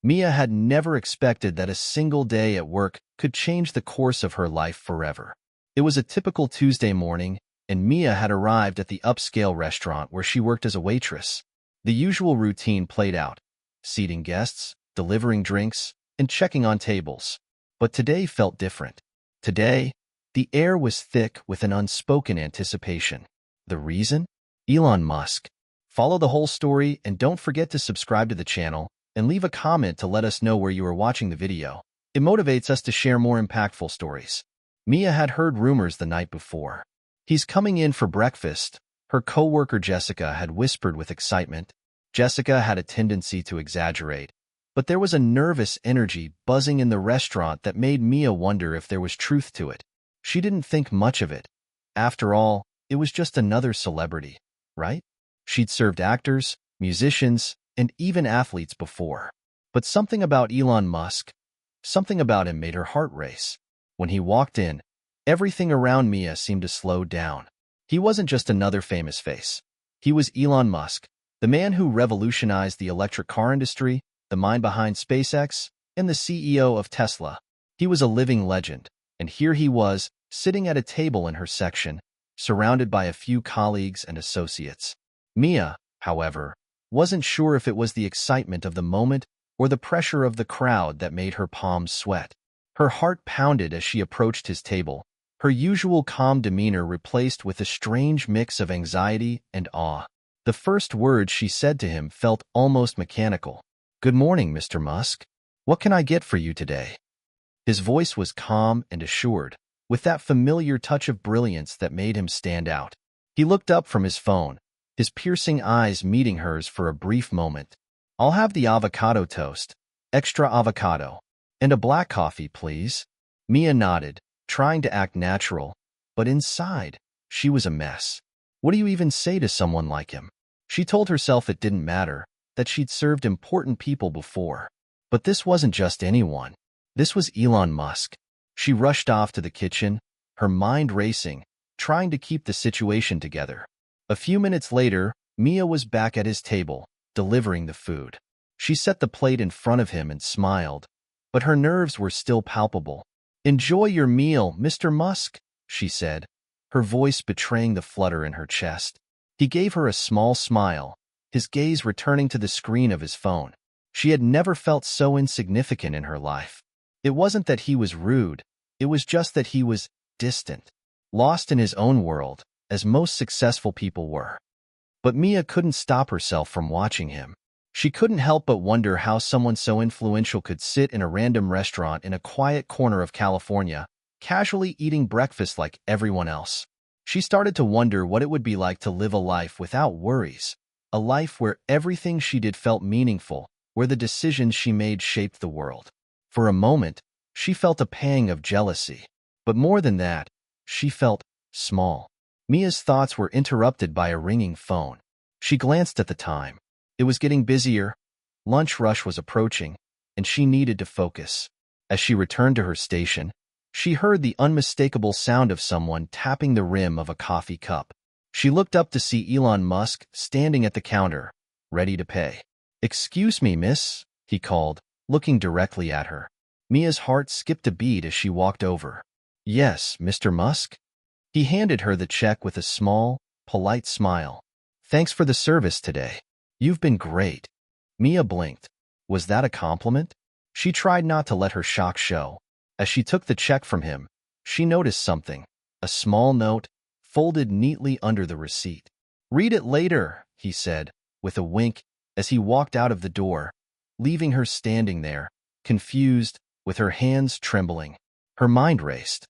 Mia had never expected that a single day at work could change the course of her life forever. It was a typical Tuesday morning, and Mia had arrived at the upscale restaurant where she worked as a waitress. The usual routine played out, seating guests, delivering drinks, and checking on tables. But today felt different. Today, the air was thick with an unspoken anticipation. The reason? Elon Musk. Follow the whole story and don't forget to subscribe to the channel and leave a comment to let us know where you are watching the video. It motivates us to share more impactful stories. Mia had heard rumors the night before. "He's coming in for breakfast," her co-worker Jessica had whispered with excitement. Jessica had a tendency to exaggerate, but there was a nervous energy buzzing in the restaurant that made Mia wonder if there was truth to it. She didn't think much of it. After all, it was just another celebrity, right? She'd served actors, musicians, and even athletes before. But something about Elon Musk, something about him made her heart race. When he walked in, everything around Mia seemed to slow down. He wasn't just another famous face. He was Elon Musk, the man who revolutionized the electric car industry, the mind behind SpaceX, and the CEO of Tesla. He was a living legend, and here he was, sitting at a table in her section, surrounded by a few colleagues and associates. Mia, however, wasn't sure if it was the excitement of the moment or the pressure of the crowd that made her palms sweat. Her heart pounded as she approached his table, her usual calm demeanor replaced with a strange mix of anxiety and awe. The first words she said to him felt almost mechanical. "Good morning, Mr. Musk. What can I get for you today?" His voice was calm and assured, with that familiar touch of brilliance that made him stand out. He looked up from his phone, his piercing eyes meeting hers for a brief moment. "I'll have the avocado toast, extra avocado, and a black coffee, please." Mia nodded, trying to act natural, but inside, she was a mess. What do you even say to someone like him? She told herself it didn't matter, that she'd served important people before. But this wasn't just anyone. This was Elon Musk. She rushed off to the kitchen, her mind racing, trying to keep the situation together. A few minutes later, Mia was back at his table, delivering the food. She set the plate in front of him and smiled, but her nerves were still palpable. "Enjoy your meal, Mr. Musk," she said, her voice betraying the flutter in her chest. He gave her a small smile, his gaze returning to the screen of his phone. She had never felt so insignificant in her life. It wasn't that he was rude, it was just that he was distant, lost in his own world, as most successful people were. But Mia couldn't stop herself from watching him. She couldn't help but wonder how someone so influential could sit in a random restaurant in a quiet corner of California, casually eating breakfast like everyone else. She started to wonder what it would be like to live a life without worries, a life where everything she did felt meaningful, where the decisions she made shaped the world. For a moment, she felt a pang of jealousy. But more than that, she felt small. Mia's thoughts were interrupted by a ringing phone. She glanced at the time. It was getting busier, lunch rush was approaching, and she needed to focus. As she returned to her station, she heard the unmistakable sound of someone tapping the rim of a coffee cup. She looked up to see Elon Musk standing at the counter, ready to pay. "Excuse me, miss," he called, looking directly at her. Mia's heart skipped a beat as she walked over. "Yes, Mr. Musk?" He handed her the check with a small, polite smile. "Thanks for the service today. You've been great." Mia blinked. Was that a compliment? She tried not to let her shock show. As she took the check from him, she noticed something, a small note, folded neatly under the receipt. "Read it later," he said, with a wink, as he walked out of the door, leaving her standing there, confused, with her hands trembling. Her mind raced.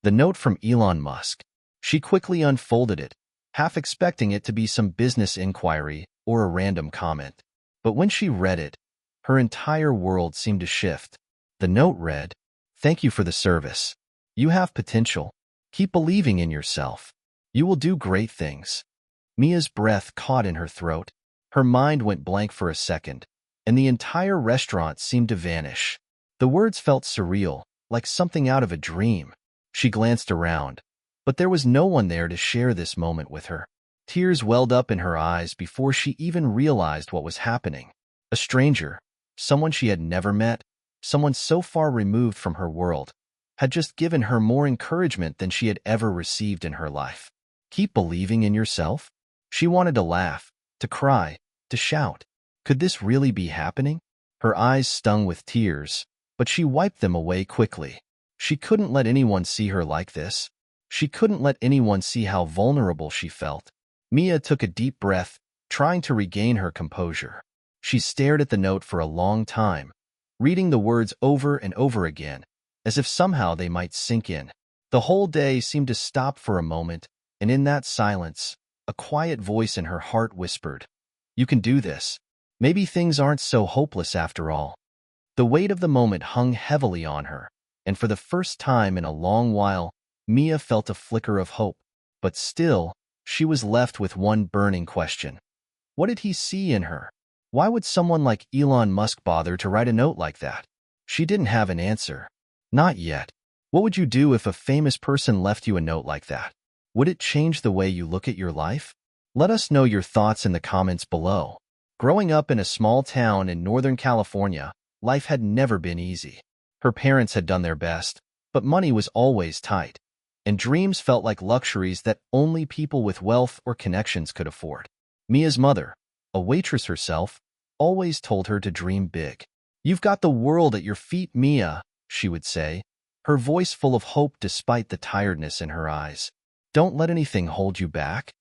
The note from Elon Musk. She quickly unfolded it, half expecting it to be some business inquiry or a random comment. But when she read it, her entire world seemed to shift. The note read, "Thank you for the service. You have potential. Keep believing in yourself. You will do great things." Mia's breath caught in her throat. Her mind went blank for a second, and the entire restaurant seemed to vanish. The words felt surreal, like something out of a dream. She glanced around, but there was no one there to share this moment with her. Tears welled up in her eyes before she even realized what was happening. A stranger, Someone she had never met, someone so far removed from her world, had just given her more encouragement than she had ever received in her life. Keep believing in yourself? She wanted to laugh, to cry, to shout. Could this really be happening? Her eyes stung with tears, but she wiped them away quickly. She couldn't let anyone see her like this. She couldn't let anyone see how vulnerable she felt. Mia took a deep breath, trying to regain her composure. She stared at the note for a long time, reading the words over and over again, as if somehow they might sink in. The whole day seemed to stop for a moment, and in that silence, a quiet voice in her heart whispered, "You can do this. Maybe things aren't so hopeless after all." The weight of the moment hung heavily on her, and for the first time in a long while, Mia felt a flicker of hope. But still, she was left with one burning question. What did he see in her? Why would someone like Elon Musk bother to write a note like that? She didn't have an answer. Not yet. What would you do if a famous person left you a note like that? Would it change the way you look at your life? Let us know your thoughts in the comments below. Growing up in a small town in Northern California, life had never been easy. Her parents had done their best, but money was always tight, and dreams felt like luxuries that only people with wealth or connections could afford. Mia's mother, a waitress herself, always told her to dream big. "You've got the world at your feet, Mia," she would say, her voice full of hope despite the tiredness in her eyes. "Don't let anything hold you back."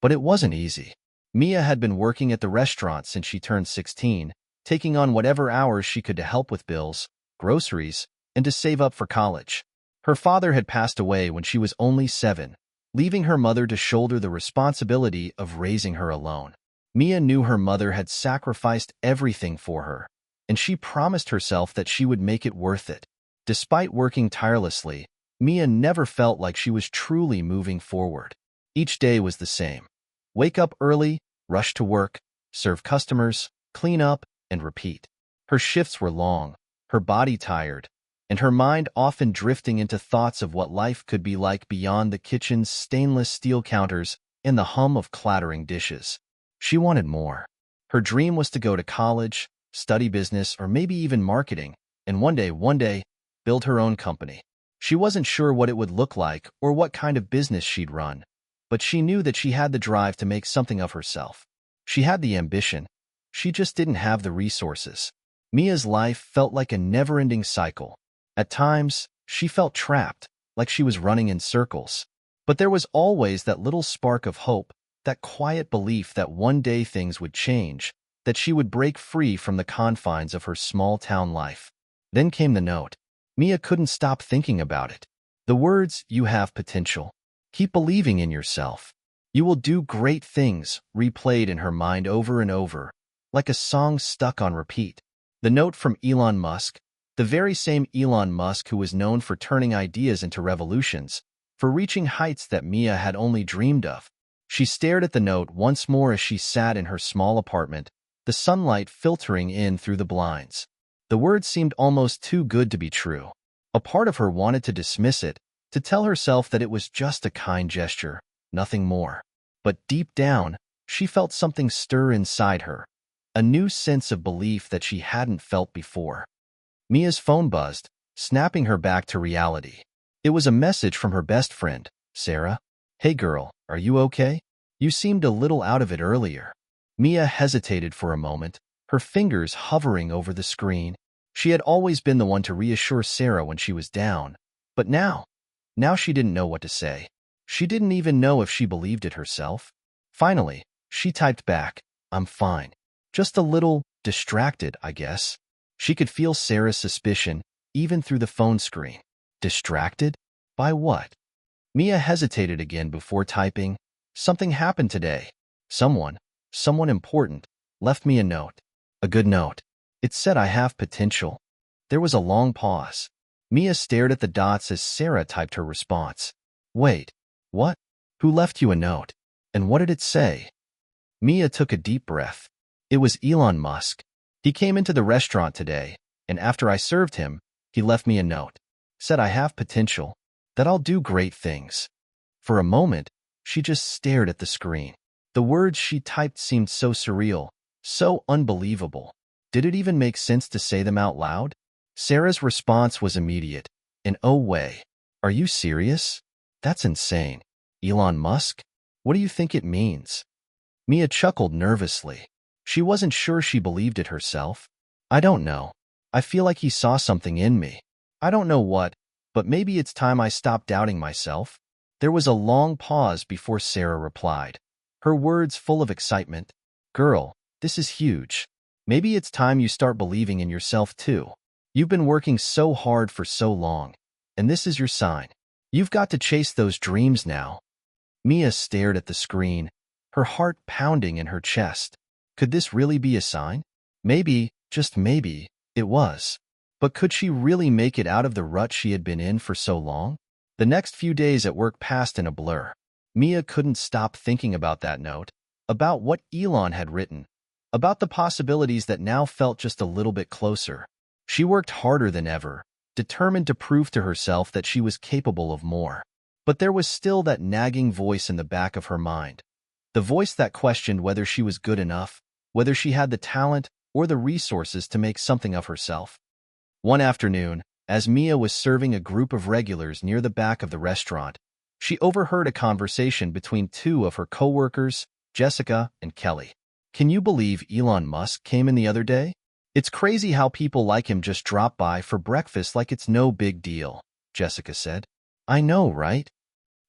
But it wasn't easy. Mia had been working at the restaurant since she turned 16, taking on whatever hours she could to help with bills, groceries, and to save up for college. Her father had passed away when she was only 7, leaving her mother to shoulder the responsibility of raising her alone. Mia knew her mother had sacrificed everything for her, and she promised herself that she would make it worth it. Despite working tirelessly, Mia never felt like she was truly moving forward. Each day was the same. Wake up early, rush to work, serve customers, clean up, and repeat. Her shifts were long, her body tired, and her mind often drifting into thoughts of what life could be like beyond the kitchen's stainless steel counters and the hum of clattering dishes. She wanted more. Her dream was to go to college, study business, or maybe even marketing, and one day, build her own company. She wasn't sure what it would look like or what kind of business she'd run, but she knew that she had the drive to make something of herself. She had the ambition. She just didn't have the resources. Mia's life felt like a never-ending cycle. At times, she felt trapped, like she was running in circles. But there was always that little spark of hope, that quiet belief that one day things would change, that she would break free from the confines of her small-town life. Then came the note. Mia couldn't stop thinking about it. The words, "You have potential. Keep believing in yourself. You will do great things," replayed in her mind over and over, like a song stuck on repeat. The note from Elon Musk, the very same Elon Musk who was known for turning ideas into revolutions, for reaching heights that Mia had only dreamed of. She stared at the note once more as she sat in her small apartment, the sunlight filtering in through the blinds. The words seemed almost too good to be true. A part of her wanted to dismiss it, to tell herself that it was just a kind gesture, nothing more. But deep down, she felt something stir inside her, a new sense of belief that she hadn't felt before. Mia's phone buzzed, snapping her back to reality. It was a message from her best friend, Sarah. "Hey girl, are you okay? You seemed a little out of it earlier." Mia hesitated for a moment, her fingers hovering over the screen. She had always been the one to reassure Sarah when she was down, but now she didn't know what to say. She didn't even know if she believed it herself. Finally, she typed back, "I'm fine. Just a little distracted, I guess." She could feel Sarah's suspicion, even through the phone screen. Distracted? By what? Mia hesitated again before typing, "Something happened today. Someone important, left me a note. A good note. It said I have potential." There was a long pause. Mia stared at the dots as Sarah typed her response. "Wait, what? Who left you a note? And what did it say?" Mia took a deep breath. It was Elon Musk. "He came into the restaurant today, and after I served him, he left me a note. Said I have potential, that I'll do great things." For a moment, she just stared at the screen. The words she typed seemed so surreal, so unbelievable. Did it even make sense to say them out loud? Sarah's response was immediate. In oh way. Are you serious? That's insane. Elon Musk? What do you think it means? Mia chuckled nervously. She wasn't sure she believed it herself. I don't know. I feel like he saw something in me. I don't know what, but maybe it's time I stopped doubting myself. There was a long pause before Sarah replied, her words full of excitement. Girl, this is huge. Maybe it's time you start believing in yourself too. You've been working so hard for so long, and this is your sign. You've got to chase those dreams now. Mia stared at the screen, her heart pounding in her chest. Could this really be a sign? Maybe, just maybe, it was. But could she really make it out of the rut she had been in for so long? The next few days at work passed in a blur. Mia couldn't stop thinking about that note, about what Elon had written, about the possibilities that now felt just a little bit closer. She worked harder than ever, determined to prove to herself that she was capable of more. But there was still that nagging voice in the back of her mind, the voice that questioned whether she was good enough, whether she had the talent or the resources to make something of herself. One afternoon, as Mia was serving a group of regulars near the back of the restaurant, she overheard a conversation between two of her coworkers, Jessica and Kelly. Can you believe Elon Musk came in the other day? It's crazy how people like him just drop by for breakfast like it's no big deal, Jessica said. I know, right?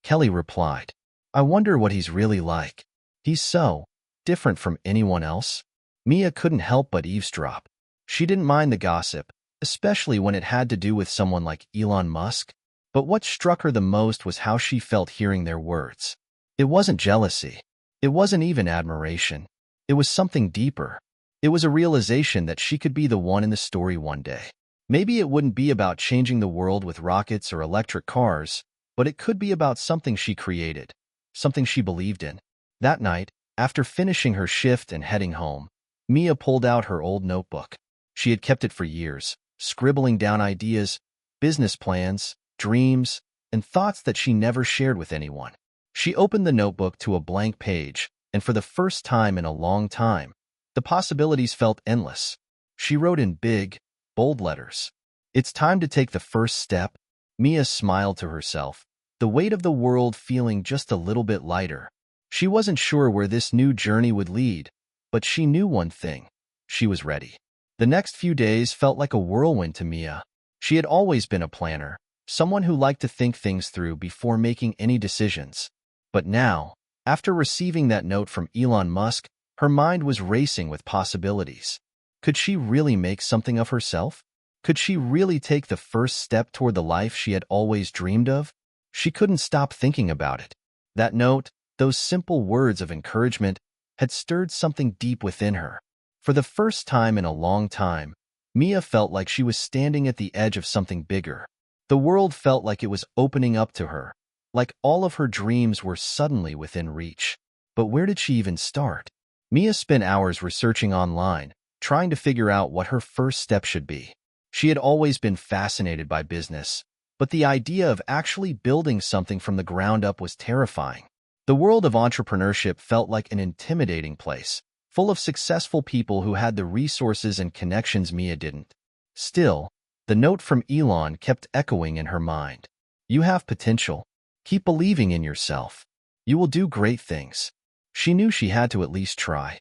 Kelly replied. I wonder what he's really like. He's so different from anyone else. Mia couldn't help but eavesdrop. She didn't mind the gossip, especially when it had to do with someone like Elon Musk. But what struck her the most was how she felt hearing their words. It wasn't jealousy. It wasn't even admiration. It was something deeper. It was a realization that she could be the one in the story one day. Maybe it wouldn't be about changing the world with rockets or electric cars, but it could be about something she created, something she believed in. That night, after finishing her shift and heading home, Mia pulled out her old notebook. She had kept it for years, scribbling down ideas, business plans, dreams, and thoughts that she never shared with anyone. She opened the notebook to a blank page, and for the first time in a long time, the possibilities felt endless. She wrote in big, bold letters, "It's time to take the first step." Mia smiled to herself, the weight of the world feeling just a little bit lighter. She wasn't sure where this new journey would lead, but she knew one thing. She was ready. The next few days felt like a whirlwind to Mia. She had always been a planner, someone who liked to think things through before making any decisions. But now, after receiving that note from Elon Musk, her mind was racing with possibilities. Could she really make something of herself? Could she really take the first step toward the life she had always dreamed of? She couldn't stop thinking about it. That note, those simple words of encouragement, had stirred something deep within her. For the first time in a long time, Mia felt like she was standing at the edge of something bigger. The world felt like it was opening up to her, like all of her dreams were suddenly within reach. But where did she even start? Mia spent hours researching online, trying to figure out what her first step should be. She had always been fascinated by business, but the idea of actually building something from the ground up was terrifying. The world of entrepreneurship felt like an intimidating place, full of successful people who had the resources and connections Mia didn't. Still, the note from Elon kept echoing in her mind. You have potential. Keep believing in yourself. You will do great things. She knew she had to at least try.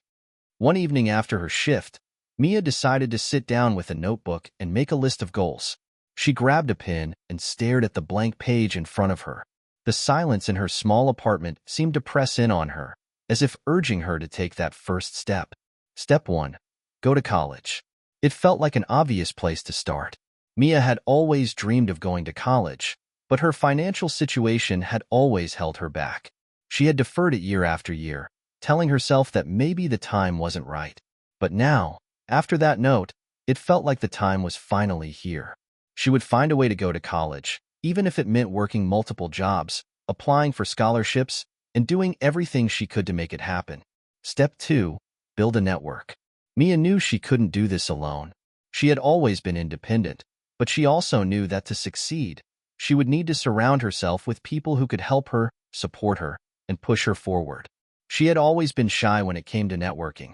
One evening after her shift, Mia decided to sit down with a notebook and make a list of goals. She grabbed a pen and stared at the blank page in front of her. The silence in her small apartment seemed to press in on her, as if urging her to take that first step. Step 1. Go to college. It felt like an obvious place to start. Mia had always dreamed of going to college, but her financial situation had always held her back. She had deferred it year after year, telling herself that maybe the time wasn't right. But now, after that note, it felt like the time was finally here. She would find a way to go to college, even if it meant working multiple jobs, applying for scholarships, and doing everything she could to make it happen. Step 2. Build a network. Mia knew she couldn't do this alone. She had always been independent, but she also knew that to succeed, she would need to surround herself with people who could help her, support her, and push her forward. She had always been shy when it came to networking.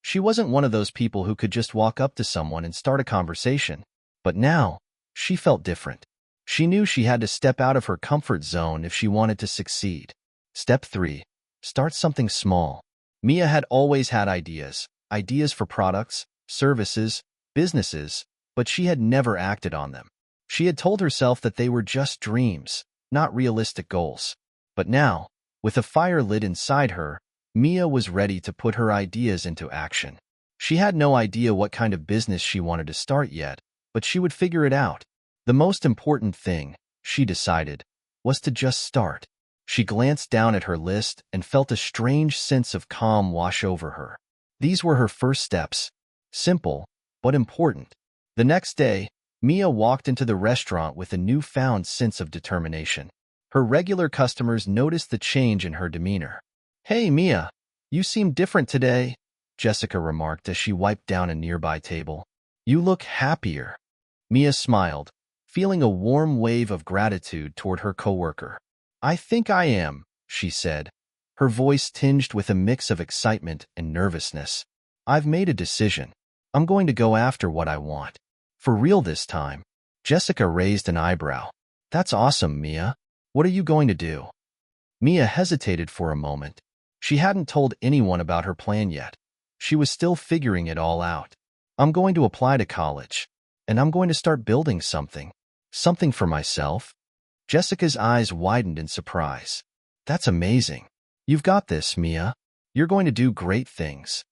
She wasn't one of those people who could just walk up to someone and start a conversation. But now, she felt different. She knew she had to step out of her comfort zone if she wanted to succeed. Step 3. Start something small. Mia had always had ideas for products, services, businesses, but she had never acted on them. She had told herself that they were just dreams, not realistic goals. But now, with a fire lit inside her, Mia was ready to put her ideas into action. She had no idea what kind of business she wanted to start yet, but she would figure it out. The most important thing, she decided, was to just start. She glanced down at her list and felt a strange sense of calm wash over her. These were her first steps. Simple, but important. The next day, Mia walked into the restaurant with a newfound sense of determination. Her regular customers noticed the change in her demeanor. "Hey, Mia, you seem different today," Jessica remarked as she wiped down a nearby table. "You look happier." Mia smiled, feeling a warm wave of gratitude toward her coworker. "I think I am," she said, her voice tinged with a mix of excitement and nervousness. "I've made a decision. I'm going to go after what I want. For real this time." Jessica raised an eyebrow. "That's awesome, Mia. What are you going to do?" Mia hesitated for a moment. She hadn't told anyone about her plan yet. She was still figuring it all out. "I'm going to apply to college, and I'm going to start building something. Something for myself." Jessica's eyes widened in surprise. "That's amazing. You've got this, Mia. You're going to do great things."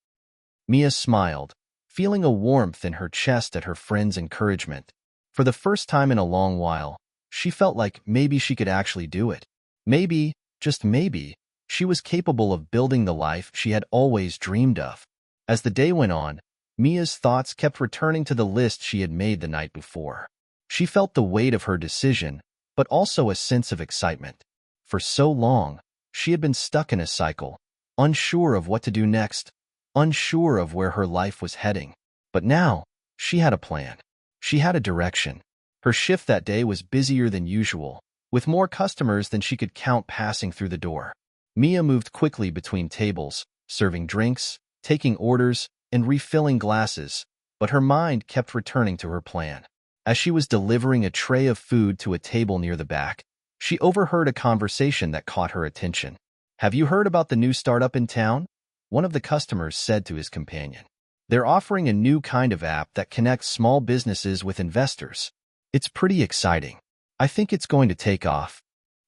Mia smiled, feeling a warmth in her chest at her friend's encouragement. For the first time in a long while, she felt like maybe she could actually do it. Maybe, just maybe, she was capable of building the life she had always dreamed of. As the day went on, Mia's thoughts kept returning to the list she had made the night before. She felt the weight of her decision, but also a sense of excitement. For so long, she had been stuck in a cycle, unsure of what to do next, unsure of where her life was heading. But now, she had a plan. She had a direction. Her shift that day was busier than usual, with more customers than she could count passing through the door. Mia moved quickly between tables, serving drinks, taking orders, and refilling glasses, but her mind kept returning to her plan. As she was delivering a tray of food to a table near the back, she overheard a conversation that caught her attention. "Have you heard about the new startup in town?" one of the customers said to his companion. "They're offering a new kind of app that connects small businesses with investors. It's pretty exciting. I think it's going to take off."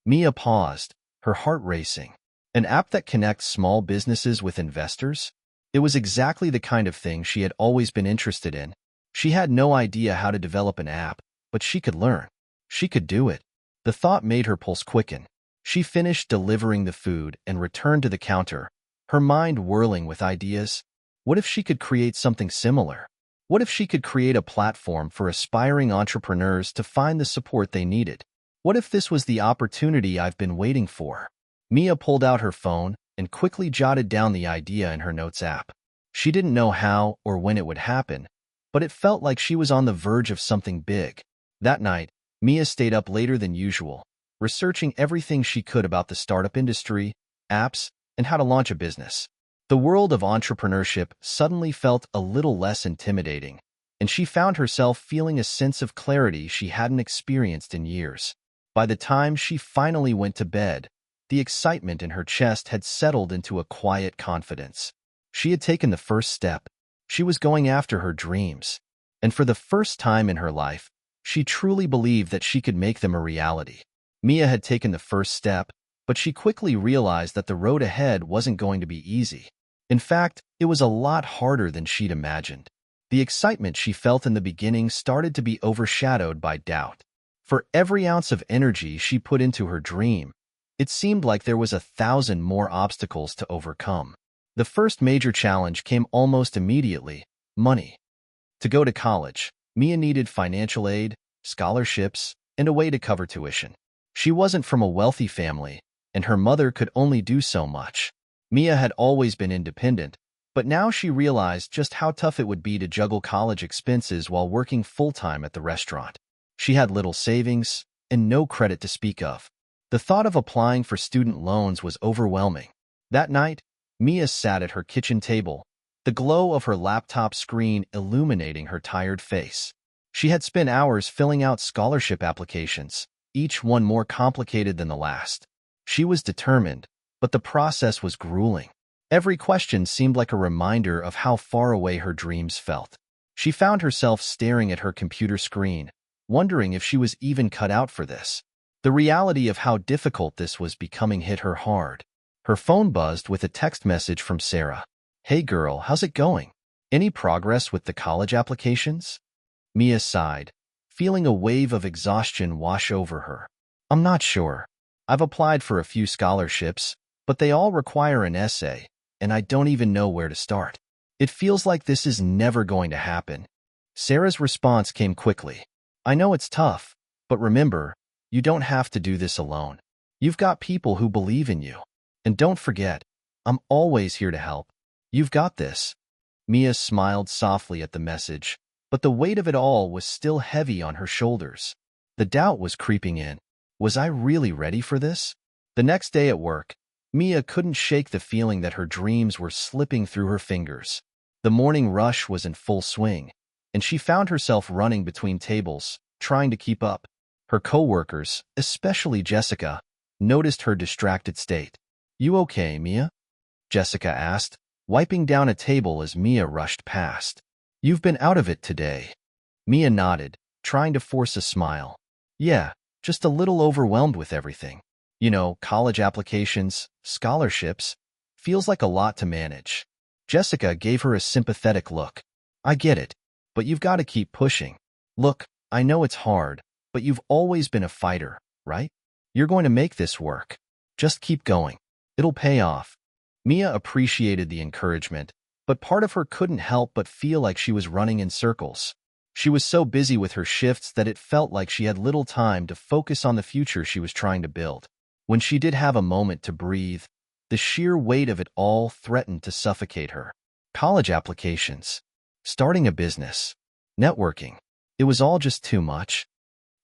Mia paused, her heart racing. An app that connects small businesses with investors? It was exactly the kind of thing she had always been interested in. She had no idea how to develop an app, but she could learn. She could do it. The thought made her pulse quicken. She finished delivering the food and returned to the counter, her mind whirling with ideas. What if she could create something similar? What if she could create a platform for aspiring entrepreneurs to find the support they needed? What if this was the opportunity I've been waiting for? Mia pulled out her phone and quickly jotted down the idea in her notes app. She didn't know how or when it would happen, but it felt like she was on the verge of something big. That night, Mia stayed up later than usual, researching everything she could about the startup industry, apps, and how to launch a business. The world of entrepreneurship suddenly felt a little less intimidating, and she found herself feeling a sense of clarity she hadn't experienced in years. By the time she finally went to bed, the excitement in her chest had settled into a quiet confidence. She had taken the first step. She was going after her dreams. And for the first time in her life, she truly believed that she could make them a reality. Mia had taken the first step, but she quickly realized that the road ahead wasn't going to be easy. In fact, it was a lot harder than she'd imagined. The excitement she felt in the beginning started to be overshadowed by doubt. For every ounce of energy she put into her dream, it seemed like there was 1,000 more obstacles to overcome. The first major challenge came almost immediately: money. To go to college, Mia needed financial aid, scholarships, and a way to cover tuition. She wasn't from a wealthy family, and her mother could only do so much. Mia had always been independent, but now she realized just how tough it would be to juggle college expenses while working full-time at the restaurant. She had little savings and no credit to speak of. The thought of applying for student loans was overwhelming. That night, Mia sat at her kitchen table, the glow of her laptop screen illuminating her tired face. She had spent hours filling out scholarship applications, each one more complicated than the last. She was determined, but the process was grueling. Every question seemed like a reminder of how far away her dreams felt. She found herself staring at her computer screen, wondering if she was even cut out for this. The reality of how difficult this was becoming hit her hard. Her phone buzzed with a text message from Sarah. "Hey girl, how's it going? Any progress with the college applications?" Mia sighed, feeling a wave of exhaustion wash over her. "I'm not sure. I've applied for a few scholarships, but they all require an essay, and I don't even know where to start. It feels like this is never going to happen." Sarah's response came quickly. "I know it's tough, but remember, you don't have to do this alone. You've got people who believe in you. And don't forget, I'm always here to help. You've got this." Mia smiled softly at the message, but the weight of it all was still heavy on her shoulders. The doubt was creeping in. Was I really ready for this? The next day at work, Mia couldn't shake the feeling that her dreams were slipping through her fingers. The morning rush was in full swing, and she found herself running between tables, trying to keep up. Her coworkers, especially Jessica, noticed her distracted state. "You okay, Mia?" Jessica asked, wiping down a table as Mia rushed past. "You've been out of it today." Mia nodded, trying to force a smile. "Yeah, just a little overwhelmed with everything. You know, college applications, scholarships, feels like a lot to manage." Jessica gave her a sympathetic look. "I get it, but you've got to keep pushing. Look, I know it's hard, but you've always been a fighter, right? You're going to make this work. Just keep going. It'll pay off." Mia appreciated the encouragement, but part of her couldn't help but feel like she was running in circles. She was so busy with her shifts that it felt like she had little time to focus on the future she was trying to build. When she did have a moment to breathe, the sheer weight of it all threatened to suffocate her. College applications, starting a business, networking. It was all just too much.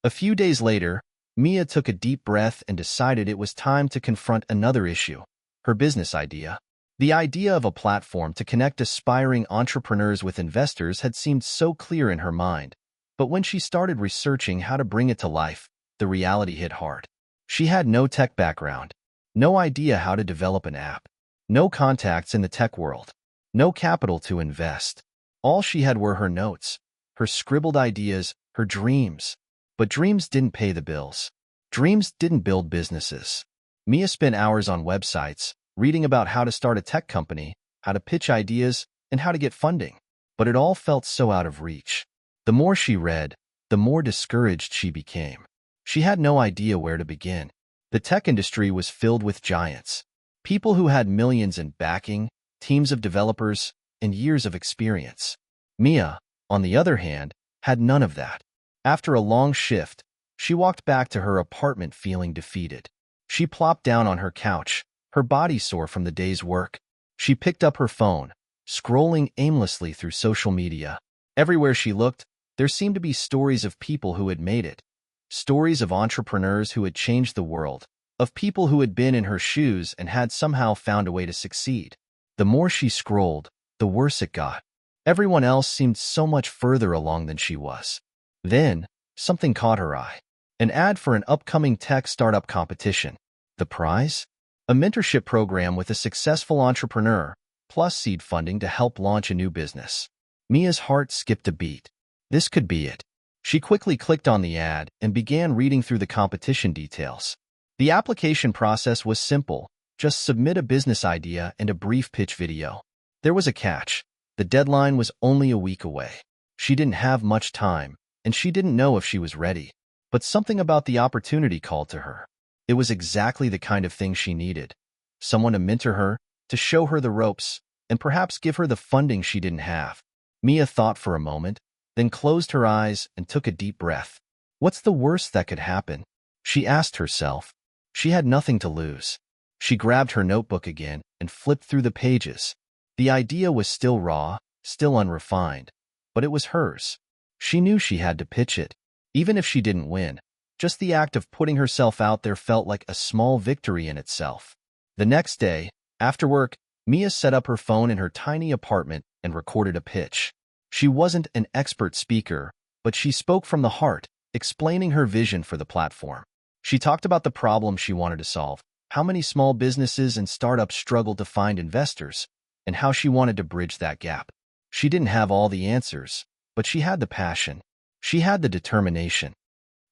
A few days later, Mia took a deep breath and decided it was time to confront another issue, her business idea. The idea of a platform to connect aspiring entrepreneurs with investors had seemed so clear in her mind, but when she started researching how to bring it to life, the reality hit hard. She had no tech background, no idea how to develop an app, no contacts in the tech world, no capital to invest. All she had were her notes, her scribbled ideas, her dreams. But dreams didn't pay the bills. Dreams didn't build businesses. Mia spent hours on websites, reading about how to start a tech company, how to pitch ideas, and how to get funding. But it all felt so out of reach. The more she read, the more discouraged she became. She had no idea where to begin. The tech industry was filled with giants, people who had millions in backing, teams of developers, and years of experience. Mia, on the other hand, had none of that. After a long shift, she walked back to her apartment feeling defeated. She plopped down on her couch, her body sore from the day's work. She picked up her phone, scrolling aimlessly through social media. Everywhere she looked, there seemed to be stories of people who had made it. Stories of entrepreneurs who had changed the world, of people who had been in her shoes and had somehow found a way to succeed. The more she scrolled, the worse it got. Everyone else seemed so much further along than she was. Then, something caught her eye. An ad for an upcoming tech startup competition. The prize? A mentorship program with a successful entrepreneur, plus seed funding to help launch a new business. Mia's heart skipped a beat. This could be it. She quickly clicked on the ad and began reading through the competition details. The application process was simple. Just submit a business idea and a brief pitch video. There was a catch. The deadline was only a week away. She didn't have much time, and she didn't know if she was ready. But something about the opportunity called to her. It was exactly the kind of thing she needed. Someone to mentor her, to show her the ropes, and perhaps give her the funding she didn't have. Mia thought for a moment, then closed her eyes and took a deep breath. What's the worst that could happen? She asked herself. She had nothing to lose. She grabbed her notebook again and flipped through the pages. The idea was still raw, still unrefined, but it was hers. She knew she had to pitch it. Even if she didn't win, just the act of putting herself out there felt like a small victory in itself. The next day, after work, Mia set up her phone in her tiny apartment and recorded a pitch. She wasn't an expert speaker, but she spoke from the heart, explaining her vision for the platform. She talked about the problem she wanted to solve, how many small businesses and startups struggle to find investors, and how she wanted to bridge that gap. She didn't have all the answers, but she had the passion. She had the determination.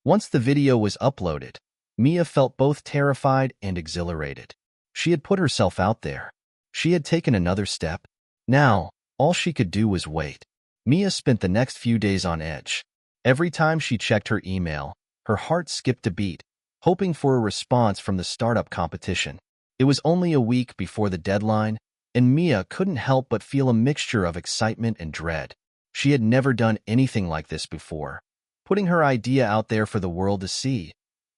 Once the video was uploaded, Mia felt both terrified and exhilarated. She had put herself out there. She had taken another step. Now, all she could do was wait. Mia spent the next few days on edge. Every time she checked her email, her heart skipped a beat, hoping for a response from the startup competition. It was only a week before the deadline, and Mia couldn't help but feel a mixture of excitement and dread. She had never done anything like this before, putting her idea out there for the world to see.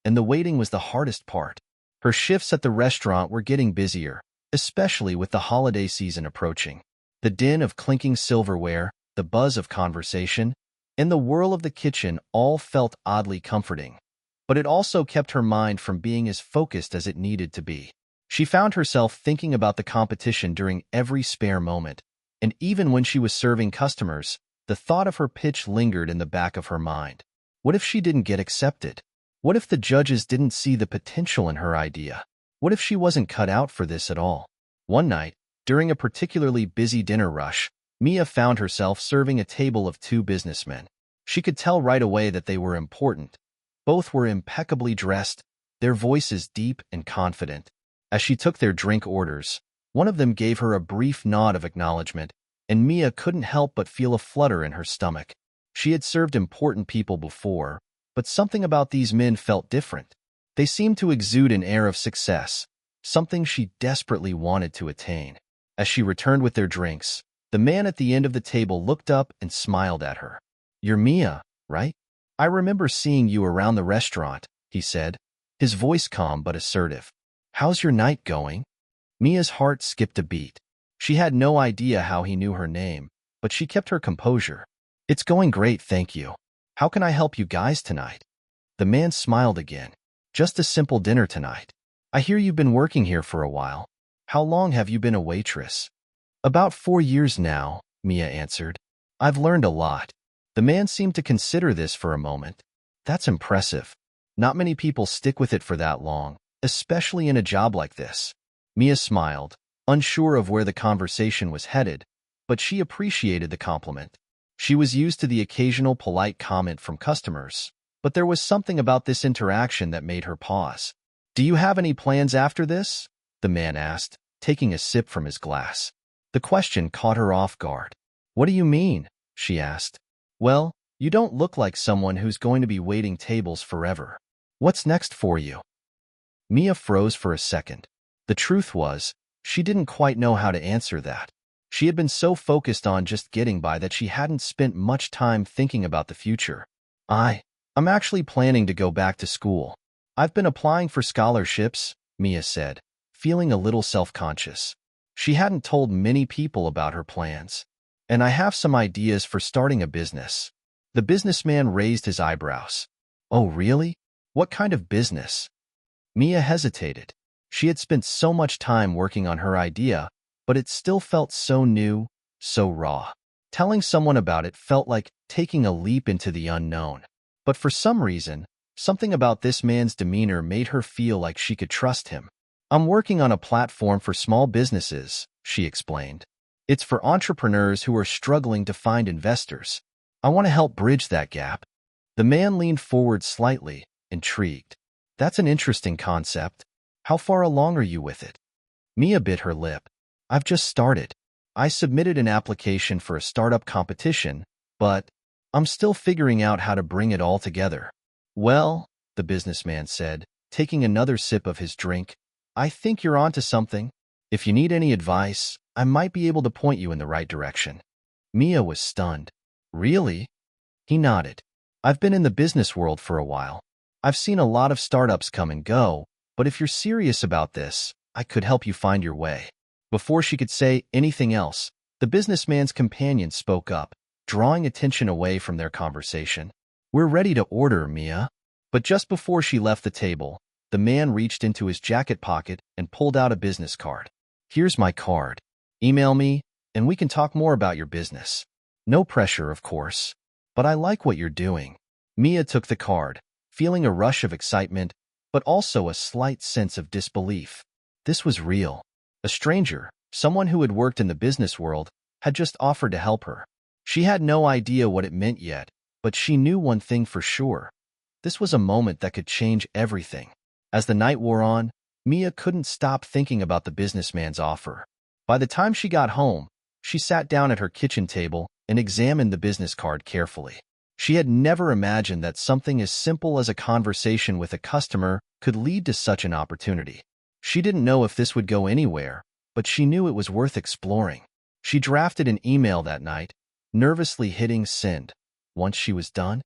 And the waiting was the hardest part. Her shifts at the restaurant were getting busier, especially with the holiday season approaching. The din of clinking silverware, the buzz of conversation, and the whirl of the kitchen all felt oddly comforting. But it also kept her mind from being as focused as it needed to be. She found herself thinking about the competition during every spare moment, and even when she was serving customers, the thought of her pitch lingered in the back of her mind. What if she didn't get accepted? What if the judges didn't see the potential in her idea? What if she wasn't cut out for this at all? One night, during a particularly busy dinner rush, Mia found herself serving a table of two businessmen. She could tell right away that they were important. Both were impeccably dressed, their voices deep and confident. As she took their drink orders, one of them gave her a brief nod of acknowledgement, and Mia couldn't help but feel a flutter in her stomach. She had served important people before, but something about these men felt different. They seemed to exude an air of success, something she desperately wanted to attain. As she returned with their drinks, the man at the end of the table looked up and smiled at her. "You're Mia, right? I remember seeing you around the restaurant," he said, his voice calm but assertive. "How's your night going?" Mia's heart skipped a beat. She had no idea how he knew her name, but she kept her composure. "It's going great, thank you. How can I help you guys tonight?" The man smiled again. "Just a simple dinner tonight. I hear you've been working here for a while. How long have you been a waitress?" "About 4 years now," Mia answered. "I've learned a lot." The man seemed to consider this for a moment. "That's impressive. Not many people stick with it for that long, especially in a job like this." Mia smiled, unsure of where the conversation was headed, but she appreciated the compliment. She was used to the occasional polite comment from customers, but there was something about this interaction that made her pause. "Do you have any plans after this?" the man asked, taking a sip from his glass. The question caught her off guard. "What do you mean?" she asked. "Well, you don't look like someone who's going to be waiting tables forever. What's next for you?" Mia froze for a second. The truth was, she didn't quite know how to answer that. She had been so focused on just getting by that she hadn't spent much time thinking about the future. I'm actually planning to go back to school. I've been applying for scholarships," Mia said, feeling a little self-conscious. She hadn't told many people about her plans. "And I have some ideas for starting a business." The businessman raised his eyebrows. "Oh, really? What kind of business?" Mia hesitated. She had spent so much time working on her idea, but it still felt so new, so raw. Telling someone about it felt like taking a leap into the unknown. But for some reason, something about this man's demeanor made her feel like she could trust him. "I'm working on a platform for small businesses," she explained. "It's for entrepreneurs who are struggling to find investors. I want to help bridge that gap." The man leaned forward slightly, intrigued. "That's an interesting concept. How far along are you with it?" Mia bit her lip. "I've just started. I submitted an application for a startup competition, but I'm still figuring out how to bring it all together." "Well," the businessman said, taking another sip of his drink, "I think you're onto something. If you need any advice, I might be able to point you in the right direction." Mia was stunned. "Really?" He nodded. "I've been in the business world for a while. I've seen a lot of startups come and go, but if you're serious about this, I could help you find your way." Before she could say anything else, the businessman's companion spoke up, drawing attention away from their conversation. "We're ready to order, Mia." But just before she left the table, the man reached into his jacket pocket and pulled out a business card. "Here's my card. Email me, and we can talk more about your business. No pressure, of course. But I like what you're doing. Mia took the card, feeling a rush of excitement, but also a slight sense of disbelief. This was real. A stranger, someone who had worked in the business world, had just offered to help her. She had no idea what it meant yet, but she knew one thing for sure. This was a moment that could change everything. As the night wore on, Mia couldn't stop thinking about the businessman's offer. By the time she got home, she sat down at her kitchen table and examined the business card carefully. She had never imagined that something as simple as a conversation with a customer could lead to such an opportunity. She didn't know if this would go anywhere, but she knew it was worth exploring. She drafted an email that night, nervously hitting send. Once she was done,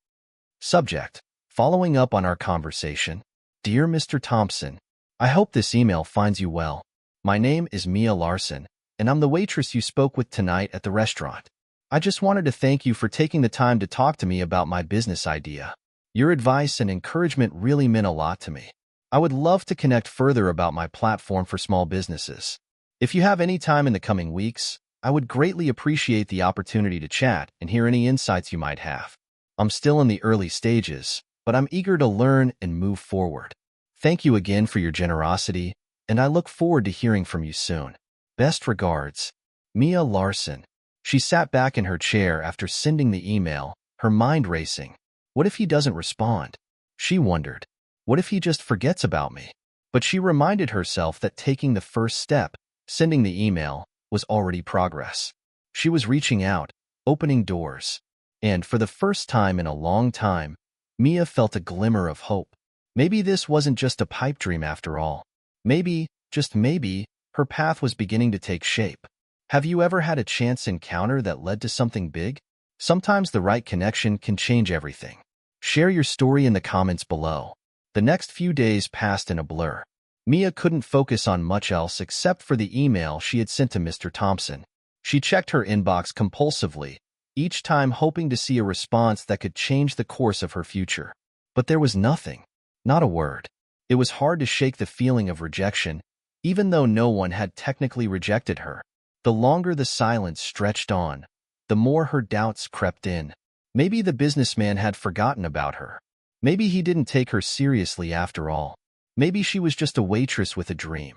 subject: following up on our conversation. Dear Mr. Thompson, I hope this email finds you well. My name is Mia Larson, and I'm the waitress you spoke with tonight at the restaurant. I just wanted to thank you for taking the time to talk to me about my business idea. Your advice and encouragement really meant a lot to me. I would love to connect further about my platform for small businesses. If you have any time in the coming weeks, I would greatly appreciate the opportunity to chat and hear any insights you might have. I'm still in the early stages, but I'm eager to learn and move forward. Thank you again for your generosity, and I look forward to hearing from you soon. Best regards, Mia Larson. She sat back in her chair after sending the email, her mind racing. What if he doesn't respond? She wondered. What if he just forgets about me? But she reminded herself that taking the first step, sending the email, was already progress. She was reaching out, opening doors. And for the first time in a long time, Mia felt a glimmer of hope. Maybe this wasn't just a pipe dream after all. Maybe, just maybe, her path was beginning to take shape. Have you ever had a chance encounter that led to something big? Sometimes the right connection can change everything. Share your story in the comments below. The next few days passed in a blur. Mia couldn't focus on much else except for the email she had sent to Mr. Thompson. She checked her inbox compulsively, each time hoping to see a response that could change the course of her future. But there was nothing. Not a word. It was hard to shake the feeling of rejection, even though no one had technically rejected her. The longer the silence stretched on, the more her doubts crept in. Maybe the businessman had forgotten about her. Maybe he didn't take her seriously after all. Maybe she was just a waitress with a dream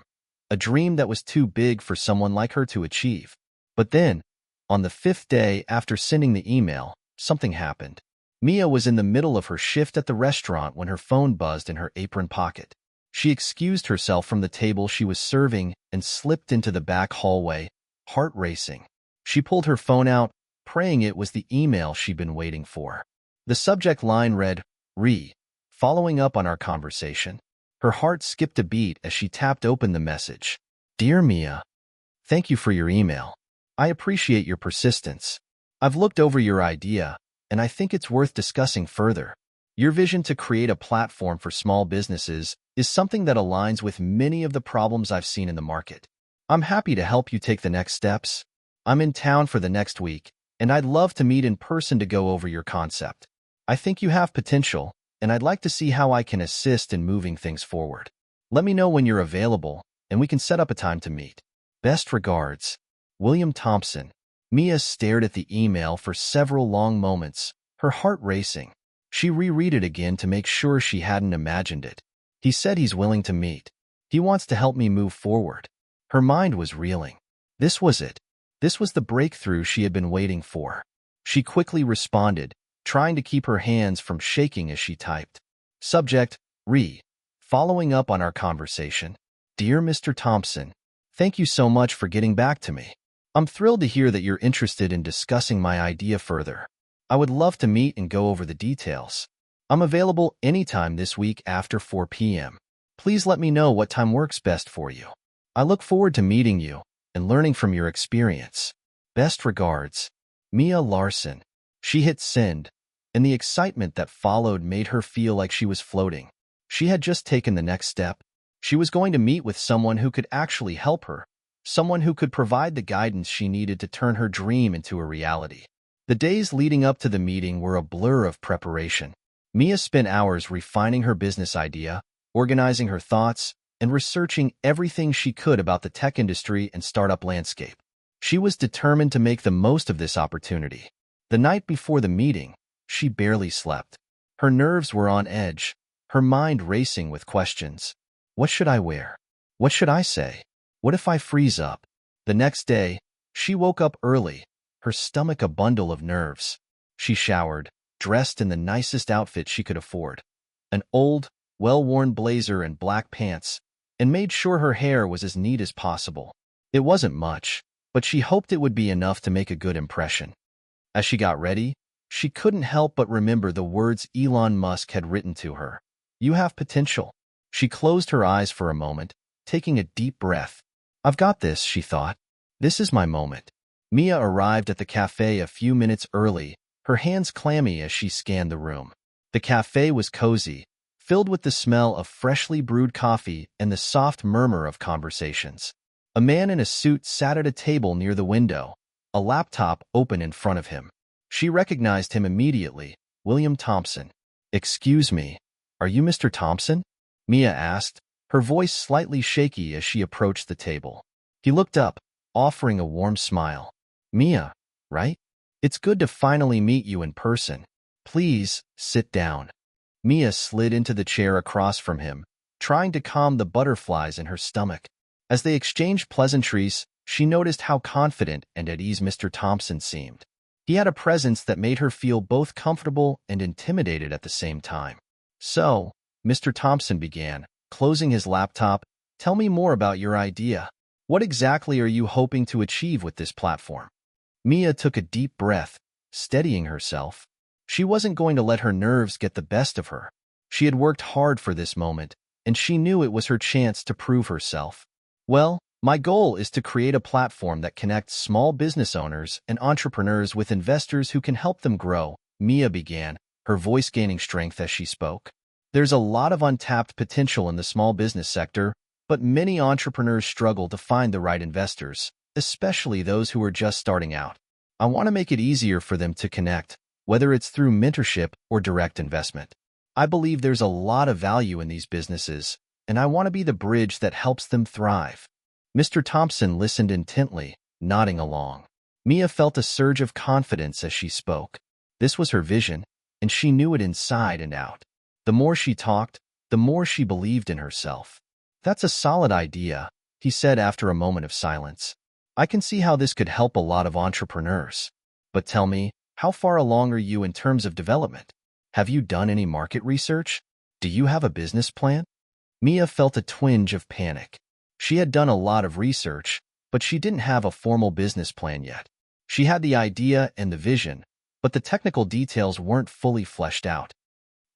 that was too big for someone like her to achieve. But then, on the 5th day after sending the email, something happened. Mia was in the middle of her shift at the restaurant when her phone buzzed in her apron pocket. She excused herself from the table she was serving and slipped into the back hallway, heart racing. She pulled her phone out, praying it was the email she'd been waiting for. The subject line read, following up on our conversation. Her heart skipped a beat as she tapped open the message. Dear Mia, thank you for your email. I appreciate your persistence. I've looked over your idea, and I think it's worth discussing further. Your vision to create a platform for small businesses is something that aligns with many of the problems I've seen in the market. I'm happy to help you take the next steps. I'm in town for the next week, and I'd love to meet in person to go over your concept. I think you have potential, and I'd like to see how I can assist in moving things forward. Let me know when you're available, and we can set up a time to meet. Best regards, William Thompson. Mia stared at the email for several long moments, her heart racing. She reread it again to make sure she hadn't imagined it. He said he's willing to meet. He wants to help me move forward. Her mind was reeling. This was it. This was the breakthrough she had been waiting for. She quickly responded, trying to keep her hands from shaking as she typed. Subject, following up on our conversation. Dear Mr. Thompson, thank you so much for getting back to me. I'm thrilled to hear that you're interested in discussing my idea further. I would love to meet and go over the details. I'm available anytime this week after 4 p.m. Please let me know what time works best for you. I look forward to meeting you and learning from your experience. Best regards, Mia Larson. She hit send, and the excitement that followed made her feel like she was floating. She had just taken the next step. She was going to meet with someone who could actually help her, someone who could provide the guidance she needed to turn her dream into a reality. The days leading up to the meeting were a blur of preparation. Mia spent hours refining her business idea, organizing her thoughts, and researching everything she could about the tech industry and startup landscape. She was determined to make the most of this opportunity. The night before the meeting, she barely slept. Her nerves were on edge, her mind racing with questions. What should I wear? What should I say? What if I freeze up? The next day, she woke up early, her stomach a bundle of nerves. She showered, dressed in the nicest outfit she could afford, an old, well-worn blazer and black pants, and made sure her hair was as neat as possible. It wasn't much, but she hoped it would be enough to make a good impression. As she got ready, she couldn't help but remember the words Elon Musk had written to her. "You have potential." She closed her eyes for a moment, taking a deep breath. "I've got this," she thought. "This is my moment." Mia arrived at the cafe a few minutes early, her hands clammy as she scanned the room. The cafe was cozy, filled with the smell of freshly brewed coffee and the soft murmur of conversations. A man in a suit sat at a table near the window, a laptop open in front of him. She recognized him immediately, William Thompson. "Excuse me, are you Mr. Thompson?" Mia asked, her voice slightly shaky as she approached the table. He looked up, offering a warm smile. "Mia, right? It's good to finally meet you in person. Please, sit down." Mia slid into the chair across from him, trying to calm the butterflies in her stomach. As they exchanged pleasantries, she noticed how confident and at ease Mr. Thompson seemed. He had a presence that made her feel both comfortable and intimidated at the same time. "So," Mr. Thompson began, closing his laptop, "tell me more about your idea. What exactly are you hoping to achieve with this platform?" Mia took a deep breath, steadying herself. She wasn't going to let her nerves get the best of her. She had worked hard for this moment, and she knew it was her chance to prove herself. "Well, my goal is to create a platform that connects small business owners and entrepreneurs with investors who can help them grow," Mia began, her voice gaining strength as she spoke. "There's a lot of untapped potential in the small business sector, but many entrepreneurs struggle to find the right investors, especially those who are just starting out. I want to make it easier for them to connect, whether it's through mentorship or direct investment. I believe there's a lot of value in these businesses, and I want to be the bridge that helps them thrive." Mr. Thompson listened intently, nodding along. Mia felt a surge of confidence as she spoke. This was her vision, and she knew it inside and out. The more she talked, the more she believed in herself. "That's a solid idea," he said after a moment of silence. "I can see how this could help a lot of entrepreneurs. But tell me, how far along are you in terms of development? Have you done any market research? Do you have a business plan?" Mia felt a twinge of panic. She had done a lot of research, but she didn't have a formal business plan yet. She had the idea and the vision, but the technical details weren't fully fleshed out.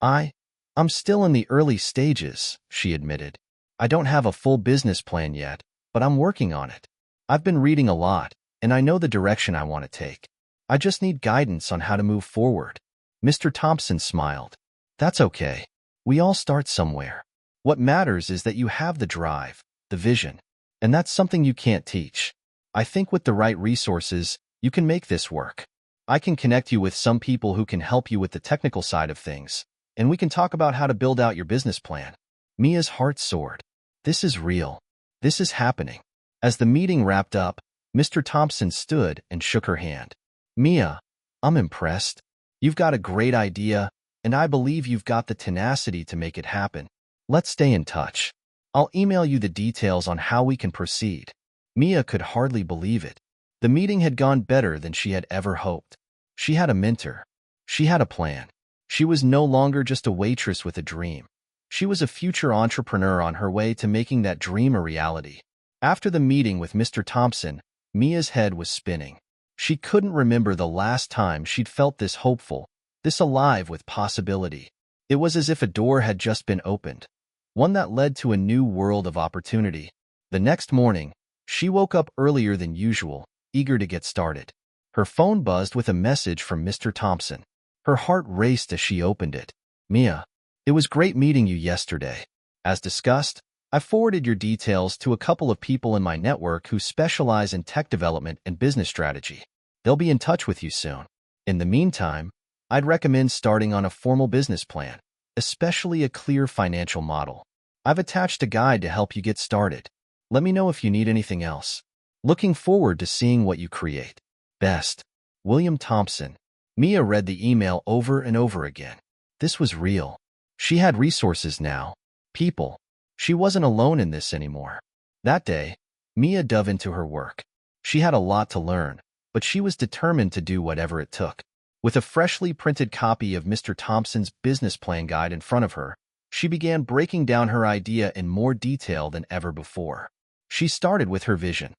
I'm still in the early stages," she admitted. "I don't have a full business plan yet, but I'm working on it. I've been reading a lot, and I know the direction I want to take. I just need guidance on how to move forward." Mr. Thompson smiled. "That's okay. We all start somewhere. What matters is that you have the drive, the vision, and that's something you can't teach. I think with the right resources, you can make this work. I can connect you with some people who can help you with the technical side of things, and we can talk about how to build out your business plan." Mia's heart soared. This is real. This is happening. As the meeting wrapped up, Mr. Thompson stood and shook her hand. "Mia, I'm impressed. You've got a great idea, and I believe you've got the tenacity to make it happen. Let's stay in touch. I'll email you the details on how we can proceed." Mia could hardly believe it. The meeting had gone better than she had ever hoped. She had a mentor. She had a plan. She was no longer just a waitress with a dream. She was a future entrepreneur on her way to making that dream a reality. After the meeting with Mr. Thompson, Mia's head was spinning. She couldn't remember the last time she'd felt this hopeful, this alive with possibility. It was as if a door had just been opened, one that led to a new world of opportunity. The next morning, she woke up earlier than usual, eager to get started. Her phone buzzed with a message from Mr. Thompson. Her heart raced as she opened it. "Mia, it was great meeting you yesterday. As discussed, I forwarded your details to a couple of people in my network who specialize in tech development and business strategy. They'll be in touch with you soon. In the meantime, I'd recommend starting on a formal business plan, especially a clear financial model. I've attached a guide to help you get started. Let me know if you need anything else." Looking forward to seeing what you create. Best, William Thompson. Mia read the email over and over again. This was real. She had resources now. People. She wasn't alone in this anymore. That day, Mia dove into her work. She had a lot to learn, but she was determined to do whatever it took. With a freshly printed copy of Mr. Thompson's business plan guide in front of her, she began breaking down her idea in more detail than ever before. She started with her vision,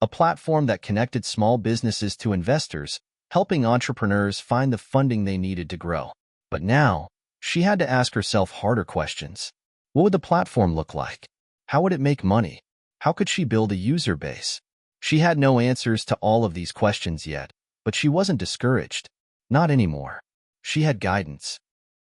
a platform that connected small businesses to investors, helping entrepreneurs find the funding they needed to grow. But now, she had to ask herself harder questions. What would the platform look like? How would it make money? How could she build a user base? She had no answers to all of these questions yet, but she wasn't discouraged. Not anymore. She had guidance.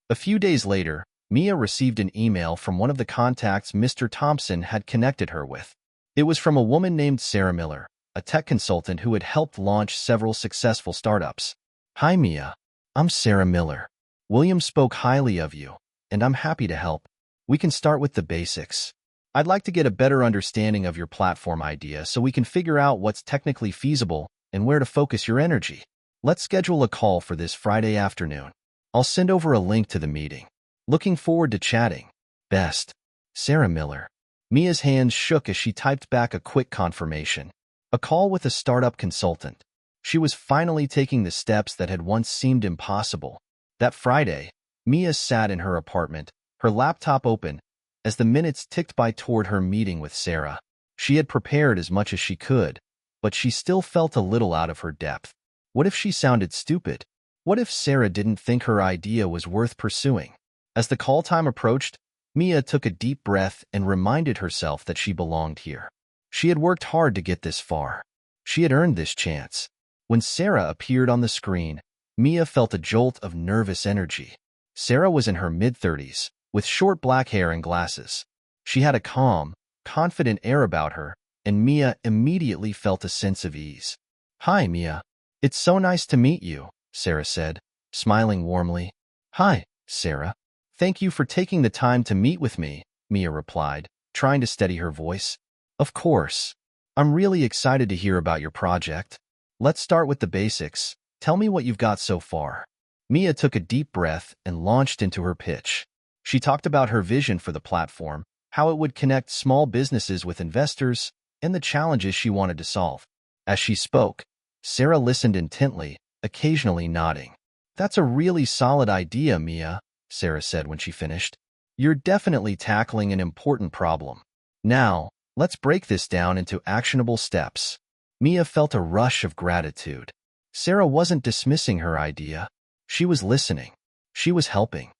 A few days later, Mia received an email from one of the contacts Mr. Thompson had connected her with. It was from a woman named Sarah Miller, a tech consultant who had helped launch several successful startups. Hi, Mia. I'm Sarah Miller. William spoke highly of you, and I'm happy to help. We can start with the basics. I'd like to get a better understanding of your platform idea so we can figure out what's technically feasible and where to focus your energy. Let's schedule a call for this Friday afternoon. I'll send over a link to the meeting. Looking forward to chatting. Best, Sarah Miller. Mia's hands shook as she typed back a quick confirmation. A call with a startup consultant. She was finally taking the steps that had once seemed impossible. That Friday, Mia sat in her apartment, her laptop open, as the minutes ticked by toward her meeting with Sarah. She had prepared as much as she could, but she still felt a little out of her depth. What if she sounded stupid? What if Sarah didn't think her idea was worth pursuing? As the call time approached, Mia took a deep breath and reminded herself that she belonged here. She had worked hard to get this far. She had earned this chance. When Sarah appeared on the screen, Mia felt a jolt of nervous energy. Sarah was in her mid-30s, with short black hair and glasses. She had a calm, confident air about her, and Mia immediately felt a sense of ease. Hi, Mia. It's so nice to meet you, Sarah said, smiling warmly. Hi, Sarah. Thank you for taking the time to meet with me, Mia replied, trying to steady her voice. Of course. I'm really excited to hear about your project. Let's start with the basics. Tell me what you've got so far. Mia took a deep breath and launched into her pitch. She talked about her vision for the platform, how it would connect small businesses with investors, and the challenges she wanted to solve. As she spoke, Sarah listened intently, occasionally nodding. That's a really solid idea, Mia, Sarah said when she finished. You're definitely tackling an important problem. Now, let's break this down into actionable steps. Mia felt a rush of gratitude. Sarah wasn't dismissing her idea. She was listening. She was helping.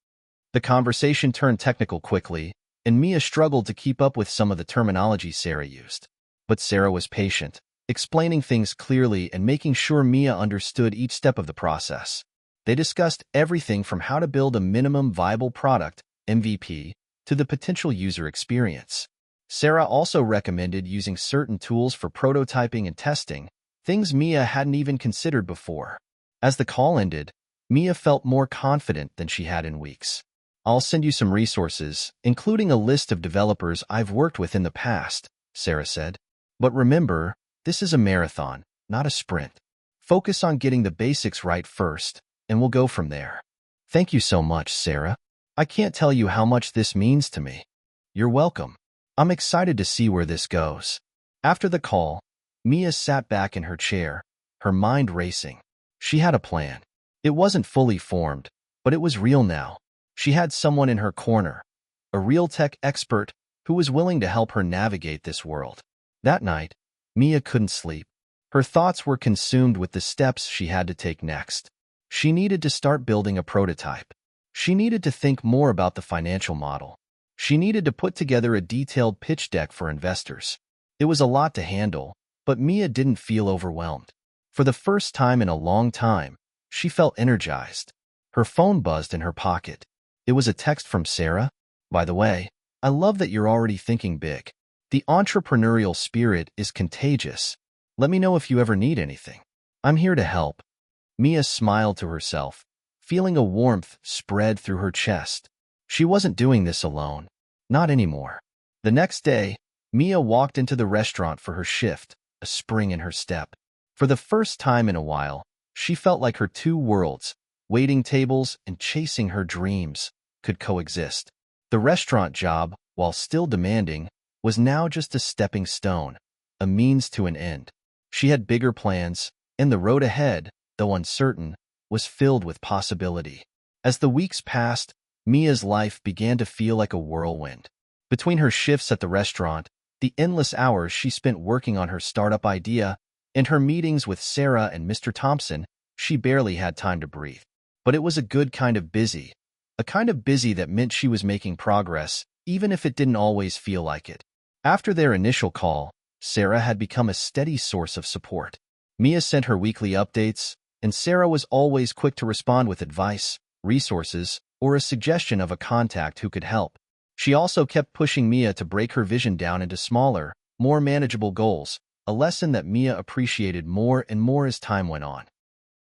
The conversation turned technical quickly, and Mia struggled to keep up with some of the terminology Sarah used. But Sarah was patient, explaining things clearly and making sure Mia understood each step of the process. They discussed everything from how to build a minimum viable product, MVP, to the potential user experience. Sarah also recommended using certain tools for prototyping and testing, things Mia hadn't even considered before. As the call ended, Mia felt more confident than she had in weeks. I'll send you some resources, including a list of developers I've worked with in the past, Sarah said. But remember, this is a marathon, not a sprint. Focus on getting the basics right first, and we'll go from there. Thank you so much, Sarah. I can't tell you how much this means to me. You're welcome. I'm excited to see where this goes. After the call, Mia sat back in her chair, her mind racing. She had a plan. It wasn't fully formed, but it was real now. She had someone in her corner, a real tech expert who was willing to help her navigate this world. That night, Mia couldn't sleep. Her thoughts were consumed with the steps she had to take next. She needed to start building a prototype. She needed to think more about the financial model. She needed to put together a detailed pitch deck for investors. It was a lot to handle, but Mia didn't feel overwhelmed. For the first time in a long time, she felt energized. Her phone buzzed in her pocket. It was a text from Sarah. By the way, I love that you're already thinking big. The entrepreneurial spirit is contagious. Let me know if you ever need anything. I'm here to help. Mia smiled to herself, feeling a warmth spread through her chest. She wasn't doing this alone. Not anymore. The next day, Mia walked into the restaurant for her shift, a spring in her step. For the first time in a while, she felt like her two worlds, waiting tables and chasing her dreams, could coexist. The restaurant job, while still demanding, was now just a stepping stone, a means to an end. She had bigger plans, and the road ahead, though uncertain, was filled with possibility. As the weeks passed, Mia's life began to feel like a whirlwind. Between her shifts at the restaurant, the endless hours she spent working on her startup idea, and her meetings with Sarah and Mr. Thompson, she barely had time to breathe. But it was a good kind of busy, a kind of busy that meant she was making progress, even if it didn't always feel like it. After their initial call, Sarah had become a steady source of support. Mia sent her weekly updates, and Sarah was always quick to respond with advice, resources, or a suggestion of a contact who could help. She also kept pushing Mia to break her vision down into smaller, more manageable goals, a lesson that Mia appreciated more and more as time went on.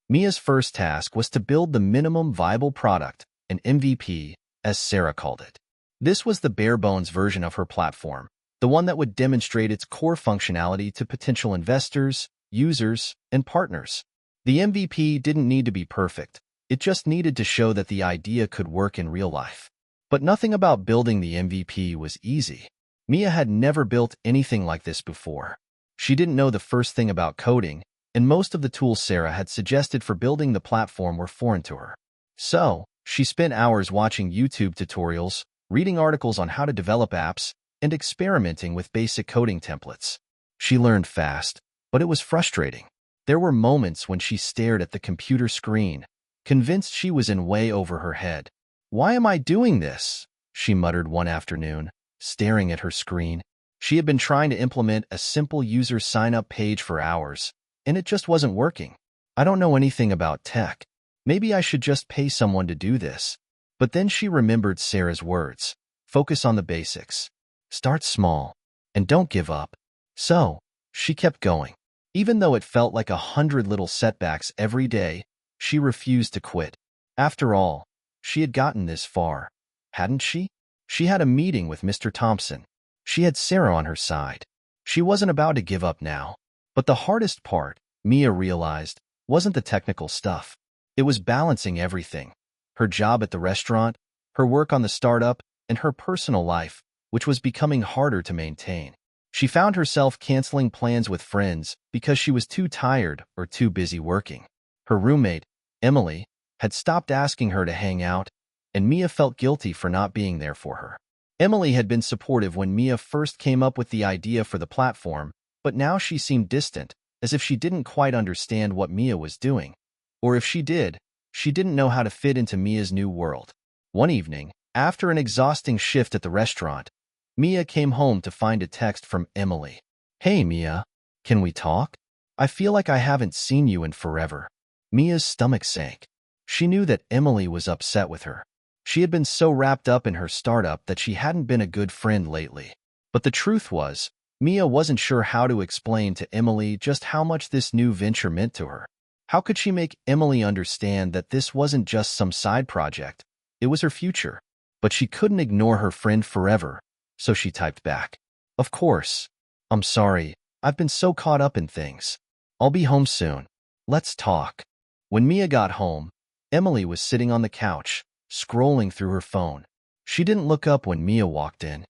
Mia's first task was to build the minimum viable product, an MVP, as Sarah called it. This was the bare-bones version of her platform, the one that would demonstrate its core functionality to potential investors, users, and partners. The MVP didn't need to be perfect. It just needed to show that the idea could work in real life. But nothing about building the MVP was easy. Mia had never built anything like this before. She didn't know the first thing about coding, and most of the tools Sarah had suggested for building the platform were foreign to her. So, she spent hours watching YouTube tutorials, reading articles on how to develop apps, and experimenting with basic coding templates. She learned fast, but it was frustrating. There were moments when she stared at the computer screen, convinced she was in way over her head. "Why am I doing this?" she muttered one afternoon, staring at her screen. She had been trying to implement a simple user sign-up page for hours, and it just wasn't working. "I don't know anything about tech. Maybe I should just pay someone to do this." But then she remembered Sarah's words. Focus on the basics. Start small, and don't give up. So, she kept going. Even though it felt like 100 little setbacks every day, she refused to quit. After all, she had gotten this far, hadn't she? She had a meeting with Mr. Thompson. She had Sarah on her side. She wasn't about to give up now. But the hardest part, Mia realized, wasn't the technical stuff. It was balancing everything. Her job at the restaurant, her work on the startup, and her personal life, which was becoming harder to maintain. She found herself canceling plans with friends because she was too tired or too busy working. Her roommate, Emily, had stopped asking her to hang out, and Mia felt guilty for not being there for her. Emily had been supportive when Mia first came up with the idea for the platform, but now she seemed distant, as if she didn't quite understand what Mia was doing. Or if she did, she didn't know how to fit into Mia's new world. One evening, after an exhausting shift at the restaurant, Mia came home to find a text from Emily. "Hey, Mia, can we talk? I feel like I haven't seen you in forever." Mia's stomach sank. She knew that Emily was upset with her. She had been so wrapped up in her startup that she hadn't been a good friend lately. But the truth was, Mia wasn't sure how to explain to Emily just how much this new venture meant to her. How could she make Emily understand that this wasn't just some side project? It was her future. But she couldn't ignore her friend forever, so she typed back. "Of course. I'm sorry. I've been so caught up in things. I'll be home soon. Let's talk." When Mia got home, Emily was sitting on the couch, scrolling through her phone. She didn't look up when Mia walked in.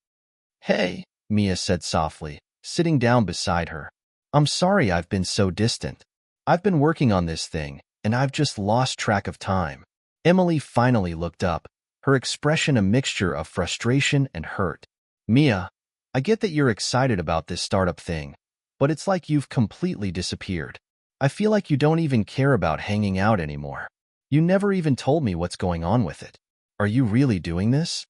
"Hey," Mia said softly, sitting down beside her. "I'm sorry I've been so distant. I've been working on this thing, and I've just lost track of time." Emily finally looked up, her expression a mixture of frustration and hurt. "Mia, I get that you're excited about this startup thing, but it's like you've completely disappeared. I feel like you don't even care about hanging out anymore. You never even told me what's going on with it. Are you really doing this?"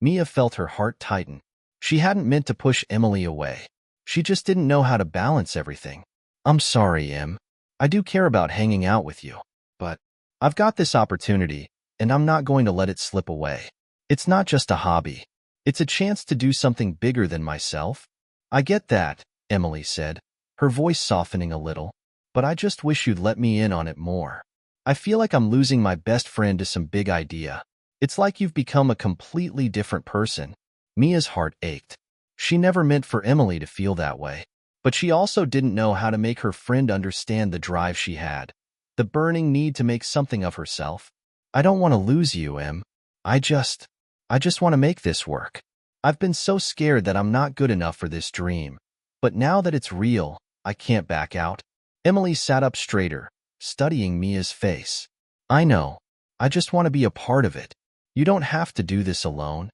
Mia felt her heart tighten. She hadn't meant to push Emily away. She just didn't know how to balance everything. "I'm sorry, Em. I do care about hanging out with you, but I've got this opportunity, and I'm not going to let it slip away. It's not just a hobby. It's a chance to do something bigger than myself." "I get that," Emily said, her voice softening a little, "but I just wish you'd let me in on it more. I feel like I'm losing my best friend to some big idea. It's like you've become a completely different person." Mia's heart ached. She never meant for Emily to feel that way. But she also didn't know how to make her friend understand the drive she had, the burning need to make something of herself. I don't want to lose you, Em. I just want to make this work. I've been so scared that I'm not good enough for this dream. But now that it's real, I can't back out. Emily sat up straighter, studying Mia's face. I know. I just want to be a part of it. You don't have to do this alone.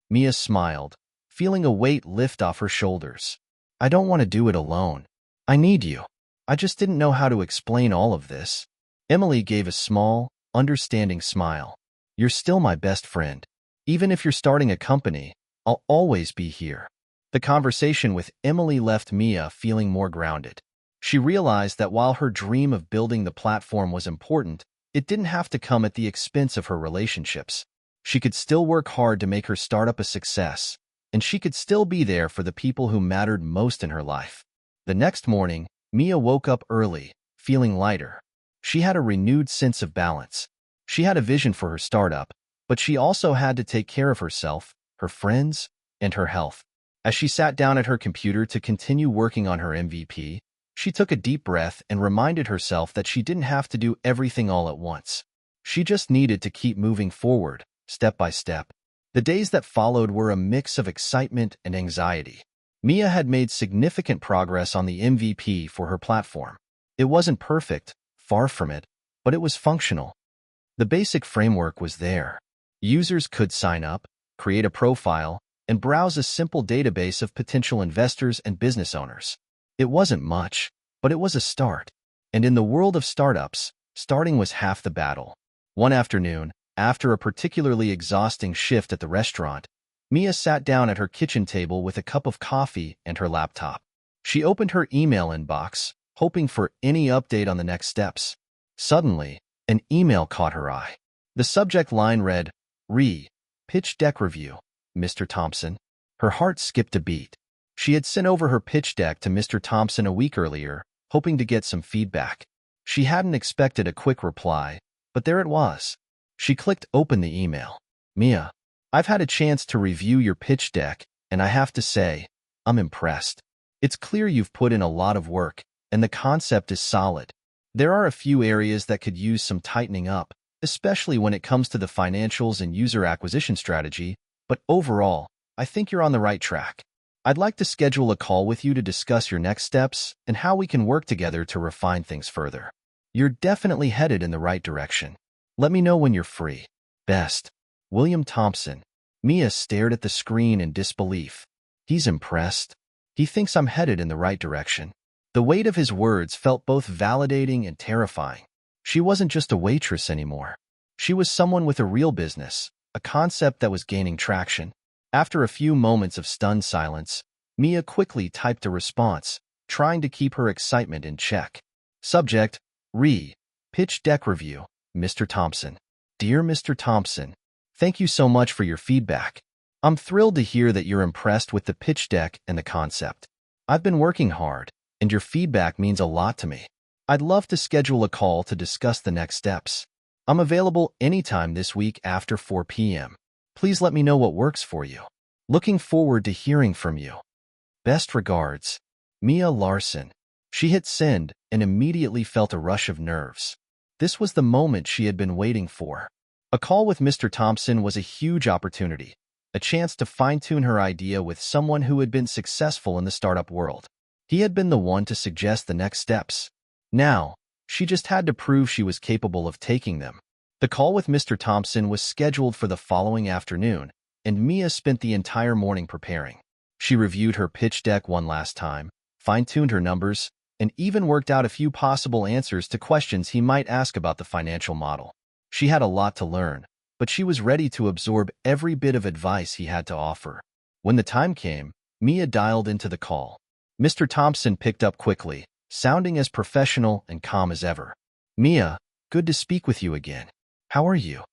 Mia smiled, feeling a weight lift off her shoulders. I don't want to do it alone. I need you. I just didn't know how to explain all of this. Emily gave a small, understanding smile. You're still my best friend. Even if you're starting a company, I'll always be here. The conversation with Emily left Mia feeling more grounded. She realized that while her dream of building the platform was important, it didn't have to come at the expense of her relationships. She could still work hard to make her startup a success, and she could still be there for the people who mattered most in her life. The next morning, Mia woke up early, feeling lighter. She had a renewed sense of balance. She had a vision for her startup, but she also had to take care of herself, her friends, and her health. As she sat down at her computer to continue working on her MVP, she took a deep breath and reminded herself that she didn't have to do everything all at once. She just needed to keep moving forward, step by step. The days that followed were a mix of excitement and anxiety. Mia had made significant progress on the MVP for her platform. It wasn't perfect, far from it, but it was functional. The basic framework was there. Users could sign up, create a profile, and browse a simple database of potential investors and business owners. It wasn't much, but it was a start. And in the world of startups, starting was half the battle. One afternoon, after a particularly exhausting shift at the restaurant, Mia sat down at her kitchen table with a cup of coffee and her laptop. She opened her email inbox, hoping for any update on the next steps. Suddenly, an email caught her eye. The subject line read, Pitch deck review, Mr. Thompson. Her heart skipped a beat. She had sent over her pitch deck to Mr. Thompson a week earlier, hoping to get some feedback. She hadn't expected a quick reply, but there it was. She clicked open the email. Mia, I've had a chance to review your pitch deck, and I have to say, I'm impressed. It's clear you've put in a lot of work, and the concept is solid. There are a few areas that could use some tightening up, especially when it comes to the financials and user acquisition strategy, but overall, I think you're on the right track. I'd like to schedule a call with you to discuss your next steps and how we can work together to refine things further. You're definitely headed in the right direction. Let me know when you're free. Best, William Thompson. Mia stared at the screen in disbelief. He's impressed. He thinks I'm headed in the right direction. The weight of his words felt both validating and terrifying. She wasn't just a waitress anymore. She was someone with a real business, a concept that was gaining traction. After a few moments of stunned silence, Mia quickly typed a response, trying to keep her excitement in check. Subject, Pitch deck review, Mr. Thompson. Dear Mr. Thompson, thank you so much for your feedback. I'm thrilled to hear that you're impressed with the pitch deck and the concept. I've been working hard, and your feedback means a lot to me. I'd love to schedule a call to discuss the next steps. I'm available anytime this week after 4 p.m. Please let me know what works for you. Looking forward to hearing from you. Best regards, Mia Larson. She hit send and immediately felt a rush of nerves. This was the moment she had been waiting for. A call with Mr. Thompson was a huge opportunity, a chance to fine-tune her idea with someone who had been successful in the startup world. He had been the one to suggest the next steps. Now, she just had to prove she was capable of taking them. The call with Mr. Thompson was scheduled for the following afternoon, and Mia spent the entire morning preparing. She reviewed her pitch deck one last time, fine-tuned her numbers, and even worked out a few possible answers to questions he might ask about the financial model. She had a lot to learn, but she was ready to absorb every bit of advice he had to offer. When the time came, Mia dialed into the call. Mr. Thompson picked up quickly, sounding as professional and calm as ever. Mia, good to speak with you again. How are you?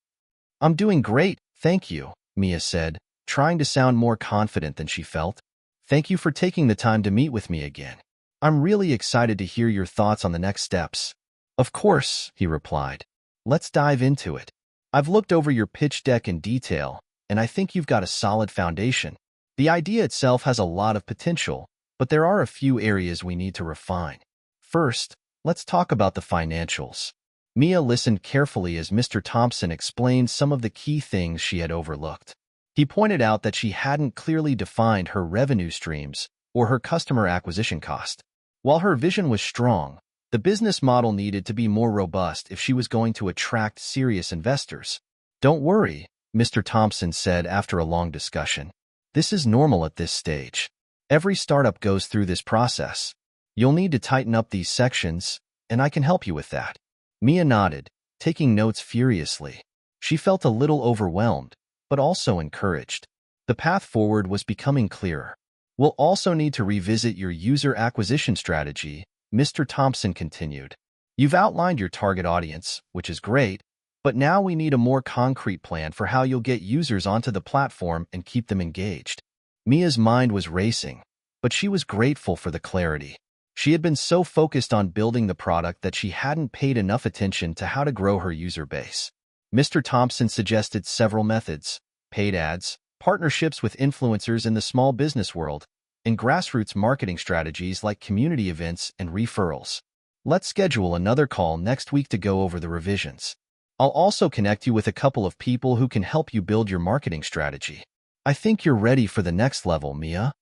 I'm doing great, thank you, Mia said, trying to sound more confident than she felt. Thank you for taking the time to meet with me again. I'm really excited to hear your thoughts on the next steps. Of course, he replied. Let's dive into it. I've looked over your pitch deck in detail, and I think you've got a solid foundation. The idea itself has a lot of potential, but there are a few areas we need to refine. First, let's talk about the financials. Mia listened carefully as Mr. Thompson explained some of the key things she had overlooked. He pointed out that she hadn't clearly defined her revenue streams or her customer acquisition cost. While her vision was strong, the business model needed to be more robust if she was going to attract serious investors. "Don't worry," Mr. Thompson said after a long discussion. "This is normal at this stage. Every startup goes through this process. You'll need to tighten up these sections, and I can help you with that." Mia nodded, taking notes furiously. She felt a little overwhelmed, but also encouraged. The path forward was becoming clearer. "We'll also need to revisit your user acquisition strategy," Mr. Thompson continued. "You've outlined your target audience, which is great, but now we need a more concrete plan for how you'll get users onto the platform and keep them engaged." Mia's mind was racing, but she was grateful for the clarity. She had been so focused on building the product that she hadn't paid enough attention to how to grow her user base. Mr. Thompson suggested several methods: paid ads, partnerships with influencers in the small business world, and grassroots marketing strategies like community events and referrals. "Let's schedule another call next week to go over the revisions. I'll also connect you with a couple of people who can help you build your marketing strategy. I think you're ready for the next level, Mia."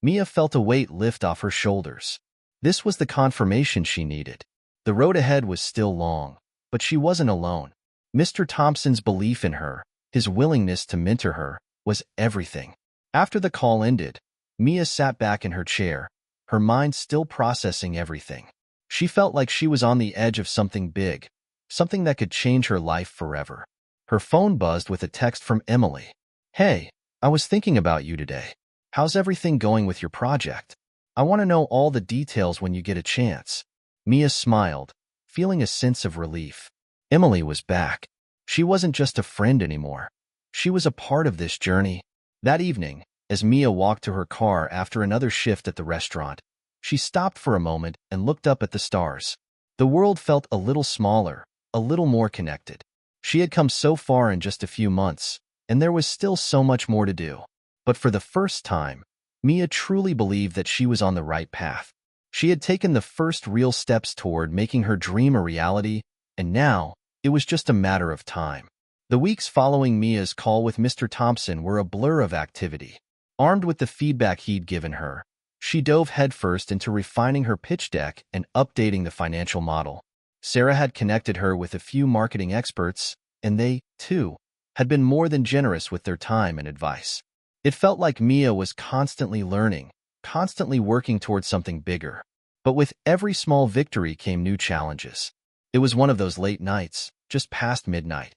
Mia felt a weight lift off her shoulders. This was the confirmation she needed. The road ahead was still long, but she wasn't alone. Mr. Thompson's belief in her, his willingness to mentor her, was everything. After the call ended, Mia sat back in her chair, her mind still processing everything. She felt like she was on the edge of something big, something that could change her life forever. Her phone buzzed with a text from Emily. "Hey, I was thinking about you today. How's everything going with your project? I want to know all the details when you get a chance." Mia smiled, feeling a sense of relief. Emily was back. She wasn't just a friend anymore. She was a part of this journey. That evening, as Mia walked to her car after another shift at the restaurant, she stopped for a moment and looked up at the stars. The world felt a little smaller, a little more connected. She had come so far in just a few months, and there was still so much more to do. But for the first time, Mia truly believed that she was on the right path. She had taken the first real steps toward making her dream a reality, and now it was just a matter of time. The weeks following Mia's call with Mr. Thompson were a blur of activity. Armed with the feedback he'd given her, she dove headfirst into refining her pitch deck and updating the financial model. Sarah had connected her with a few marketing experts, and they, too, had been more than generous with their time and advice. It felt like Mia was constantly learning, constantly working towards something bigger. But with every small victory came new challenges. It was one of those late nights, just past midnight,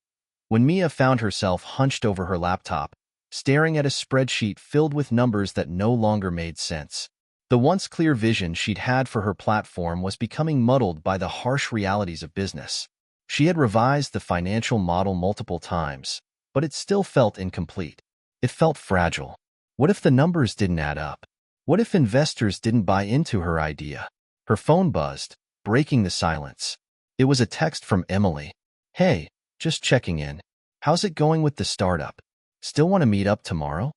when Mia found herself hunched over her laptop, staring at a spreadsheet filled with numbers that no longer made sense. The once clear vision she'd had for her platform was becoming muddled by the harsh realities of business. She had revised the financial model multiple times, but it still felt incomplete. It felt fragile. What if the numbers didn't add up? What if investors didn't buy into her idea? Her phone buzzed, breaking the silence. It was a text from Emily. "Hey, just checking in. How's it going with the startup? Still want to meet up tomorrow?"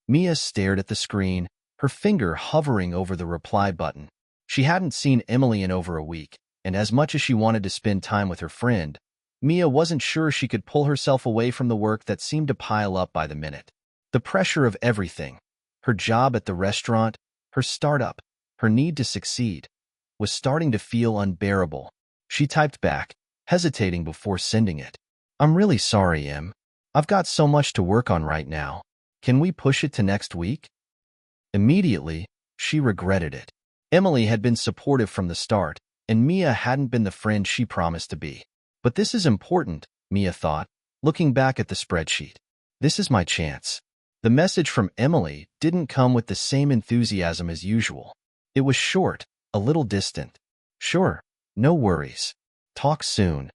Mia stared at the screen, her finger hovering over the reply button. She hadn't seen Emily in over a week, and as much as she wanted to spend time with her friend, Mia wasn't sure she could pull herself away from the work that seemed to pile up by the minute. The pressure of everything, her job at the restaurant, her startup, her need to succeed, was starting to feel unbearable. She typed back, hesitating before sending it. "I'm really sorry, Em. I've got so much to work on right now. Can we push it to next week?" Immediately, she regretted it. Emily had been supportive from the start, and Mia hadn't been the friend she promised to be. But this is important, Mia thought, looking back at the spreadsheet. This is my chance. The message from Emily didn't come with the same enthusiasm as usual. It was short, a little distant. "Sure, no worries. Talk soon."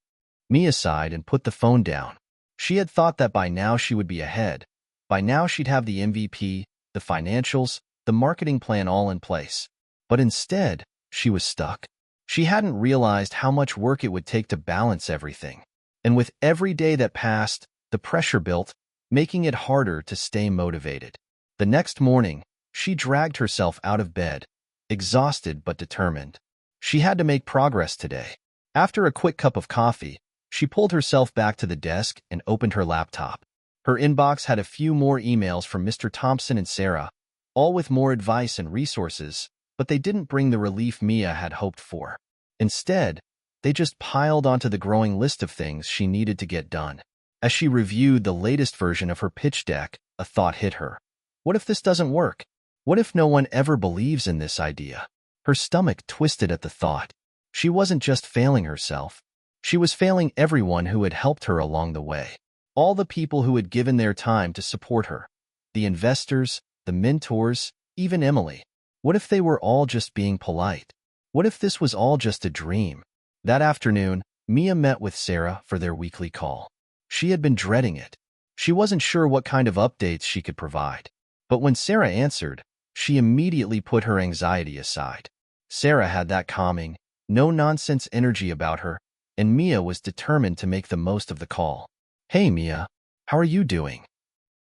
Mia sighed and put the phone down. She had thought that by now she would be ahead. By now she'd have the MVP, the financials, the marketing plan all in place. But instead, she was stuck. She hadn't realized how much work it would take to balance everything. And with every day that passed, the pressure built, making it harder to stay motivated. The next morning, she dragged herself out of bed, exhausted but determined. She had to make progress today. After a quick cup of coffee, she pulled herself back to the desk and opened her laptop. Her inbox had a few more emails from Mr. Thompson and Sarah, all with more advice and resources, but they didn't bring the relief Mia had hoped for. Instead, they just piled onto the growing list of things she needed to get done. As she reviewed the latest version of her pitch deck, a thought hit her. What if this doesn't work? What if no one ever believes in this idea? Her stomach twisted at the thought. She wasn't just failing herself. She was failing everyone who had helped her along the way. All the people who had given their time to support her. The investors, the mentors, even Emily. What if they were all just being polite? What if this was all just a dream? That afternoon, Mia met with Sarah for their weekly call. She had been dreading it. She wasn't sure what kind of updates she could provide. But when Sarah answered, she immediately put her anxiety aside. Sarah had that calming, no-nonsense energy about her, and Mia was determined to make the most of the call. "Hey, Mia, how are you doing?"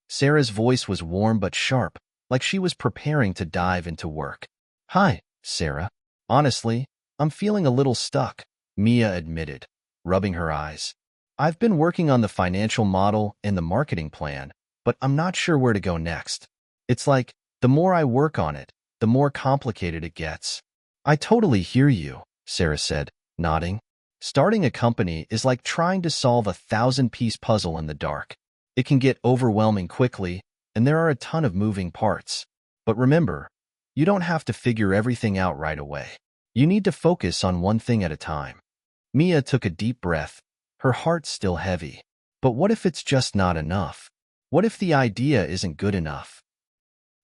Sarah's voice was warm but sharp, like she was preparing to dive into work. "Hi, Sarah. Honestly, I'm feeling a little stuck," Mia admitted, rubbing her eyes. "I've been working on the financial model and the marketing plan, but I'm not sure where to go next. It's like, the more I work on it, the more complicated it gets." "I totally hear you," Sarah said, nodding. "Starting a company is like trying to solve a 1,000-piece puzzle in the dark. It can get overwhelming quickly, and there are a ton of moving parts. But remember, you don't have to figure everything out right away. You need to focus on one thing at a time." Mia took a deep breath, her heart still heavy. But what if it's just not enough? What if the idea isn't good enough?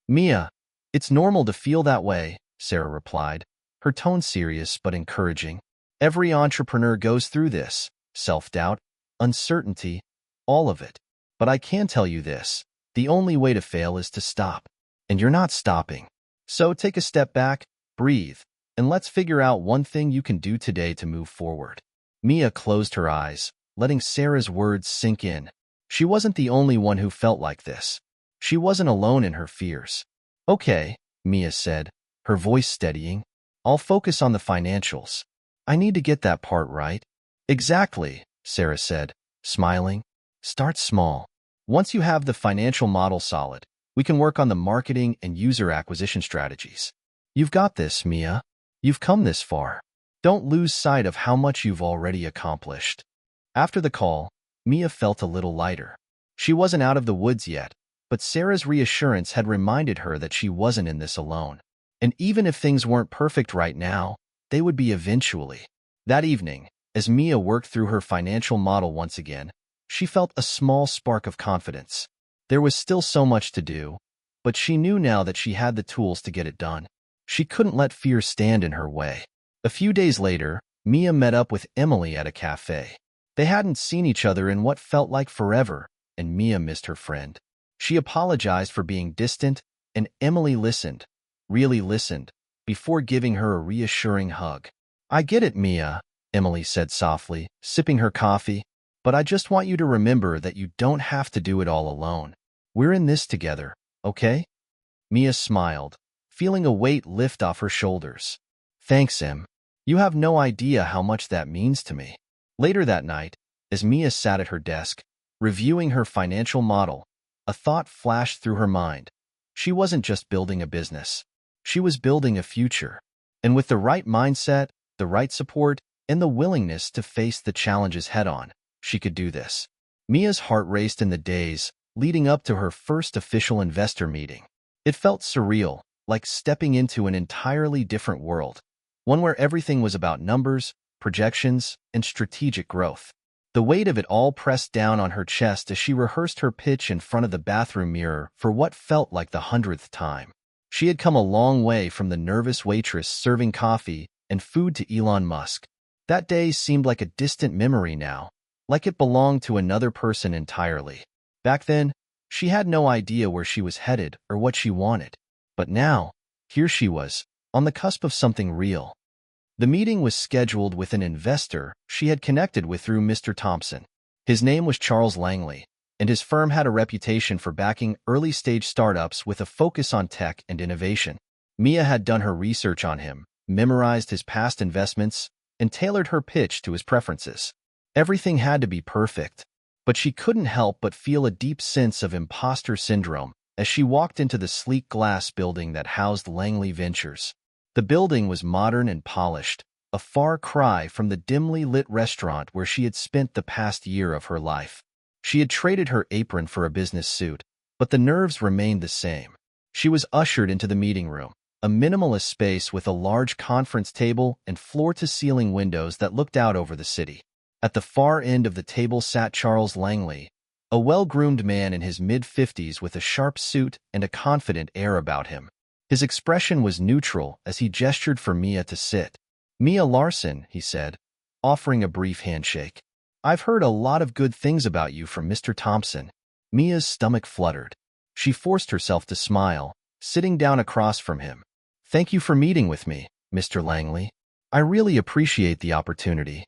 "Mia, it's normal to feel that way," Sarah replied, her tone serious but encouraging. "Every entrepreneur goes through this, self-doubt, uncertainty, all of it. But I can tell you this, the only way to fail is to stop. And you're not stopping. So take a step back, breathe, and let's figure out one thing you can do today to move forward." Mia closed her eyes, letting Sarah's words sink in. She wasn't the only one who felt like this. She wasn't alone in her fears. "Okay," Mia said, her voice steadying. "I'll focus on the financials. I need to get that part right." "Exactly," Sarah said, smiling. "Start small. Once you have the financial model solid, we can work on the marketing and user acquisition strategies. You've got this, Mia. You've come this far. Don't lose sight of how much you've already accomplished." After the call, Mia felt a little lighter. She wasn't out of the woods yet, but Sarah's reassurance had reminded her that she wasn't in this alone. And even if things weren't perfect right now, they would be eventually. That evening, as Mia worked through her financial model once again, she felt a small spark of confidence. There was still so much to do, but she knew now that she had the tools to get it done. She couldn't let fear stand in her way. A few days later, Mia met up with Emily at a cafe. They hadn't seen each other in what felt like forever, and Mia missed her friend. She apologized for being distant, and Emily listened, really listened, before giving her a reassuring hug. "I get it, Mia," Emily said softly, sipping her coffee, "but I just want you to remember that you don't have to do it all alone. We're in this together, okay?" Mia smiled, feeling a weight lift off her shoulders. "Thanks, Em. You have no idea how much that means to me." Later that night, as Mia sat at her desk, reviewing her financial model, a thought flashed through her mind. She wasn't just building a business. She was building a future. And with the right mindset, the right support, and the willingness to face the challenges head-on, she could do this. Mia's heart raced in the days leading up to her first official investor meeting. It felt surreal, like stepping into an entirely different world, one where everything was about numbers, projections, and strategic growth. The weight of it all pressed down on her chest as she rehearsed her pitch in front of the bathroom mirror for what felt like the 100th time. She had come a long way from the nervous waitress serving coffee and food to Elon Musk. That day seemed like a distant memory now, like it belonged to another person entirely. Back then, she had no idea where she was headed or what she wanted. But now, here she was, on the cusp of something real. The meeting was scheduled with an investor she had connected with through Mr. Thompson. His name was Charles Langley, and his firm had a reputation for backing early-stage startups with a focus on tech and innovation. Mia had done her research on him, memorized his past investments, and tailored her pitch to his preferences. Everything had to be perfect, but she couldn't help but feel a deep sense of imposter syndrome as she walked into the sleek glass building that housed Langley Ventures. The building was modern and polished, a far cry from the dimly lit restaurant where she had spent the past year of her life. She had traded her apron for a business suit, but the nerves remained the same. She was ushered into the meeting room, a minimalist space with a large conference table and floor-to-ceiling windows that looked out over the city. At the far end of the table sat Charles Langley, a well-groomed man in his mid-50s with a sharp suit and a confident air about him. His expression was neutral as he gestured for Mia to sit. "Mia Larson," he said, offering a brief handshake. "I've heard a lot of good things about you from Mr. Thompson." Mia's stomach fluttered. She forced herself to smile, sitting down across from him. "Thank you for meeting with me, Mr. Langley. I really appreciate the opportunity."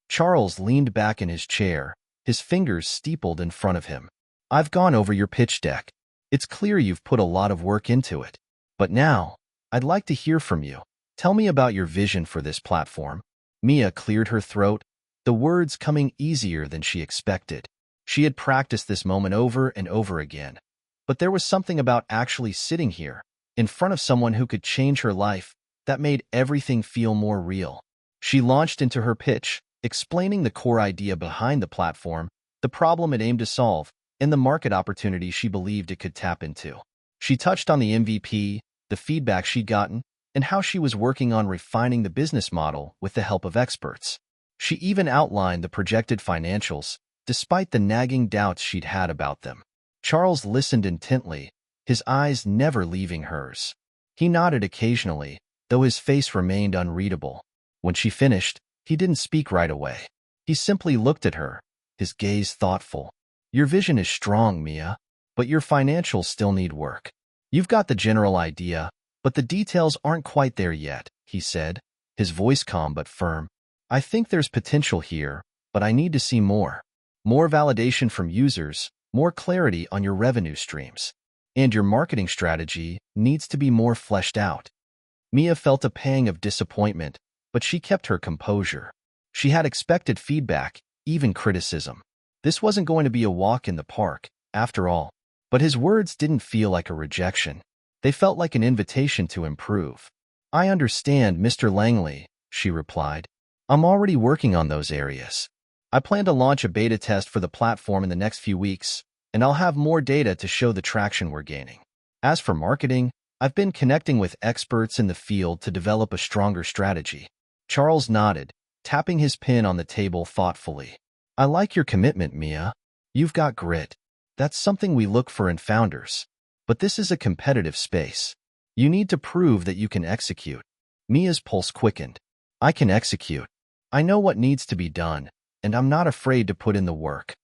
Charles leaned back in his chair, his fingers steepled in front of him. "I've gone over your pitch deck. It's clear you've put a lot of work into it. But now, I'd like to hear from you. Tell me about your vision for this platform." Mia cleared her throat, the words coming easier than she expected. She had practiced this moment over and over again. But there was something about actually sitting here, in front of someone who could change her life, that made everything feel more real. She launched into her pitch, explaining the core idea behind the platform, the problem it aimed to solve, and the market opportunity she believed it could tap into. She touched on the MVP, the feedback she'd gotten, and how she was working on refining the business model with the help of experts. She even outlined the projected financials, despite the nagging doubts she'd had about them. Charles listened intently, his eyes never leaving hers. He nodded occasionally, though his face remained unreadable. When she finished, he didn't speak right away. He simply looked at her, his gaze thoughtful. "Your vision is strong, Mia, but your financials still need work. You've got the general idea, but the details aren't quite there yet," he said, his voice calm but firm. "I think there's potential here, but I need to see more. More validation from users, more clarity on your revenue streams. And your marketing strategy needs to be more fleshed out." Mia felt a pang of disappointment, but she kept her composure. She had expected feedback, even criticism. This wasn't going to be a walk in the park, after all. But his words didn't feel like a rejection. They felt like an invitation to improve. "I understand, Mr. Langley," she replied. "I'm already working on those areas. I plan to launch a beta test for the platform in the next few weeks, and I'll have more data to show the traction we're gaining. As for marketing, I've been connecting with experts in the field to develop a stronger strategy." Charles nodded, tapping his pen on the table thoughtfully. "I like your commitment, Mia. You've got grit. That's something we look for in founders. But this is a competitive space. You need to prove that you can execute." Mia's pulse quickened. "I can execute. I know what needs to be done, and I'm not afraid to put in the work."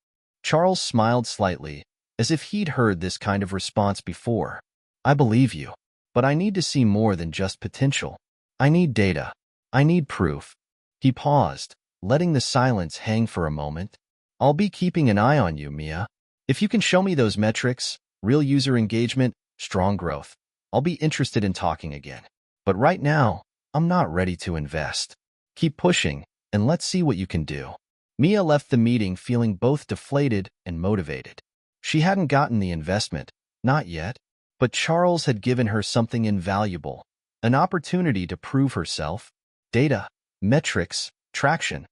Charles smiled slightly, as if he'd heard this kind of response before. "I believe you, but I need to see more than just potential. I need data. I need proof." He paused, letting the silence hang for a moment. "I'll be keeping an eye on you, Mia. If you can show me those metrics, real user engagement, strong growth, I'll be interested in talking again. But right now, I'm not ready to invest. Keep pushing, and let's see what you can do." Mia left the meeting feeling both deflated and motivated. She hadn't gotten the investment, not yet, but Charles had given her something invaluable, an opportunity to prove herself. Data, metrics, traction.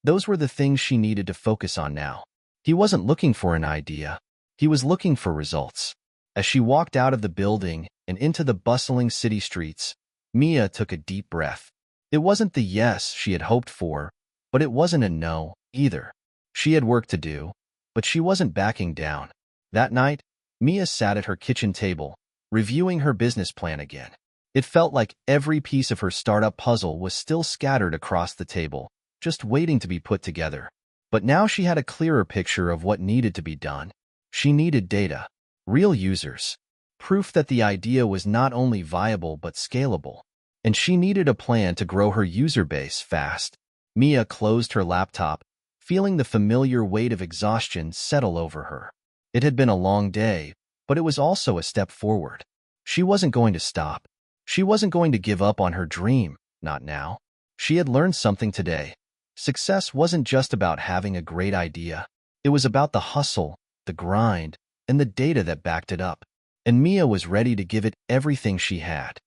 Those were the things she needed to focus on now. He wasn't looking for an idea. He was looking for results. As she walked out of the building and into the bustling city streets, Mia took a deep breath. It wasn't the yes she had hoped for, but it wasn't a no either. She had work to do, but she wasn't backing down. That night, Mia sat at her kitchen table, reviewing her business plan again. It felt like every piece of her startup puzzle was still scattered across the table, just waiting to be put together. But now she had a clearer picture of what needed to be done. She needed data, real users, proof that the idea was not only viable but scalable. And she needed a plan to grow her user base fast. Mia closed her laptop, feeling the familiar weight of exhaustion settle over her. It had been a long day, but it was also a step forward. She wasn't going to stop. She wasn't going to give up on her dream, not now. She had learned something today. Success wasn't just about having a great idea. It was about the hustle, the grind, and the data that backed it up. And Mia was ready to give it everything she had.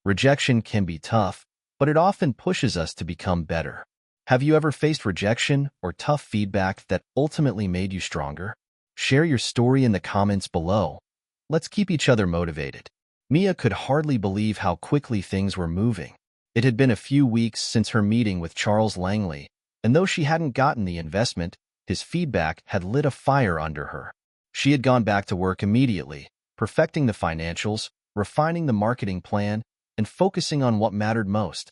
Rejection can be tough, but it often pushes us to become better. Have you ever faced rejection or tough feedback that ultimately made you stronger? Share your story in the comments below. Let's keep each other motivated. Mia could hardly believe how quickly things were moving. It had been a few weeks since her meeting with Charles Langley, and though she hadn't gotten the investment, his feedback had lit a fire under her. She had gone back to work immediately, perfecting the financials, refining the marketing plan, and focusing on what mattered most,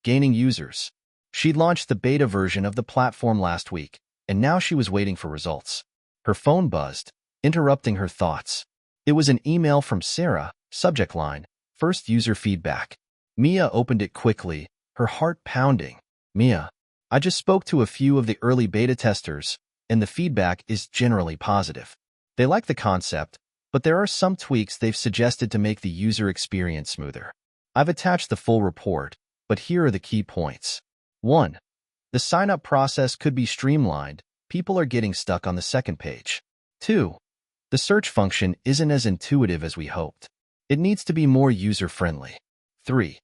gaining users. She'd launched the beta version of the platform last week, and now she was waiting for results. Her phone buzzed, interrupting her thoughts. It was an email from Sarah, subject line, first user feedback. Mia opened it quickly, her heart pounding. Mia, I just spoke to a few of the early beta testers, and the feedback is generally positive. They like the concept, but there are some tweaks they've suggested to make the user experience smoother. I've attached the full report, but here are the key points. 1. The sign-up process could be streamlined. People are getting stuck on the second page. 2. The search function isn't as intuitive as we hoped. It needs to be more user-friendly. 3.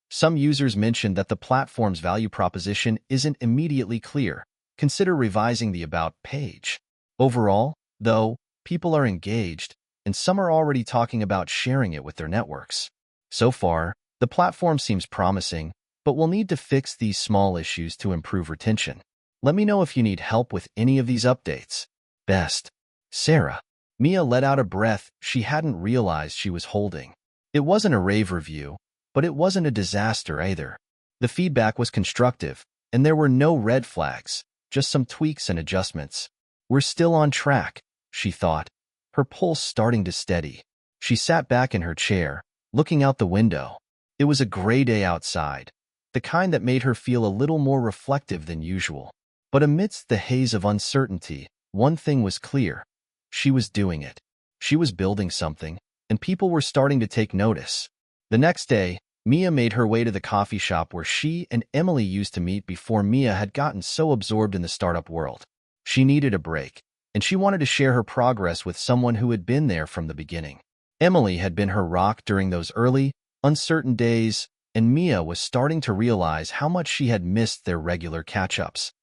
Some users mentioned that the platform's value proposition isn't immediately clear. Consider revising the About page. Overall, though, people are engaged, and some are already talking about sharing it with their networks. So far, the platform seems promising, but we'll need to fix these small issues to improve retention. Let me know if you need help with any of these updates. Best, Sarah. Mia let out a breath she hadn't realized she was holding. It wasn't a rave review, but it wasn't a disaster either. The feedback was constructive, and there were no red flags, just some tweaks and adjustments. We're still on track, she thought, her pulse starting to steady. She sat back in her chair, looking out the window. It was a gray day outside, the kind that made her feel a little more reflective than usual. But amidst the haze of uncertainty, one thing was clear. She was doing it. She was building something, and people were starting to take notice. The next day, Mia made her way to the coffee shop where she and Emily used to meet before Mia had gotten so absorbed in the startup world. She needed a break, and she wanted to share her progress with someone who had been there from the beginning. Emily had been her rock during those early, uncertain days, and Mia was starting to realize how much she had missed their regular catch-ups.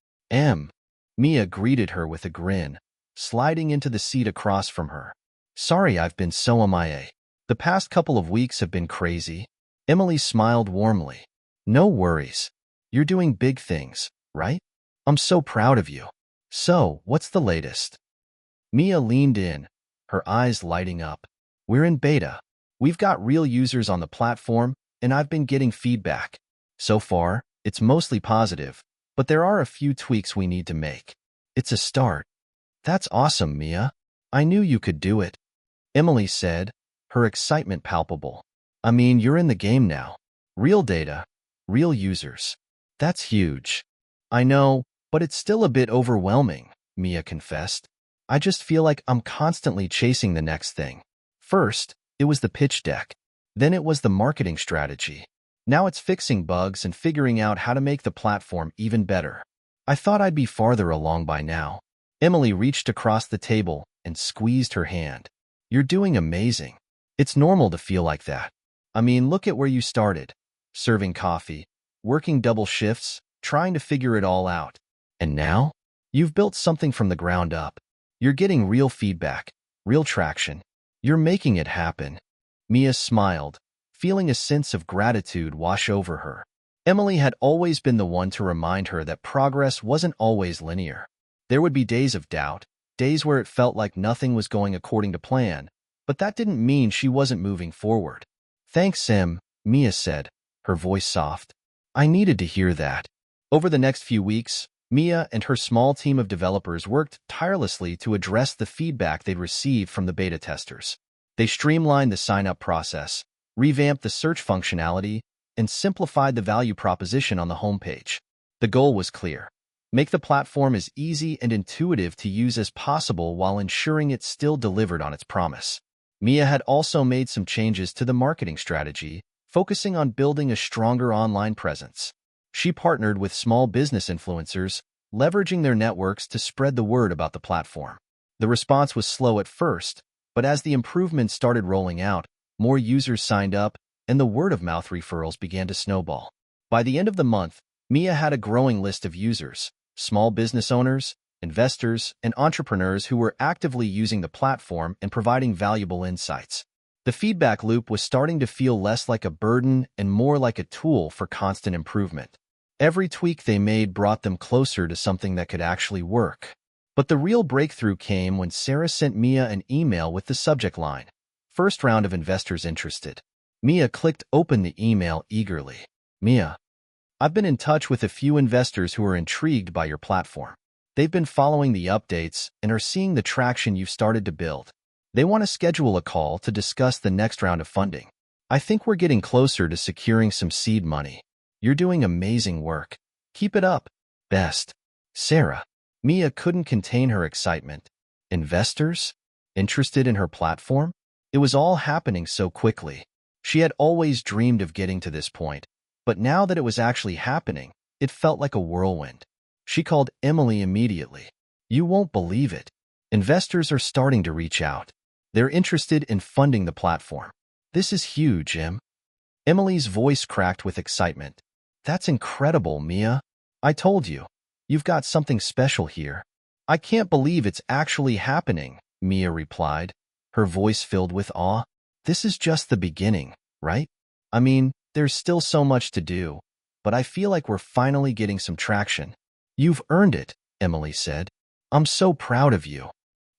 Mia greeted her with a grin, sliding into the seat across from her. Sorry I've been so MIA. The past couple of weeks have been crazy. Emily smiled warmly. No worries. You're doing big things, right? I'm so proud of you. So, what's the latest? Mia leaned in, her eyes lighting up. We're in beta. We've got real users on the platform, and I've been getting feedback. So far, it's mostly positive, but there are a few tweaks we need to make. It's a start. That's awesome, Mia. I knew you could do it, Emily said, her excitement palpable. I mean, you're in the game now. Real data, real users. That's huge. I know, but it's still a bit overwhelming, Mia confessed. I just feel like I'm constantly chasing the next thing. First, it was the pitch deck. Then it was the marketing strategy. Now it's fixing bugs and figuring out how to make the platform even better. I thought I'd be farther along by now. Emily reached across the table and squeezed her hand. You're doing amazing. It's normal to feel like that. I mean, look at where you started. Serving coffee, working double shifts, trying to figure it all out. And now, you've built something from the ground up. You're getting real feedback, real traction. You're making it happen. Mia smiled, feeling a sense of gratitude wash over her. Emily had always been the one to remind her that progress wasn't always linear. There would be days of doubt, days where it felt like nothing was going according to plan, but that didn't mean she wasn't moving forward. Thanks, Mia said, her voice soft. I needed to hear that. Over the next few weeks, Mia and her small team of developers worked tirelessly to address the feedback they'd received from the beta testers. They streamlined the sign-up process, revamped the search functionality, and simplified the value proposition on the homepage. The goal was clear. Make the platform as easy and intuitive to use as possible while ensuring it still delivered on its promise. Mia had also made some changes to the marketing strategy, focusing on building a stronger online presence. She partnered with small business influencers, leveraging their networks to spread the word about the platform. The response was slow at first, but as the improvements started rolling out, more users signed up, and the word-of-mouth referrals began to snowball. By the end of the month, Mia had a growing list of users, small business owners, investors, and entrepreneurs who were actively using the platform and providing valuable insights. The feedback loop was starting to feel less like a burden and more like a tool for constant improvement. Every tweak they made brought them closer to something that could actually work. But the real breakthrough came when Sarah sent Mia an email with the subject line, "First round of investors interested." Mia clicked open the email eagerly. "Mia, I've been in touch with a few investors who are intrigued by your platform. They've been following the updates and are seeing the traction you've started to build. They want to schedule a call to discuss the next round of funding. I think we're getting closer to securing some seed money. You're doing amazing work. Keep it up. Best, Sarah." Mia couldn't contain her excitement. Investors? Interested in her platform? It was all happening so quickly. She had always dreamed of getting to this point, but now that it was actually happening, it felt like a whirlwind. She called Emily immediately. "You won't believe it. Investors are starting to reach out. They're interested in funding the platform. This is huge, Em." Emily's voice cracked with excitement. "That's incredible, Mia. I told you. You've got something special here." "I can't believe it's actually happening," Mia replied, her voice filled with awe. "This is just the beginning, right? I mean, there's still so much to do, but I feel like we're finally getting some traction." "You've earned it," Emily said. "I'm so proud of you."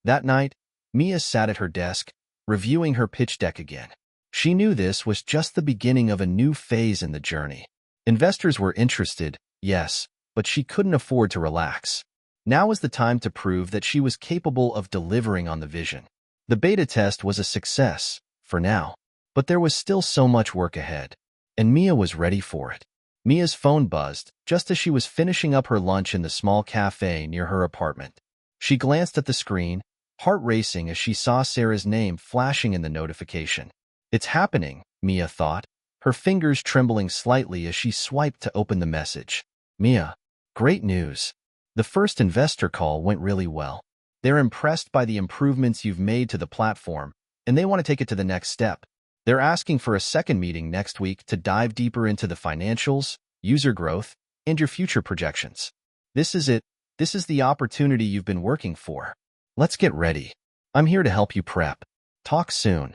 That night, Mia sat at her desk, reviewing her pitch deck again. She knew this was just the beginning of a new phase in the journey. Investors were interested, yes, but she couldn't afford to relax. Now was the time to prove that she was capable of delivering on the vision. The beta test was a success, for now, but there was still so much work ahead, and Mia was ready for it. Mia's phone buzzed just as she was finishing up her lunch in the small cafe near her apartment. She glanced at the screen, heart racing as she saw Sarah's name flashing in the notification. "It's happening," Mia thought, her fingers trembling slightly as she swiped to open the message. "Mia, great news. The first investor call went really well. They're impressed by the improvements you've made to the platform, and they want to take it to the next step. They're asking for a second meeting next week to dive deeper into the financials, user growth, and your future projections. This is it. This is the opportunity you've been working for. Let's get ready. I'm here to help you prep. Talk soon.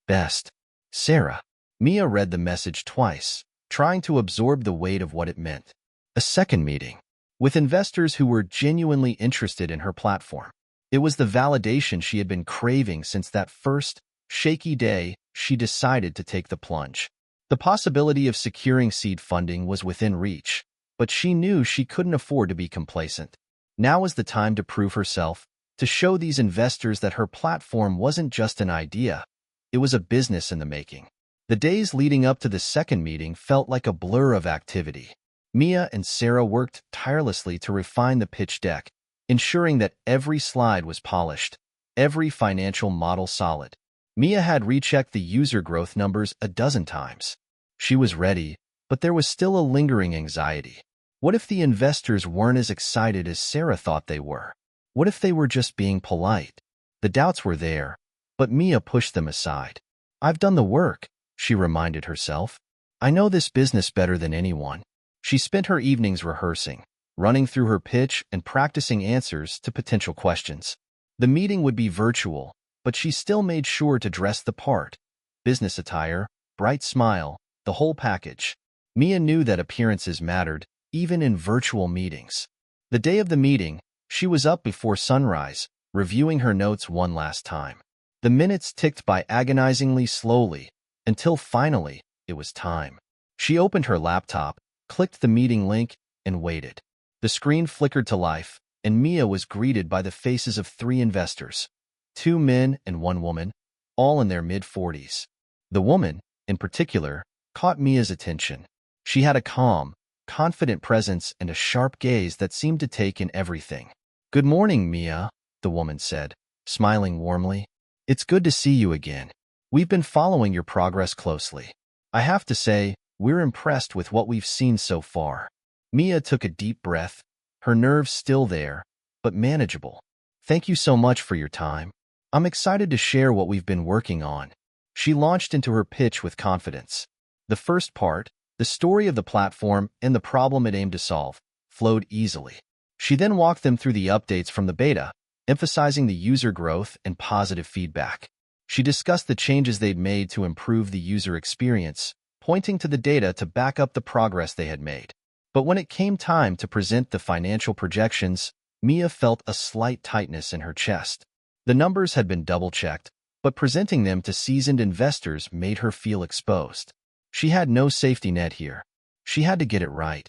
Best, Sarah." Mia read the message twice, trying to absorb the weight of what it meant. A second meeting with investors who were genuinely interested in her platform. It was the validation she had been craving since that first, shaky day she decided to take the plunge. The possibility of securing seed funding was within reach, but she knew she couldn't afford to be complacent. Now was the time to prove herself, to show these investors that her platform wasn't just an idea, it was a business in the making. The days leading up to the second meeting felt like a blur of activity. Mia and Sarah worked tirelessly to refine the pitch deck, ensuring that every slide was polished, every financial model solid. Mia had rechecked the user growth numbers a dozen times. She was ready, but there was still a lingering anxiety. What if the investors weren't as excited as Sarah thought they were? What if they were just being polite? The doubts were there, but Mia pushed them aside. "I've done the work," she reminded herself. "I know this business better than anyone." She spent her evenings rehearsing, running through her pitch and practicing answers to potential questions. The meeting would be virtual, but she still made sure to dress the part. Business attire, bright smile, the whole package. Mia knew that appearances mattered, even in virtual meetings. The day of the meeting, she was up before sunrise, reviewing her notes one last time. The minutes ticked by agonizingly slowly, until finally, it was time. She opened her laptop, clicked the meeting link, and waited. The screen flickered to life, and Mia was greeted by the faces of 3 investors, 2 men and 1 woman, all in their mid-40s. The woman, in particular, caught Mia's attention. She had a calm, confident presence and a sharp gaze that seemed to take in everything. "Good morning, Mia," the woman said, smiling warmly. "It's good to see you again. We've been following your progress closely. I have to say, we're impressed with what we've seen so far. Mia took a deep breath, her nerves still there, but manageable. Thank you so much for your time. I'm excited to share what we've been working on. She launched into her pitch with confidence. The first part, the story of the platform and the problem it aimed to solve, flowed easily. She then walked them through the updates from the beta, emphasizing the user growth and positive feedback. She discussed the changes they'd made to improve the user experience, pointing to the data to back up the progress they had made. But when it came time to present the financial projections, Mia felt a slight tightness in her chest. The numbers had been double-checked, but presenting them to seasoned investors made her feel exposed. She had no safety net here. She had to get it right.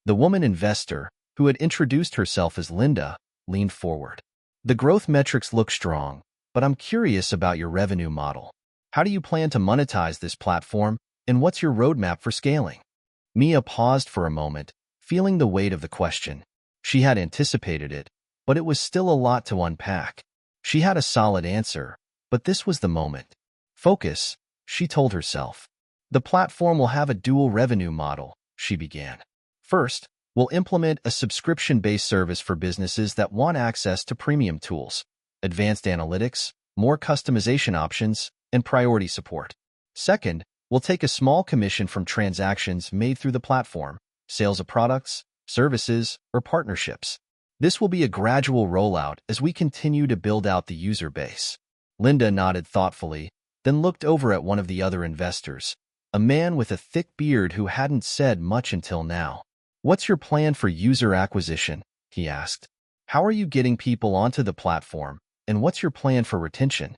The woman investor, who had introduced herself as Linda, leaned forward. The growth metrics look strong, but I'm curious about your revenue model. How do you plan to monetize this platform, and what's your roadmap for scaling? Mia paused for a moment, feeling the weight of the question. She had anticipated it, but it was still a lot to unpack. She had a solid answer, but this was the moment. Focus, she told herself. The platform will have a dual revenue model, she began. First, we'll implement a subscription-based service for businesses that want access to premium tools, advanced analytics, more customization options, and priority support. Second, we'll take a small commission from transactions made through the platform, sales of products, services, or partnerships. This will be a gradual rollout as we continue to build out the user base. Linda nodded thoughtfully, then looked over at one of the other investors, a man with a thick beard who hadn't said much until now. What's your plan for user acquisition? He asked. How are you getting people onto the platform, and what's your plan for retention?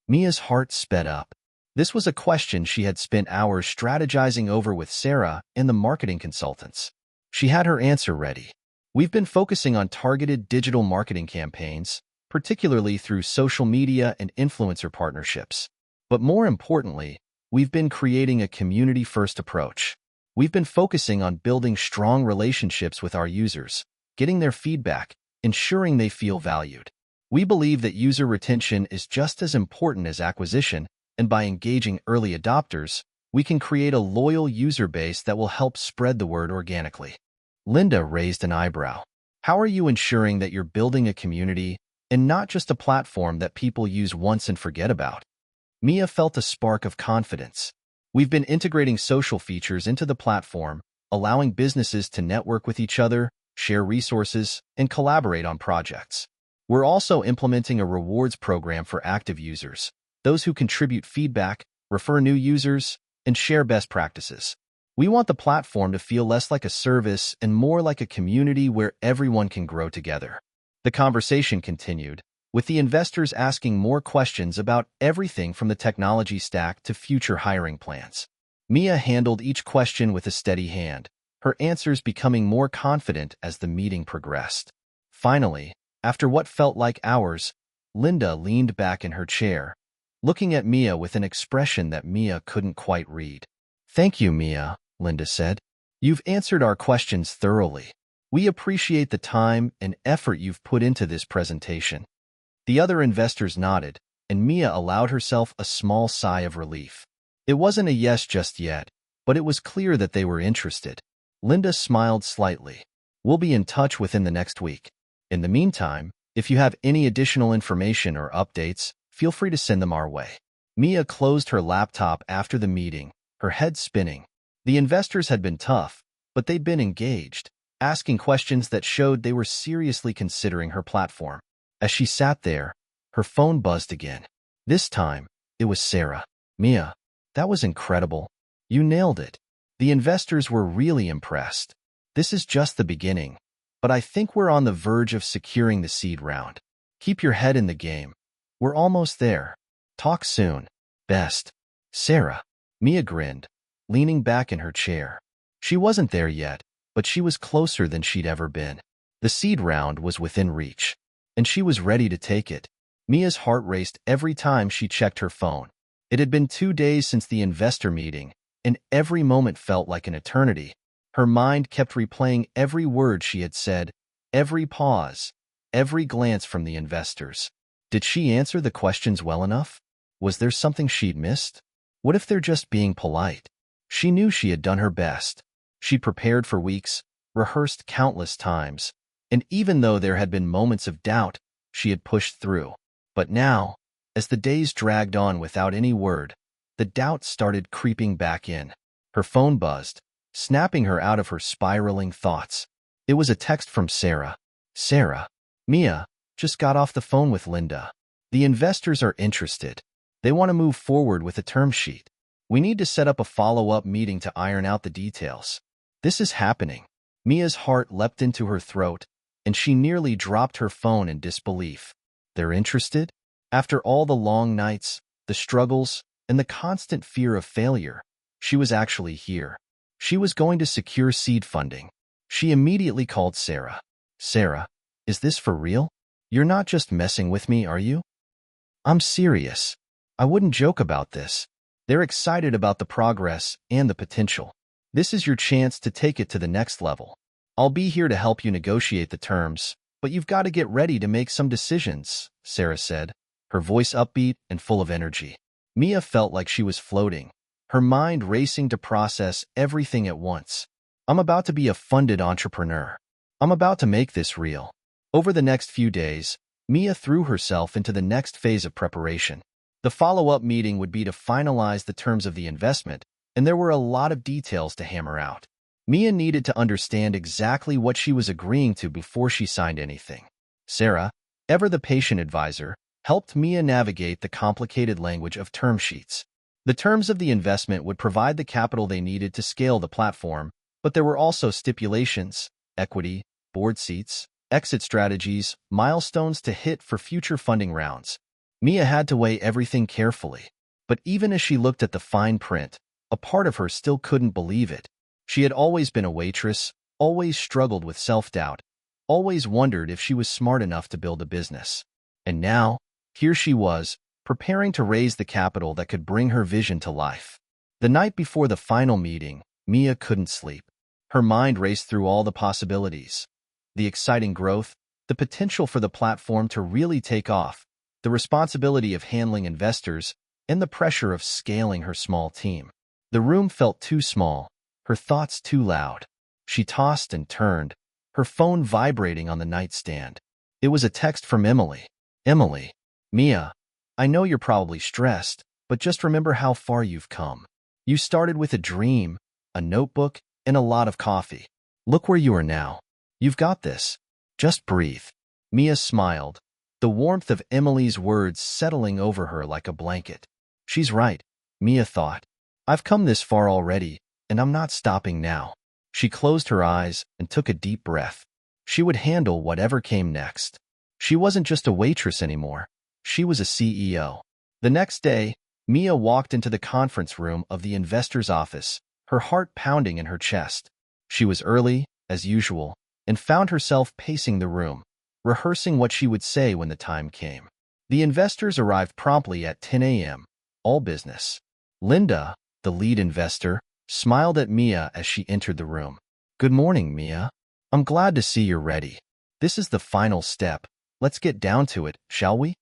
Mia's heart sped up. This was a question she had spent hours strategizing over with Sarah and the marketing consultants. She had her answer ready. We've been focusing on targeted digital marketing campaigns, particularly through social media and influencer partnerships. But more importantly, we've been creating a community-first approach. We've been focusing on building strong relationships with our users, getting their feedback, ensuring they feel valued. We believe that user retention is just as important as acquisition, and by engaging early adopters, we can create a loyal user base that will help spread the word organically. Linda raised an eyebrow. How are you ensuring that you're building a community and not just a platform that people use once and forget about? Mia felt a spark of confidence. We've been integrating social features into the platform, allowing businesses to network with each other, share resources, and collaborate on projects. We're also implementing a rewards program for active users, those who contribute feedback, refer new users, and share best practices. We want the platform to feel less like a service and more like a community where everyone can grow together. The conversation continued, with the investors asking more questions about everything from the technology stack to future hiring plans. Mia handled each question with a steady hand, her answers becoming more confident as the meeting progressed. Finally, after what felt like hours, Linda leaned back in her chair, looking at Mia with an expression that Mia couldn't quite read. Thank you, Mia, Linda said. You've answered our questions thoroughly. We appreciate the time and effort you've put into this presentation. The other investors nodded, and Mia allowed herself a small sigh of relief. It wasn't a yes just yet, but it was clear that they were interested. Linda smiled slightly. We'll be in touch within the next week. In the meantime, if you have any additional information or updates, feel free to send them our way. Mia closed her laptop after the meeting, her head spinning. The investors had been tough, but they'd been engaged, asking questions that showed they were seriously considering her platform. As she sat there, her phone buzzed again. This time, it was Sarah. Mia, that was incredible. You nailed it. The investors were really impressed. This is just the beginning, but I think we're on the verge of securing the seed round. Keep your head in the game. We're almost there. Talk soon. Best. Sarah. Mia grinned, leaning back in her chair. She wasn't there yet, but she was closer than she'd ever been. The seed round was within reach, and she was ready to take it. Mia's heart raced every time she checked her phone. It had been 2 days since the investor meeting, and every moment felt like an eternity. Her mind kept replaying every word she had said, every pause, every glance from the investors. Did she answer the questions well enough? Was there something she'd missed? What if they're just being polite? She knew she had done her best. She prepared for weeks, rehearsed countless times, and even though there had been moments of doubt, she had pushed through. But now, as the days dragged on without any word, the doubt started creeping back in. Her phone buzzed, snapping her out of her spiraling thoughts. It was a text from Sarah. Sarah, Mia, just got off the phone with Linda. The investors are interested. They want to move forward with a term sheet. We need to set up a follow-up meeting to iron out the details. This is happening. Mia's heart leapt into her throat, and she nearly dropped her phone in disbelief. They're interested? After all the long nights, the struggles, and the constant fear of failure, she was actually here. She was going to secure seed funding. She immediately called Sarah. Sarah, is this for real? You're not just messing with me, are you? I'm serious. I wouldn't joke about this. They're excited about the progress and the potential. This is your chance to take it to the next level. I'll be here to help you negotiate the terms, but you've got to get ready to make some decisions, Sarah said, her voice upbeat and full of energy. Mia felt like she was floating, her mind racing to process everything at once. I'm about to be a funded entrepreneur. I'm about to make this real. Over the next few days, Mia threw herself into the next phase of preparation. The follow-up meeting would be to finalize the terms of the investment, and there were a lot of details to hammer out. Mia needed to understand exactly what she was agreeing to before she signed anything. Sarah, ever the patient advisor, helped Mia navigate the complicated language of term sheets. The terms of the investment would provide the capital they needed to scale the platform, but there were also stipulations, equity, board seats, exit strategies, milestones to hit for future funding rounds. Mia had to weigh everything carefully, but even as she looked at the fine print, a part of her still couldn't believe it. She had always been a waitress, always struggled with self-doubt, always wondered if she was smart enough to build a business. And now, here she was, preparing to raise the capital that could bring her vision to life. The night before the final meeting, Mia couldn't sleep. Her mind raced through all the possibilities. The exciting growth, the potential for the platform to really take off, the responsibility of handling investors, and the pressure of scaling her small team. The room felt too small, her thoughts too loud. She tossed and turned, her phone vibrating on the nightstand. It was a text from Emily. Emily, Mia, I know you're probably stressed, but just remember how far you've come. You started with a dream, a notebook, and a lot of coffee. Look where you are now. You've got this. Just breathe. Mia smiled, the warmth of Emily's words settling over her like a blanket. She's right, Mia thought. I've come this far already, and I'm not stopping now. She closed her eyes and took a deep breath. She would handle whatever came next. She wasn't just a waitress anymore. She was a CEO. The next day, Mia walked into the conference room of the investor's office, her heart pounding in her chest. She was early, as usual, and found herself pacing the room, rehearsing what she would say when the time came. The investors arrived promptly at 10 a.m., all business. Linda, the lead investor, smiled at Mia as she entered the room. Good morning, Mia. I'm glad to see you're ready. This is the final step. Let's get down to it, shall we?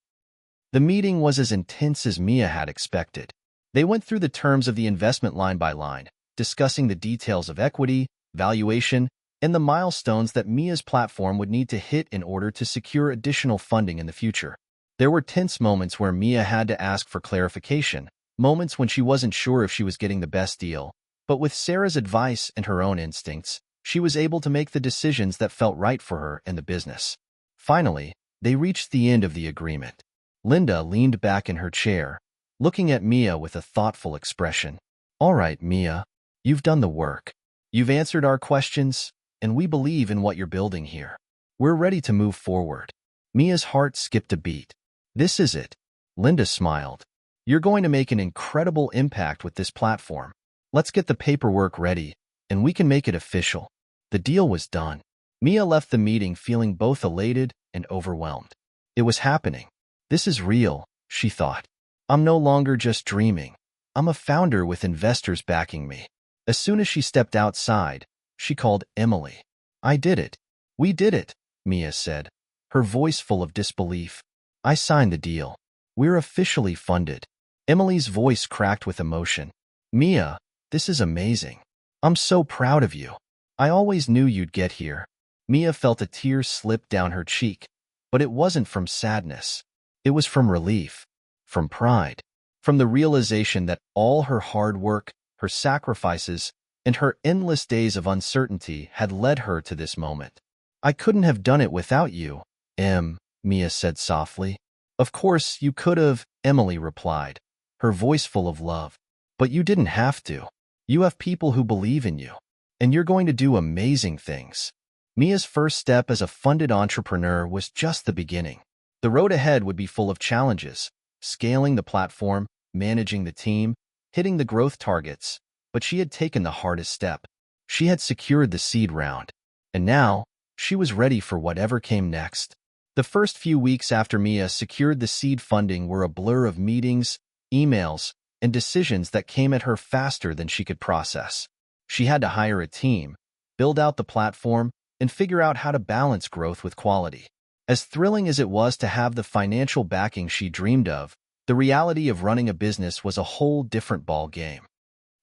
The meeting was as intense as Mia had expected. They went through the terms of the investment line by line, discussing the details of equity, valuation, and the milestones that Mia's platform would need to hit in order to secure additional funding in the future. There were tense moments where Mia had to ask for clarification, moments when she wasn't sure if she was getting the best deal, but with Sarah's advice and her own instincts, she was able to make the decisions that felt right for her and the business. Finally, they reached the end of the agreement. Linda leaned back in her chair, looking at Mia with a thoughtful expression. All right, Mia, you've done the work. You've answered our questions, and we believe in what you're building here. We're ready to move forward. Mia's heart skipped a beat. This is it. Linda smiled. You're going to make an incredible impact with this platform. Let's get the paperwork ready, and we can make it official. The deal was done. Mia left the meeting feeling both elated and overwhelmed. It was happening. This is real, she thought. I'm no longer just dreaming. I'm a founder with investors backing me. As soon as she stepped outside, she called Emily. I did it. We did it, Mia said, her voice full of disbelief. I signed the deal. We're officially funded. Emily's voice cracked with emotion. Mia, This is amazing. I'm so proud of you. I always knew you'd get here. Mia felt a tear slip down her cheek, but it wasn't from sadness. It was from relief, from pride, from the realization that all her hard work, her sacrifices, and her endless days of uncertainty had led her to this moment. I couldn't have done it without you, Mia said softly. Of course, you could have, Emily replied, her voice full of love. But you didn't have to. You have people who believe in you, and you're going to do amazing things. Mia's first step as a funded entrepreneur was just the beginning. The road ahead would be full of challenges, scaling the platform, managing the team, hitting the growth targets, but she had taken the hardest step. She had secured the seed round, and now she was ready for whatever came next. The first few weeks after Mia secured the seed funding were a blur of meetings, emails, and decisions that came at her faster than she could process. She had to hire a team, build out the platform, and figure out how to balance growth with quality. As thrilling as it was to have the financial backing she dreamed of, the reality of running a business was a whole different ball game.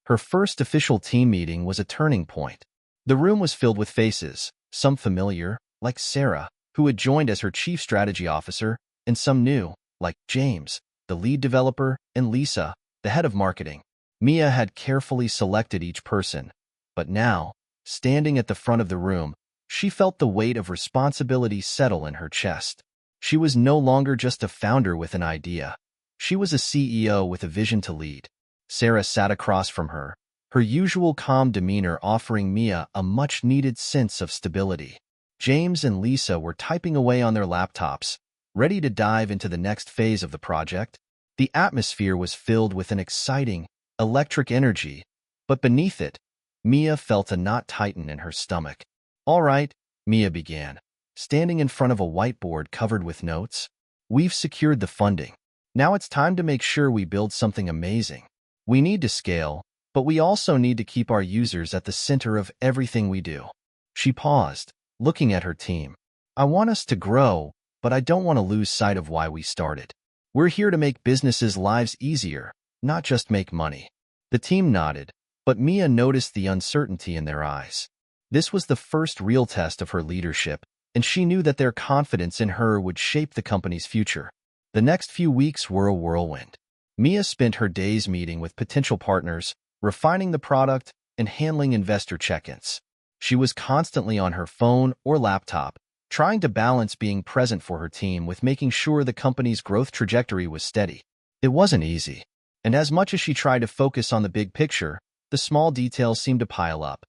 Her first official team meeting was a turning point. The room was filled with faces, some familiar, like Sarah, who had joined as her chief strategy officer, and some new, like James, the lead developer, and Lisa, the head of marketing. Mia had carefully selected each person, but now, standing at the front of the room, she felt the weight of responsibility settle in her chest. She was no longer just a founder with an idea. She was a CEO with a vision to lead. Sarah sat across from her, her usual calm demeanor offering Mia a much-needed sense of stability. James and Lisa were typing away on their laptops, ready to dive into the next phase of the project. The atmosphere was filled with an exciting, electric energy, but beneath it, Mia felt a knot tighten in her stomach. "All right," Mia began, standing in front of a whiteboard covered with notes. "We've secured the funding. Now it's time to make sure we build something amazing. We need to scale, but we also need to keep our users at the center of everything we do." She paused, looking at her team. "I want us to grow, but I don't want to lose sight of why we started. We're here to make businesses' lives easier, not just make money." The team nodded, but Mia noticed the uncertainty in their eyes. This was the first real test of her leadership, and she knew that their confidence in her would shape the company's future. The next few weeks were a whirlwind. Mia spent her days meeting with potential partners, refining the product, and handling investor check-ins. She was constantly on her phone or laptop, trying to balance being present for her team with making sure the company's growth trajectory was steady. It wasn't easy, and as much as she tried to focus on the big picture, the small details seemed to pile up.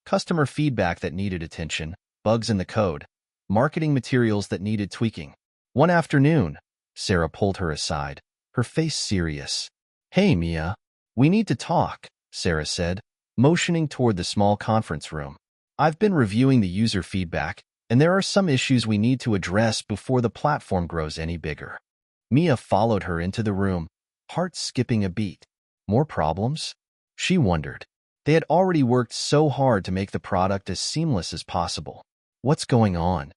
Customer feedback that needed attention, bugs in the code, marketing materials that needed tweaking. One afternoon, Sarah pulled her aside, her face serious. "Hey, Mia, we need to talk," Sarah said, motioning toward the small conference room. "I've been reviewing the user feedback, and there are some issues we need to address before the platform grows any bigger." Mia followed her into the room, heart skipping a beat. More problems? She wondered. They had already worked so hard to make the product as seamless as possible. What's going on?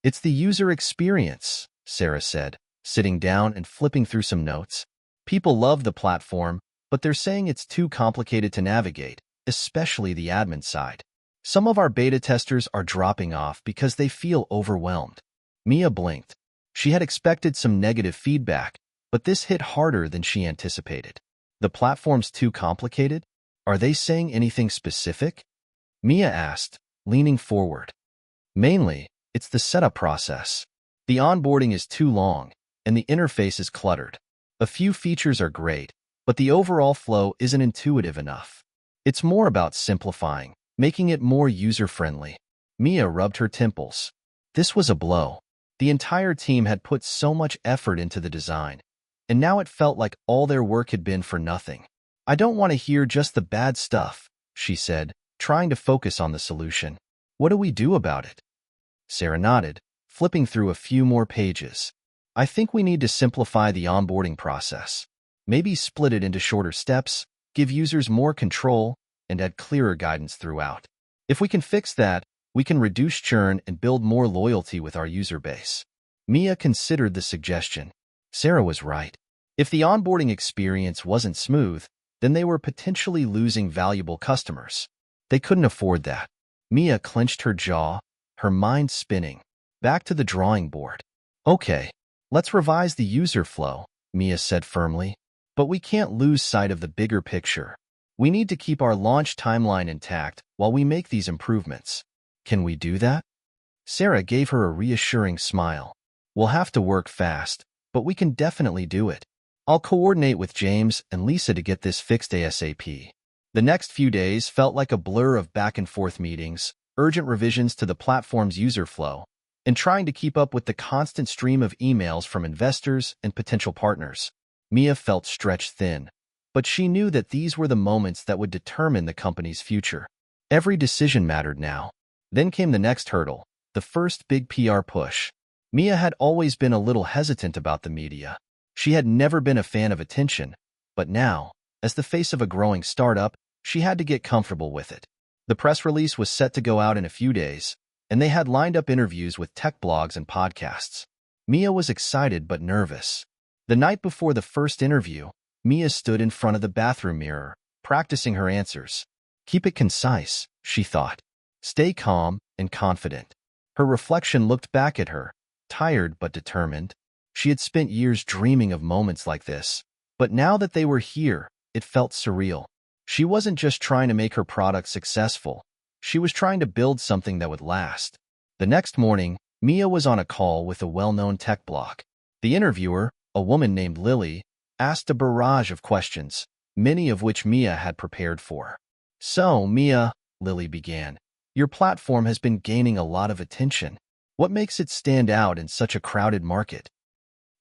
"It's the user experience," Sarah said, sitting down and flipping through some notes. "People love the platform, but they're saying it's too complicated to navigate, especially the admin side. Some of our beta testers are dropping off because they feel overwhelmed." Mia blinked. She had expected some negative feedback, but this hit harder than she anticipated. The platform's too complicated? Are they saying anything specific? Mia asked, leaning forward. "Mainly, it's the setup process. The onboarding is too long, and the interface is cluttered. A few features are great, but the overall flow isn't intuitive enough. It's more about simplifying, making it more user-friendly." Mia rubbed her temples. This was a blow. The entire team had put so much effort into the design, and now it felt like all their work had been for nothing. "I don't want to hear just the bad stuff," she said, trying to focus on the solution. "What do we do about it?" Sarah nodded, flipping through a few more pages. "I think we need to simplify the onboarding process. Maybe split it into shorter steps, give users more control, and add clearer guidance throughout. If we can fix that, we can reduce churn and build more loyalty with our user base." Mia considered the suggestion. Sarah was right. If the onboarding experience wasn't smooth, then they were potentially losing valuable customers. They couldn't afford that. Mia clenched her jaw, her mind spinning. Back to the drawing board. Okay, let's revise the user flow, Mia said firmly. But we can't lose sight of the bigger picture. We need to keep our launch timeline intact while we make these improvements. Can we do that? Sarah gave her a reassuring smile. We'll have to work fast, but we can definitely do it. I'll coordinate with James and Lisa to get this fixed ASAP. The next few days felt like a blur of back-and-forth meetings, urgent revisions to the platform's user flow, and trying to keep up with the constant stream of emails from investors and potential partners. Mia felt stretched thin, but she knew that these were the moments that would determine the company's future. Every decision mattered now. Then came the next hurdle, the first big PR push. Mia had always been a little hesitant about the media. She had never been a fan of attention, but now, as the face of a growing startup, she had to get comfortable with it. The press release was set to go out in a few days, and they had lined up interviews with tech blogs and podcasts. Mia was excited but nervous. The night before the first interview, Mia stood in front of the bathroom mirror, practicing her answers. Keep it concise, she thought. Stay calm and confident. Her reflection looked back at her, tired but determined. She had spent years dreaming of moments like this, but now that they were here, it felt surreal. She wasn't just trying to make her product successful. She was trying to build something that would last. The next morning, Mia was on a call with a well-known tech blog. The interviewer, a woman named Lily, asked a barrage of questions, many of which Mia had prepared for. So, Mia, Lily began, your platform has been gaining a lot of attention. What makes it stand out in such a crowded market?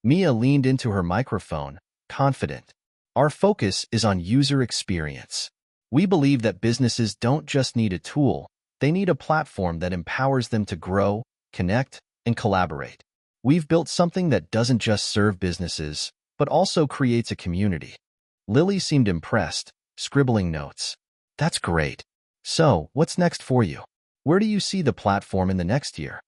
Mia leaned into her microphone, confident. Our focus is on user experience. We believe that businesses don't just need a tool, they need a platform that empowers them to grow, connect, and collaborate. We've built something that doesn't just serve businesses, but also creates a community. Lily seemed impressed, scribbling notes. That's great. So, what's next for you? Where do you see the platform in the next year?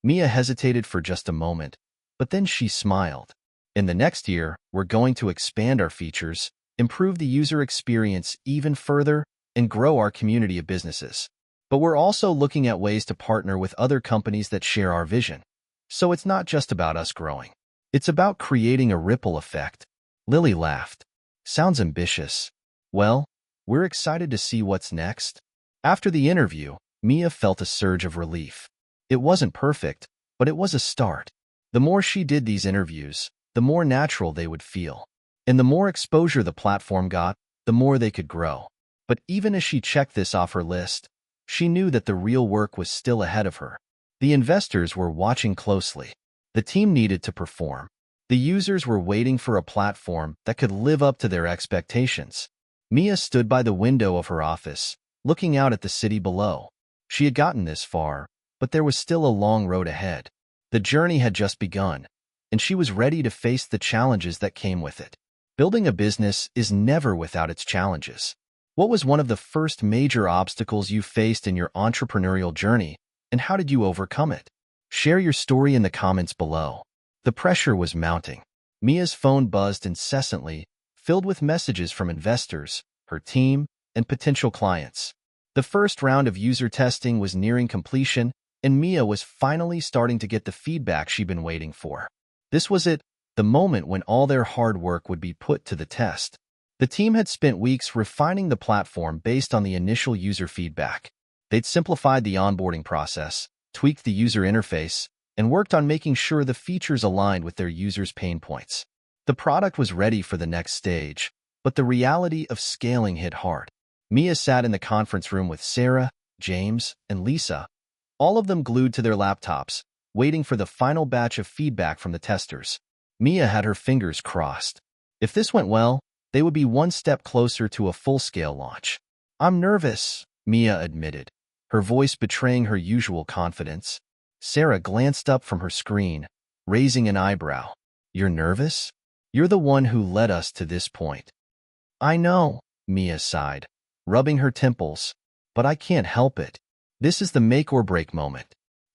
Mia hesitated for just a moment, but then she smiled. In the next year, we're going to expand our features, improve the user experience even further, and grow our community of businesses. But we're also looking at ways to partner with other companies that share our vision. So it's not just about us growing. It's about creating a ripple effect. Lily laughed. Sounds ambitious. Well, we're excited to see what's next. After the interview, Mia felt a surge of relief. It wasn't perfect, but it was a start. The more she did these interviews, the more natural they would feel. And the more exposure the platform got, the more they could grow. But even as she checked this off her list, she knew that the real work was still ahead of her. The investors were watching closely. The team needed to perform. The users were waiting for a platform that could live up to their expectations. Mia stood by the window of her office, looking out at the city below. She had gotten this far, but there was still a long road ahead. The journey had just begun, and she was ready to face the challenges that came with it. Building a business is never without its challenges. What was one of the first major obstacles you faced in your entrepreneurial journey, and how did you overcome it? Share your story in the comments below. The pressure was mounting. Mia's phone buzzed incessantly, filled with messages from investors, her team, and potential clients. The first round of user testing was nearing completion, and Mia was finally starting to get the feedback she'd been waiting for. This was it, the moment when all their hard work would be put to the test. The team had spent weeks refining the platform based on the initial user feedback. They'd simplified the onboarding process, tweaked the user interface, and worked on making sure the features aligned with their users' pain points. The product was ready for the next stage, but the reality of scaling hit hard. Mia sat in the conference room with Sarah, James, and Lisa, all of them glued to their laptops, waiting for the final batch of feedback from the testers. Mia had her fingers crossed. If this went well, they would be one step closer to a full-scale launch. I'm nervous, Mia admitted, her voice betraying her usual confidence. Sarah glanced up from her screen, raising an eyebrow. You're nervous? You're the one who led us to this point. I know, Mia sighed, rubbing her temples, but I can't help it. This is the make-or-break moment.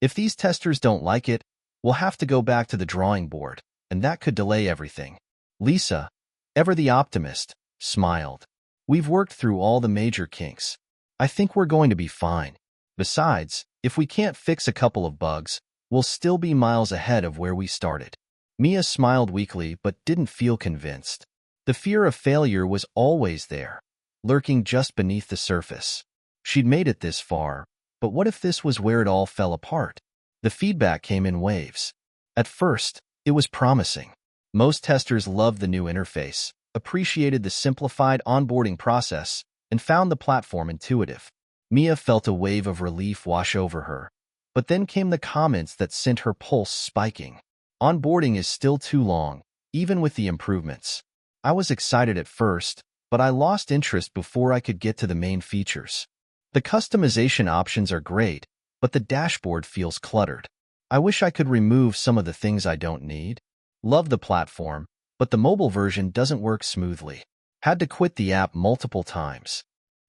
If these testers don't like it, we'll have to go back to the drawing board, and that could delay everything. Lisa, ever the optimist, smiled. We've worked through all the major kinks. I think we're going to be fine. Besides, if we can't fix a couple of bugs, we'll still be miles ahead of where we started." Mia smiled weakly but didn't feel convinced. The fear of failure was always there, lurking just beneath the surface. She'd made it this far, but what if this was where it all fell apart? The feedback came in waves. At first, it was promising. Most testers loved the new interface, appreciated the simplified onboarding process, and found the platform intuitive. Mia felt a wave of relief wash over her. But then came the comments that sent her pulse spiking. "Onboarding is still too long, even with the improvements. I was excited at first, but I lost interest before I could get to the main features. The customization options are great, but the dashboard feels cluttered. I wish I could remove some of the things I don't need. Love the platform, but the mobile version doesn't work smoothly. Had to quit the app multiple times."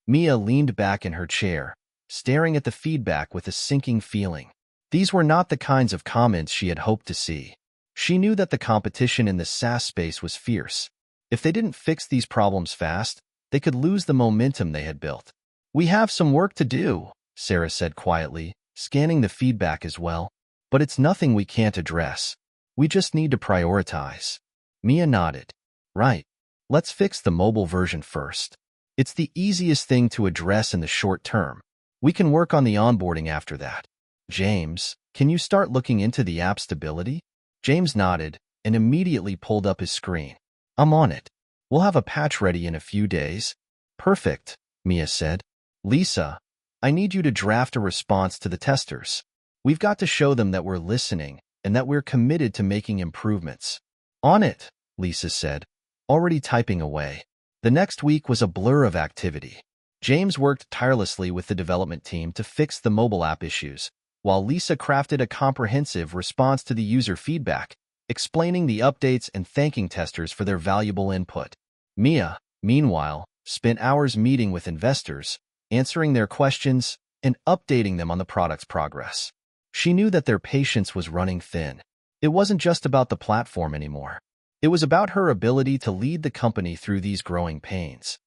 Mia leaned back in her chair, staring at the feedback with a sinking feeling. These were not the kinds of comments she had hoped to see. She knew that the competition in the SaaS space was fierce. If they didn't fix these problems fast, they could lose the momentum they had built. "We have some work to do," Sarah said quietly, scanning the feedback as well. "But it's nothing we can't address. We just need to prioritize." Mia nodded. "Right. Let's fix the mobile version first. It's the easiest thing to address in the short term. We can work on the onboarding after that. James, can you start looking into the app stability?" James nodded and immediately pulled up his screen. "I'm on it. We'll have a patch ready in a few days." "Perfect," Mia said. "Lisa, I need you to draft a response to the testers. We've got to show them that we're listening and that we're committed to making improvements." "On it," Lisa said, already typing away. The next week was a blur of activity. James worked tirelessly with the development team to fix the mobile app issues, while Lisa crafted a comprehensive response to the user feedback, explaining the updates and thanking testers for their valuable input. Mia, meanwhile, spent hours meeting with investors, answering their questions, and updating them on the product's progress. She knew that their patience was running thin. It wasn't just about the platform anymore. It was about her ability to lead the company through these growing pains.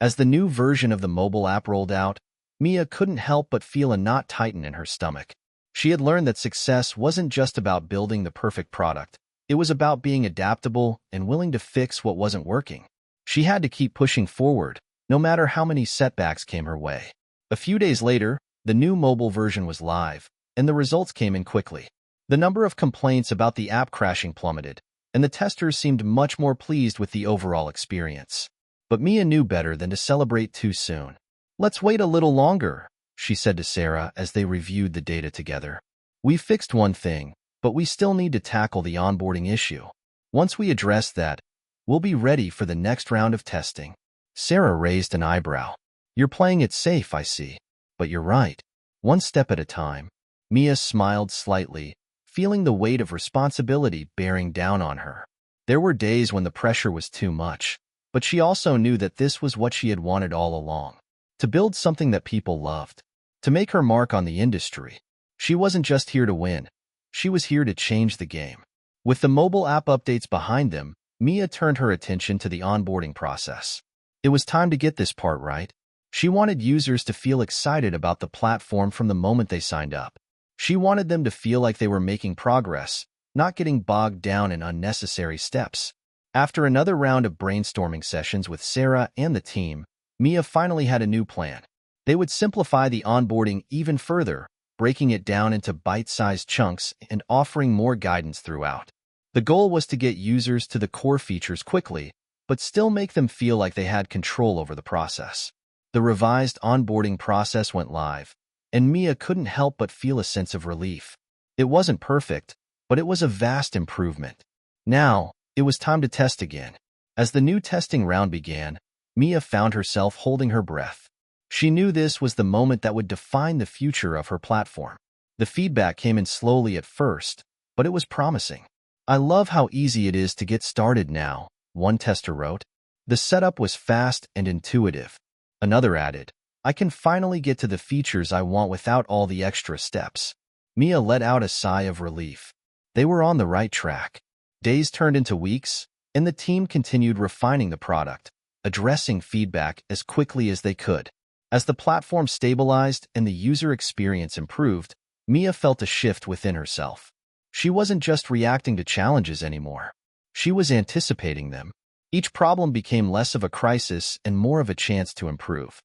As the new version of the mobile app rolled out, Mia couldn't help but feel a knot tighten in her stomach. She had learned that success wasn't just about building the perfect product. It was about being adaptable and willing to fix what wasn't working. She had to keep pushing forward, no matter how many setbacks came her way. A few days later, the new mobile version was live, and the results came in quickly. The number of complaints about the app crashing plummeted, and the testers seemed much more pleased with the overall experience. But Mia knew better than to celebrate too soon. "Let's wait a little longer," she said to Sarah as they reviewed the data together. "We fixed one thing, but we still need to tackle the onboarding issue. Once we address that, we'll be ready for the next round of testing." Sarah raised an eyebrow. "You're playing it safe, I see. But you're right. One step at a time." Mia smiled slightly, feeling the weight of responsibility bearing down on her. There were days when the pressure was too much, but she also knew that this was what she had wanted all along. To build something that people loved. To make her mark on the industry. She wasn't just here to win. She was here to change the game. With the mobile app updates behind them, Mia turned her attention to the onboarding process. It was time to get this part right. She wanted users to feel excited about the platform from the moment they signed up. She wanted them to feel like they were making progress, not getting bogged down in unnecessary steps. After another round of brainstorming sessions with Sarah and the team, Mia finally had a new plan. They would simplify the onboarding even further, breaking it down into bite-sized chunks and offering more guidance throughout. The goal was to get users to the core features quickly, but still make them feel like they had control over the process. The revised onboarding process went live, and Mia couldn't help but feel a sense of relief. It wasn't perfect, but it was a vast improvement. Now, it was time to test again. As the new testing round began, Mia found herself holding her breath. She knew this was the moment that would define the future of her platform. The feedback came in slowly at first, but it was promising. "I love how easy it is to get started now," one tester wrote. "The setup was fast and intuitive." Another added, "I can finally get to the features I want without all the extra steps." Mia let out a sigh of relief. They were on the right track. Days turned into weeks, and the team continued refining the product, addressing feedback as quickly as they could. As the platform stabilized and the user experience improved, Mia felt a shift within herself. She wasn't just reacting to challenges anymore. She was anticipating them. Each problem became less of a crisis and more of a chance to improve.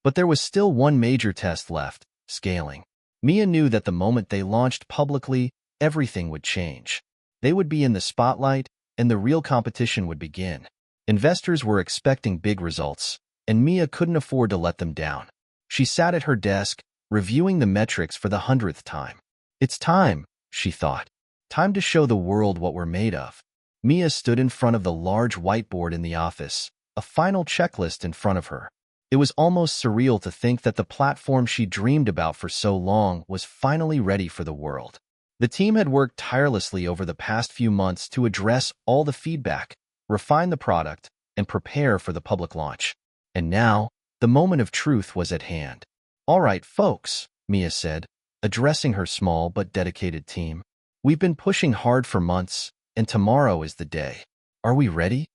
But there was still one major test left: scaling. Mia knew that the moment they launched publicly, everything would change. They would be in the spotlight, and the real competition would begin. Investors were expecting big results, and Mia couldn't afford to let them down. She sat at her desk, reviewing the metrics for the 100th time. It's time, she thought. Time to show the world what we're made of. Mia stood in front of the large whiteboard in the office, a final checklist in front of her. It was almost surreal to think that the platform she dreamed about for so long was finally ready for the world. The team had worked tirelessly over the past few months to address all the feedback, refine the product, and prepare for the public launch. And now, the moment of truth was at hand. "All right, folks," Mia said, addressing her small but dedicated team. "We've been pushing hard for months, and tomorrow is the day. Are we ready?"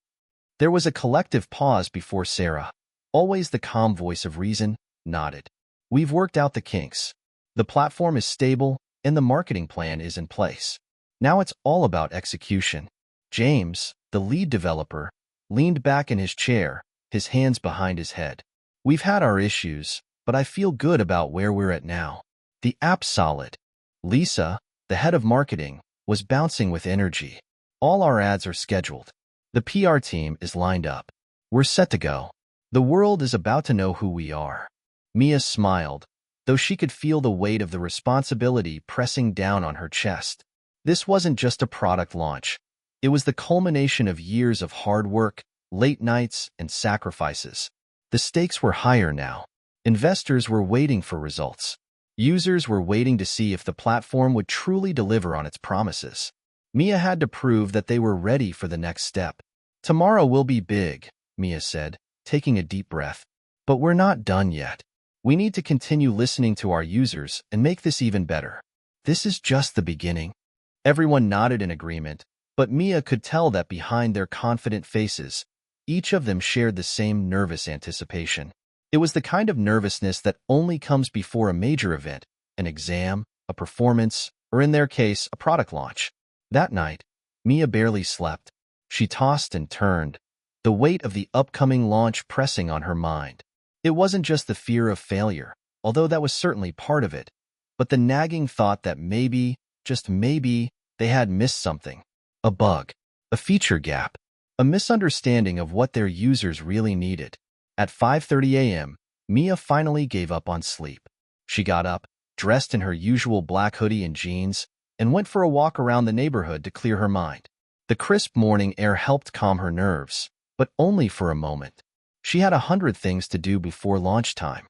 There was a collective pause before Sarah, always the calm voice of reason, nodded. "We've worked out the kinks. The platform is stable, and the marketing plan is in place. Now it's all about execution." James, the lead developer, leaned back in his chair, his hands behind his head. "We've had our issues, but I feel good about where we're at now. The app's solid." Lisa, the head of marketing, was bouncing with energy. "All our ads are scheduled. The PR team is lined up. We're set to go. The world is about to know who we are." Mia smiled, though she could feel the weight of the responsibility pressing down on her chest. This wasn't just a product launch. It was the culmination of years of hard work, late nights, and sacrifices. The stakes were higher now. Investors were waiting for results. Users were waiting to see if the platform would truly deliver on its promises. Mia had to prove that they were ready for the next step. "Tomorrow will be big," Mia said, taking a deep breath. "But we're not done yet. We need to continue listening to our users and make this even better. This is just the beginning." Everyone nodded in agreement, but Mia could tell that behind their confident faces, each of them shared the same nervous anticipation. It was the kind of nervousness that only comes before a major event, an exam, a performance, or in their case, a product launch. That night, Mia barely slept. She tossed and turned, the weight of the upcoming launch pressing on her mind. It wasn't just the fear of failure, although that was certainly part of it, but the nagging thought that maybe, just maybe, they had missed something. A bug, a feature gap, a misunderstanding of what their users really needed. At 5:30 a.m., Mia finally gave up on sleep. She got up, dressed in her usual black hoodie and jeans, and went for a walk around the neighborhood to clear her mind. The crisp morning air helped calm her nerves, but only for a moment. She had 100 things to do before launch time.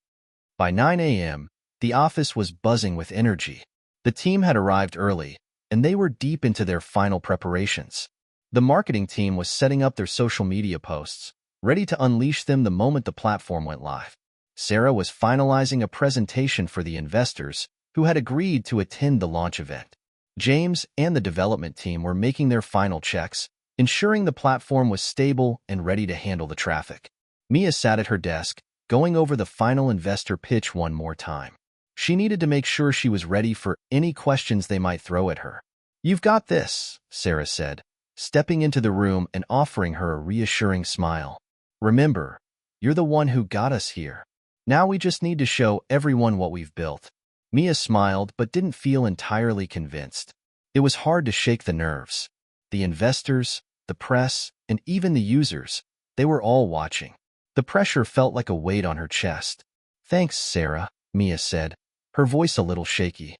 By 9 a.m., the office was buzzing with energy. The team had arrived early, and they were deep into their final preparations. The marketing team was setting up their social media posts, ready to unleash them the moment the platform went live. Sarah was finalizing a presentation for the investors who had agreed to attend the launch event. James and the development team were making their final checks, ensuring the platform was stable and ready to handle the traffic. Mia sat at her desk, going over the final investor pitch one more time. She needed to make sure she was ready for any questions they might throw at her. "You've got this," Sarah said, stepping into the room and offering her a reassuring smile. "Remember, you're the one who got us here. Now we just need to show everyone what we've built." Mia smiled but didn't feel entirely convinced. It was hard to shake the nerves. The investors, the press, and even the users, they were all watching. The pressure felt like a weight on her chest. "Thanks, Sarah," Mia said, her voice a little shaky.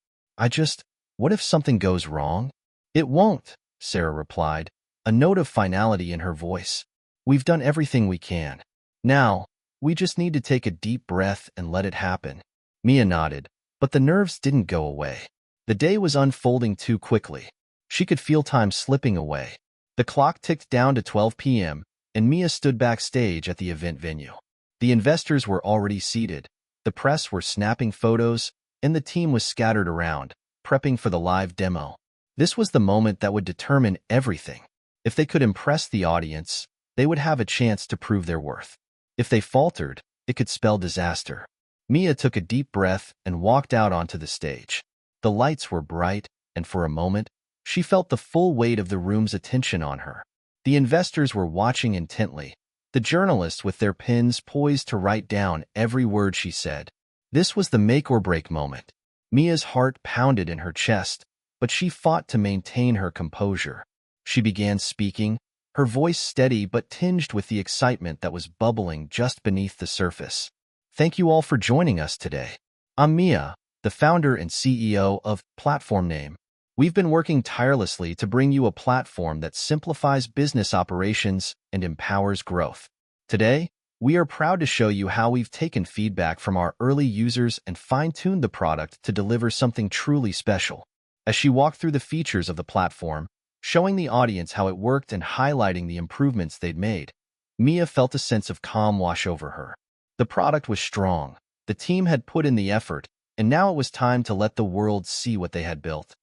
What if something goes wrong?" "It won't," Sarah replied, a note of finality in her voice. "We've done everything we can. Now, we just need to take a deep breath and let it happen." Mia nodded, but the nerves didn't go away. The day was unfolding too quickly. She could feel time slipping away. The clock ticked down to 12 p.m., and Mia stood backstage at the event venue. The investors were already seated, the press were snapping photos, and the team was scattered around, prepping for the live demo. This was the moment that would determine everything. If they could impress the audience, they would have a chance to prove their worth. If they faltered, it could spell disaster. Mia took a deep breath and walked out onto the stage. The lights were bright, and for a moment, she felt the full weight of the room's attention on her. The investors were watching intently, the journalists with their pens poised to write down every word she said. This was the make-or-break moment. Mia's heart pounded in her chest, but she fought to maintain her composure. She began speaking, her voice steady but tinged with the excitement that was bubbling just beneath the surface. Thank you all for joining us today. I'm Mia, the founder and CEO of Platform Name. We've been working tirelessly to bring you a platform that simplifies business operations and empowers growth. Today, we are proud to show you how we've taken feedback from our early users and fine-tuned the product to deliver something truly special. As she walked through the features of the platform, showing the audience how it worked and highlighting the improvements they'd made, Mia felt a sense of calm wash over her. The product was strong, the team had put in the effort, and now it was time to let the world see what they had built.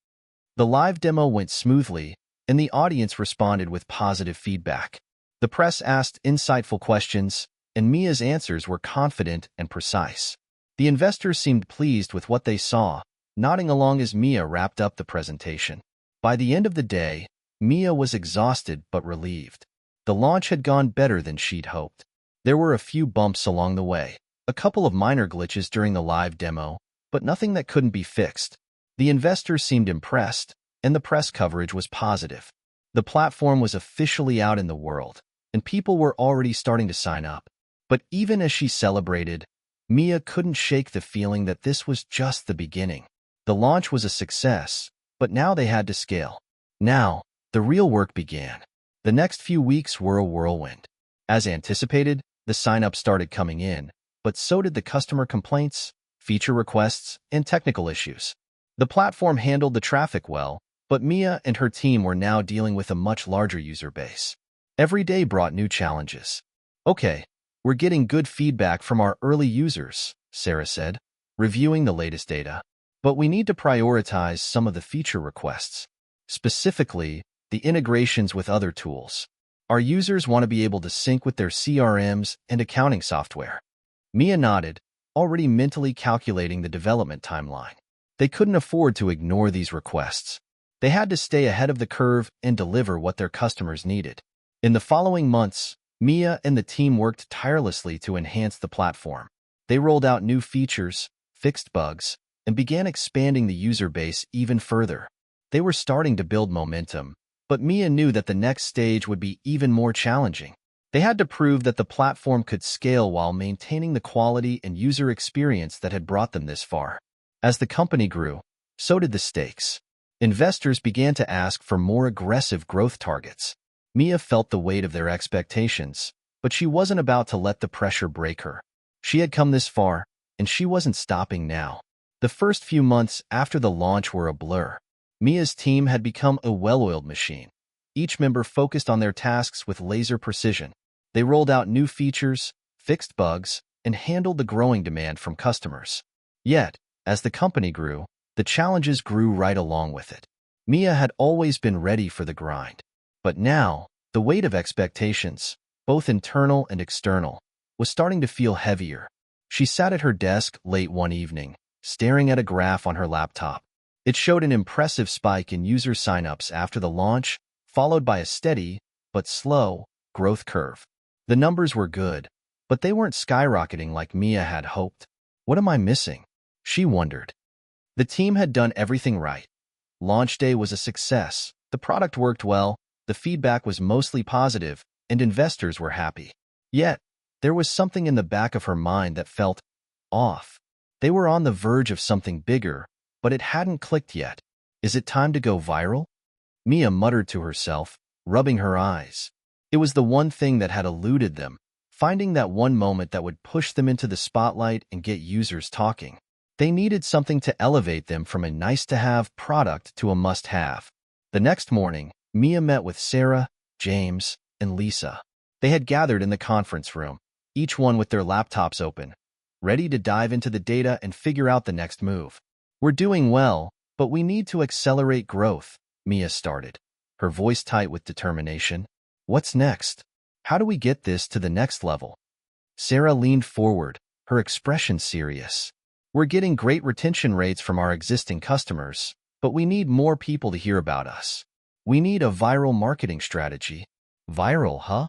The live demo went smoothly, and the audience responded with positive feedback. The press asked insightful questions, and Mia's answers were confident and precise. The investors seemed pleased with what they saw, nodding along as Mia wrapped up the presentation. By the end of the day, Mia was exhausted but relieved. The launch had gone better than she'd hoped. There were a few bumps along the way, a couple of minor glitches during the live demo, but nothing that couldn't be fixed. The investors seemed impressed, and the press coverage was positive. The platform was officially out in the world, and people were already starting to sign up. But even as she celebrated, Mia couldn't shake the feeling that this was just the beginning. The launch was a success, but now they had to scale. Now, the real work began. The next few weeks were a whirlwind. As anticipated, the sign-ups started coming in, but so did the customer complaints, feature requests, and technical issues. The platform handled the traffic well, but Mia and her team were now dealing with a much larger user base. Every day brought new challenges. Okay, we're getting good feedback from our early users, Sarah said, reviewing the latest data. But we need to prioritize some of the feature requests, specifically the integrations with other tools. Our users want to be able to sync with their CRMs and accounting software. Mia nodded, already mentally calculating the development timeline. They couldn't afford to ignore these requests. They had to stay ahead of the curve and deliver what their customers needed. In the following months, Mia and the team worked tirelessly to enhance the platform. They rolled out new features, fixed bugs, and began expanding the user base even further. They were starting to build momentum, but Mia knew that the next stage would be even more challenging. They had to prove that the platform could scale while maintaining the quality and user experience that had brought them this far. As the company grew, so did the stakes. Investors began to ask for more aggressive growth targets. Mia felt the weight of their expectations, but she wasn't about to let the pressure break her. She had come this far, and she wasn't stopping now. The first few months after the launch were a blur. Mia's team had become a well-oiled machine. Each member focused on their tasks with laser precision. They rolled out new features, fixed bugs, and handled the growing demand from customers. Yet, as the company grew, the challenges grew right along with it. Mia had always been ready for the grind. But now, the weight of expectations, both internal and external, was starting to feel heavier. She sat at her desk late one evening, staring at a graph on her laptop. It showed an impressive spike in user signups after the launch, followed by a steady, but slow, growth curve. The numbers were good, but they weren't skyrocketing like Mia had hoped. What am I missing? She wondered. The team had done everything right. Launch day was a success, the product worked well, the feedback was mostly positive, and investors were happy. Yet, there was something in the back of her mind that felt off. They were on the verge of something bigger, but it hadn't clicked yet. Is it time to go viral? Mia muttered to herself, rubbing her eyes. It was the one thing that had eluded them, finding that one moment that would push them into the spotlight and get users talking. They needed something to elevate them from a nice-to-have product to a must-have. The next morning, Mia met with Sarah, James, and Lisa. They had gathered in the conference room, each one with their laptops open, ready to dive into the data and figure out the next move. We're doing well, but we need to accelerate growth, Mia started, her voice tight with determination. What's next? How do we get this to the next level? Sarah leaned forward, her expression serious. We're getting great retention rates from our existing customers, but we need more people to hear about us. We need a viral marketing strategy. Viral, huh?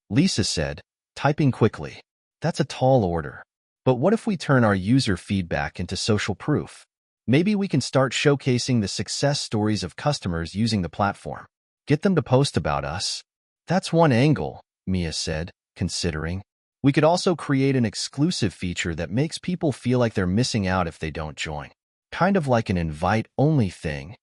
Lisa said, typing quickly. That's a tall order. But what if we turn our user feedback into social proof? Maybe we can start showcasing the success stories of customers using the platform. Get them to post about us. That's one angle, Mia said, considering. We could also create an exclusive feature that makes people feel like they're missing out if they don't join. Kind of like an invite-only thing.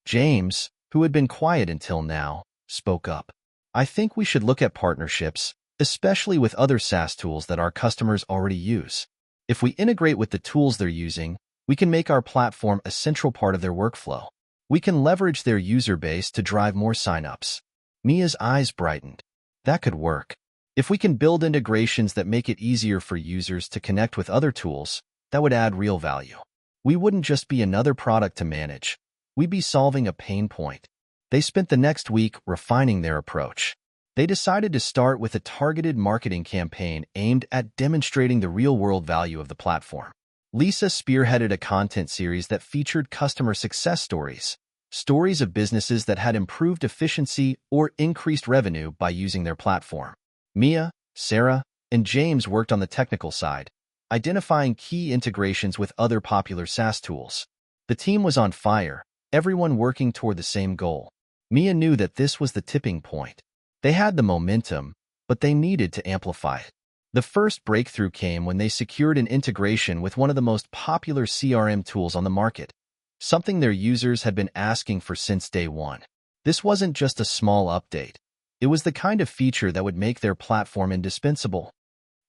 James, who had been quiet until now, spoke up. I think we should look at partnerships, especially with other SaaS tools that our customers already use. If we integrate with the tools they're using, we can make our platform a central part of their workflow. We can leverage their user base to drive more signups. Mia's eyes brightened. That could work. If we can build integrations that make it easier for users to connect with other tools, that would add real value. We wouldn't just be another product to manage. We'd be solving a pain point. They spent the next week refining their approach. They decided to start with a targeted marketing campaign aimed at demonstrating the real-world value of the platform. Lisa spearheaded a content series that featured customer success stories, stories of businesses that had improved efficiency or increased revenue by using their platform. Mia, Sarah, and James worked on the technical side, identifying key integrations with other popular SaaS tools. The team was on fire, everyone working toward the same goal. Mia knew that this was the tipping point. They had the momentum, but they needed to amplify it. The first breakthrough came when they secured an integration with one of the most popular CRM tools on the market, something their users had been asking for since day one. This wasn't just a small update. It was the kind of feature that would make their platform indispensable.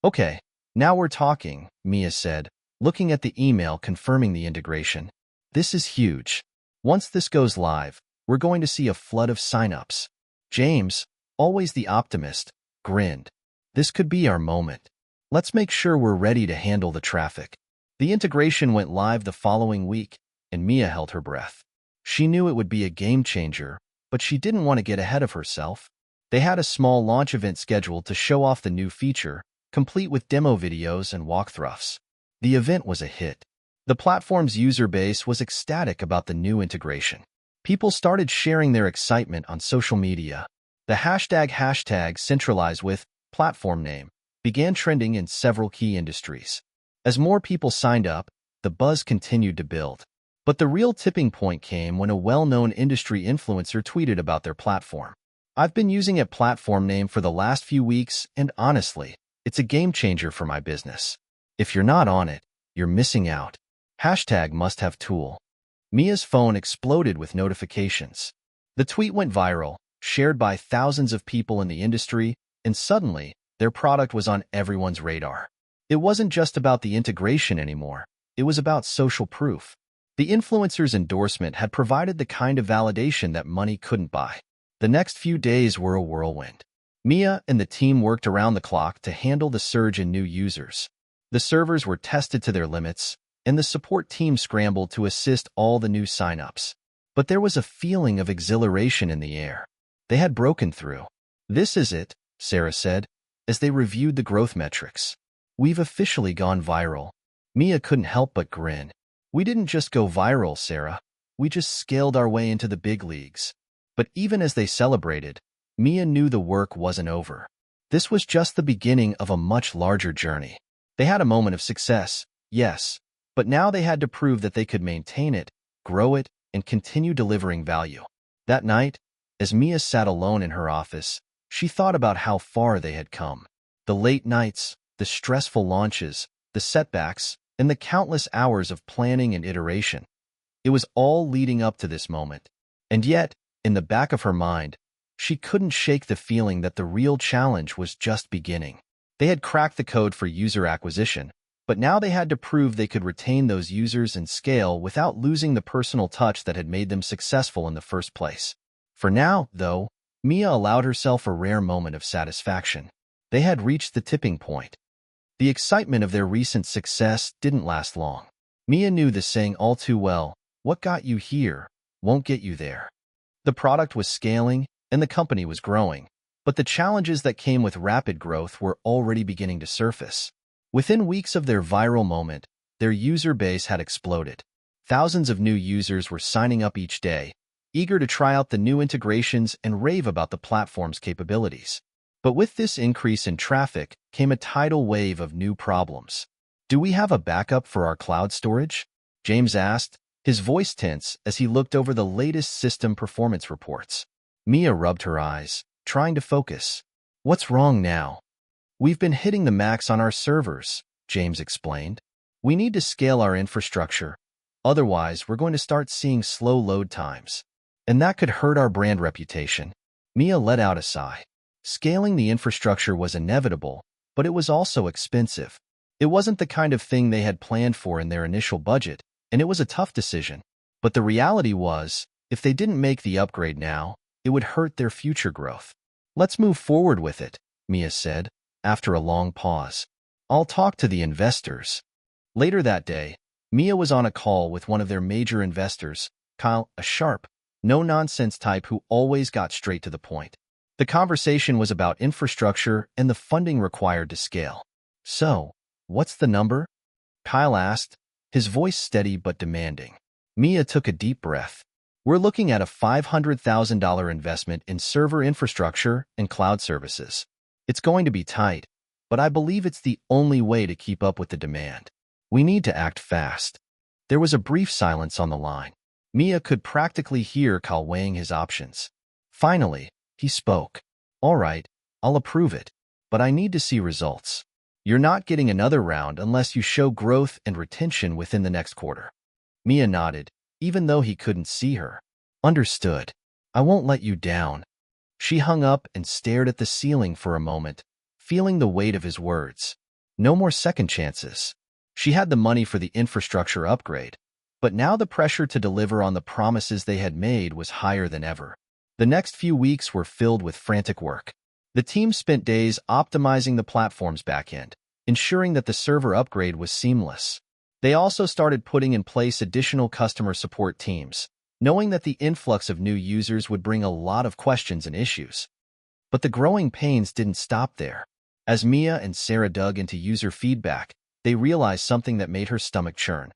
Okay, now we're talking, Mia said, looking at the email confirming the integration. This is huge. Once this goes live, we're going to see a flood of signups. James, always the optimist, grinned. This could be our moment. Let's make sure we're ready to handle the traffic. The integration went live the following week, and Mia held her breath. She knew it would be a game changer, but she didn't want to get ahead of herself. They had a small launch event scheduled to show off the new feature, complete with demo videos and walkthroughs. The event was a hit. The platform's user base was ecstatic about the new integration. People started sharing their excitement on social media. The hashtag centralized with platform name began trending in several key industries. As more people signed up, the buzz continued to build. But the real tipping point came when a well-known industry influencer tweeted about their platform. I've been using a platform name for the last few weeks, and honestly, it's a game changer for my business. If you're not on it, you're missing out. Hashtag must have tool. Mia's phone exploded with notifications. The tweet went viral, shared by thousands of people in the industry, and suddenly, their product was on everyone's radar. It wasn't just about the integration anymore. It was about social proof. The influencer's endorsement had provided the kind of validation that money couldn't buy. The next few days were a whirlwind. Mia and the team worked around the clock to handle the surge in new users. The servers were tested to their limits, and the support team scrambled to assist all the new signups. But there was a feeling of exhilaration in the air. They had broken through. This is it, Sarah said, as they reviewed the growth metrics. We've officially gone viral. Mia couldn't help but grin. We didn't just go viral, Sarah. We just scaled our way into the big leagues. But even as they celebrated, Mia knew the work wasn't over. This was just the beginning of a much larger journey. They had a moment of success, yes, but now they had to prove that they could maintain it, grow it, and continue delivering value. That night, as Mia sat alone in her office, she thought about how far they had come. The late nights, the stressful launches, the setbacks, and the countless hours of planning and iteration. It was all leading up to this moment. And yet, in the back of her mind, she couldn't shake the feeling that the real challenge was just beginning. They had cracked the code for user acquisition, but now they had to prove they could retain those users and scale without losing the personal touch that had made them successful in the first place. For now, though, Mia allowed herself a rare moment of satisfaction. They had reached the tipping point. The excitement of their recent success didn't last long. Mia knew the saying all too well, what got you here won't get you there. The product was scaling, and the company was growing. But the challenges that came with rapid growth were already beginning to surface. Within weeks of their viral moment, their user base had exploded. Thousands of new users were signing up each day, eager to try out the new integrations and rave about the platform's capabilities. But with this increase in traffic came a tidal wave of new problems. "Do we have a backup for our cloud storage?" James asked, his voice tense as he looked over the latest system performance reports. Mia rubbed her eyes, trying to focus. "What's wrong now?" "We've been hitting the max on our servers," James explained. "We need to scale our infrastructure. Otherwise, we're going to start seeing slow load times. And that could hurt our brand reputation." Mia let out a sigh. Scaling the infrastructure was inevitable, but it was also expensive. It wasn't the kind of thing they had planned for in their initial budget, and it was a tough decision. But the reality was, if they didn't make the upgrade now, it would hurt their future growth. "Let's move forward with it," Mia said, after a long pause. "I'll talk to the investors." Later that day, Mia was on a call with one of their major investors, Kyle, a sharp, no-nonsense type who always got straight to the point. The conversation was about infrastructure and the funding required to scale. "So, what's the number?" Kyle asked, his voice steady but demanding. Mia took a deep breath. "We're looking at a $500,000 investment in server infrastructure and cloud services. It's going to be tight, but I believe it's the only way to keep up with the demand. We need to act fast." There was a brief silence on the line. Mia could practically hear Kyle weighing his options. Finally, he spoke. "All right, I'll approve it, but I need to see results. You're not getting another round unless you show growth and retention within the next quarter." Mia nodded, even though he couldn't see her. "Understood. I won't let you down." She hung up and stared at the ceiling for a moment, feeling the weight of his words. No more second chances. She had the money for the infrastructure upgrade, but now the pressure to deliver on the promises they had made was higher than ever. The next few weeks were filled with frantic work. The team spent days optimizing the platform's backend, ensuring that the server upgrade was seamless. They also started putting in place additional customer support teams, knowing that the influx of new users would bring a lot of questions and issues. But the growing pains didn't stop there. As Mia and Sarah dug into user feedback, they realized something that made her stomach churn.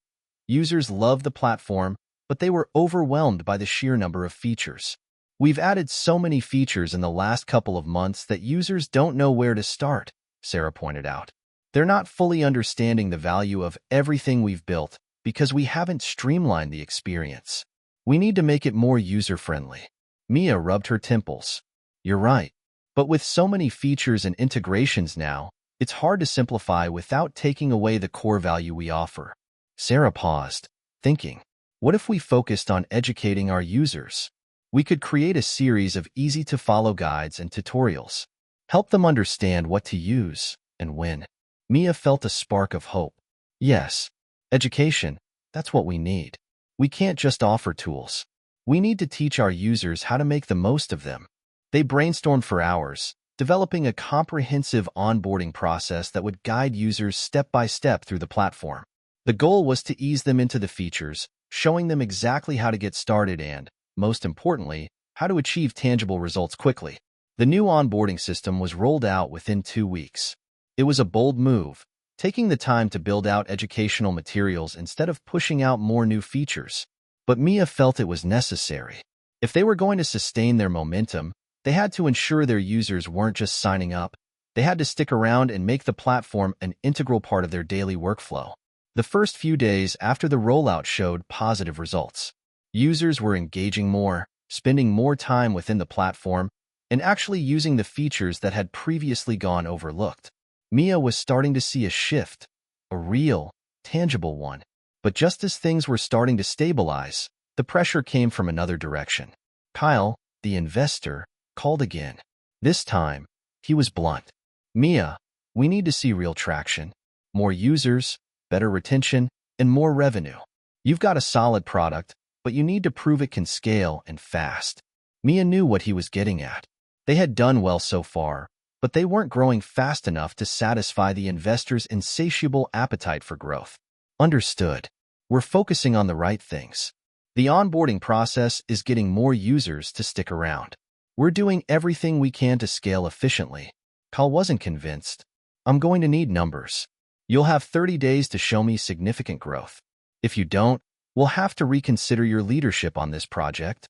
Users loved the platform, but they were overwhelmed by the sheer number of features. "We've added so many features in the last couple of months that users don't know where to start," Sarah pointed out. "They're not fully understanding the value of everything we've built because we haven't streamlined the experience. We need to make it more user-friendly." Mia rubbed her temples. "You're right. But with so many features and integrations now, it's hard to simplify without taking away the core value we offer." Sarah paused, thinking, what if we focused on educating our users? We could create a series of easy-to-follow guides and tutorials. Help them understand what to use and when. Mia felt a spark of hope. Yes, education, that's what we need. We can't just offer tools. We need to teach our users how to make the most of them. They brainstormed for hours, developing a comprehensive onboarding process that would guide users step by step through the platform. The goal was to ease them into the features, showing them exactly how to get started and, most importantly, how to achieve tangible results quickly. The new onboarding system was rolled out within 2 weeks. It was a bold move, taking the time to build out educational materials instead of pushing out more new features. But Mia felt it was necessary. If they were going to sustain their momentum, they had to ensure their users weren't just signing up. They had to stick around and make the platform an integral part of their daily workflow. The first few days after the rollout showed positive results. Users were engaging more, spending more time within the platform, and actually using the features that had previously gone overlooked. Mia was starting to see a shift, a real, tangible one. But just as things were starting to stabilize, the pressure came from another direction. Kyle, the investor, called again. This time, he was blunt. "Mia, we need to see real traction. More users, better retention, and more revenue. You've got a solid product, but you need to prove it can scale and fast." Mia knew what he was getting at. They had done well so far, but they weren't growing fast enough to satisfy the investors' insatiable appetite for growth. "Understood. We're focusing on the right things. The onboarding process is getting more users to stick around. We're doing everything we can to scale efficiently. Kyle wasn't convinced. I'm going to need numbers. You'll have 30 days to show me significant growth. If you don't, we'll have to reconsider your leadership on this project.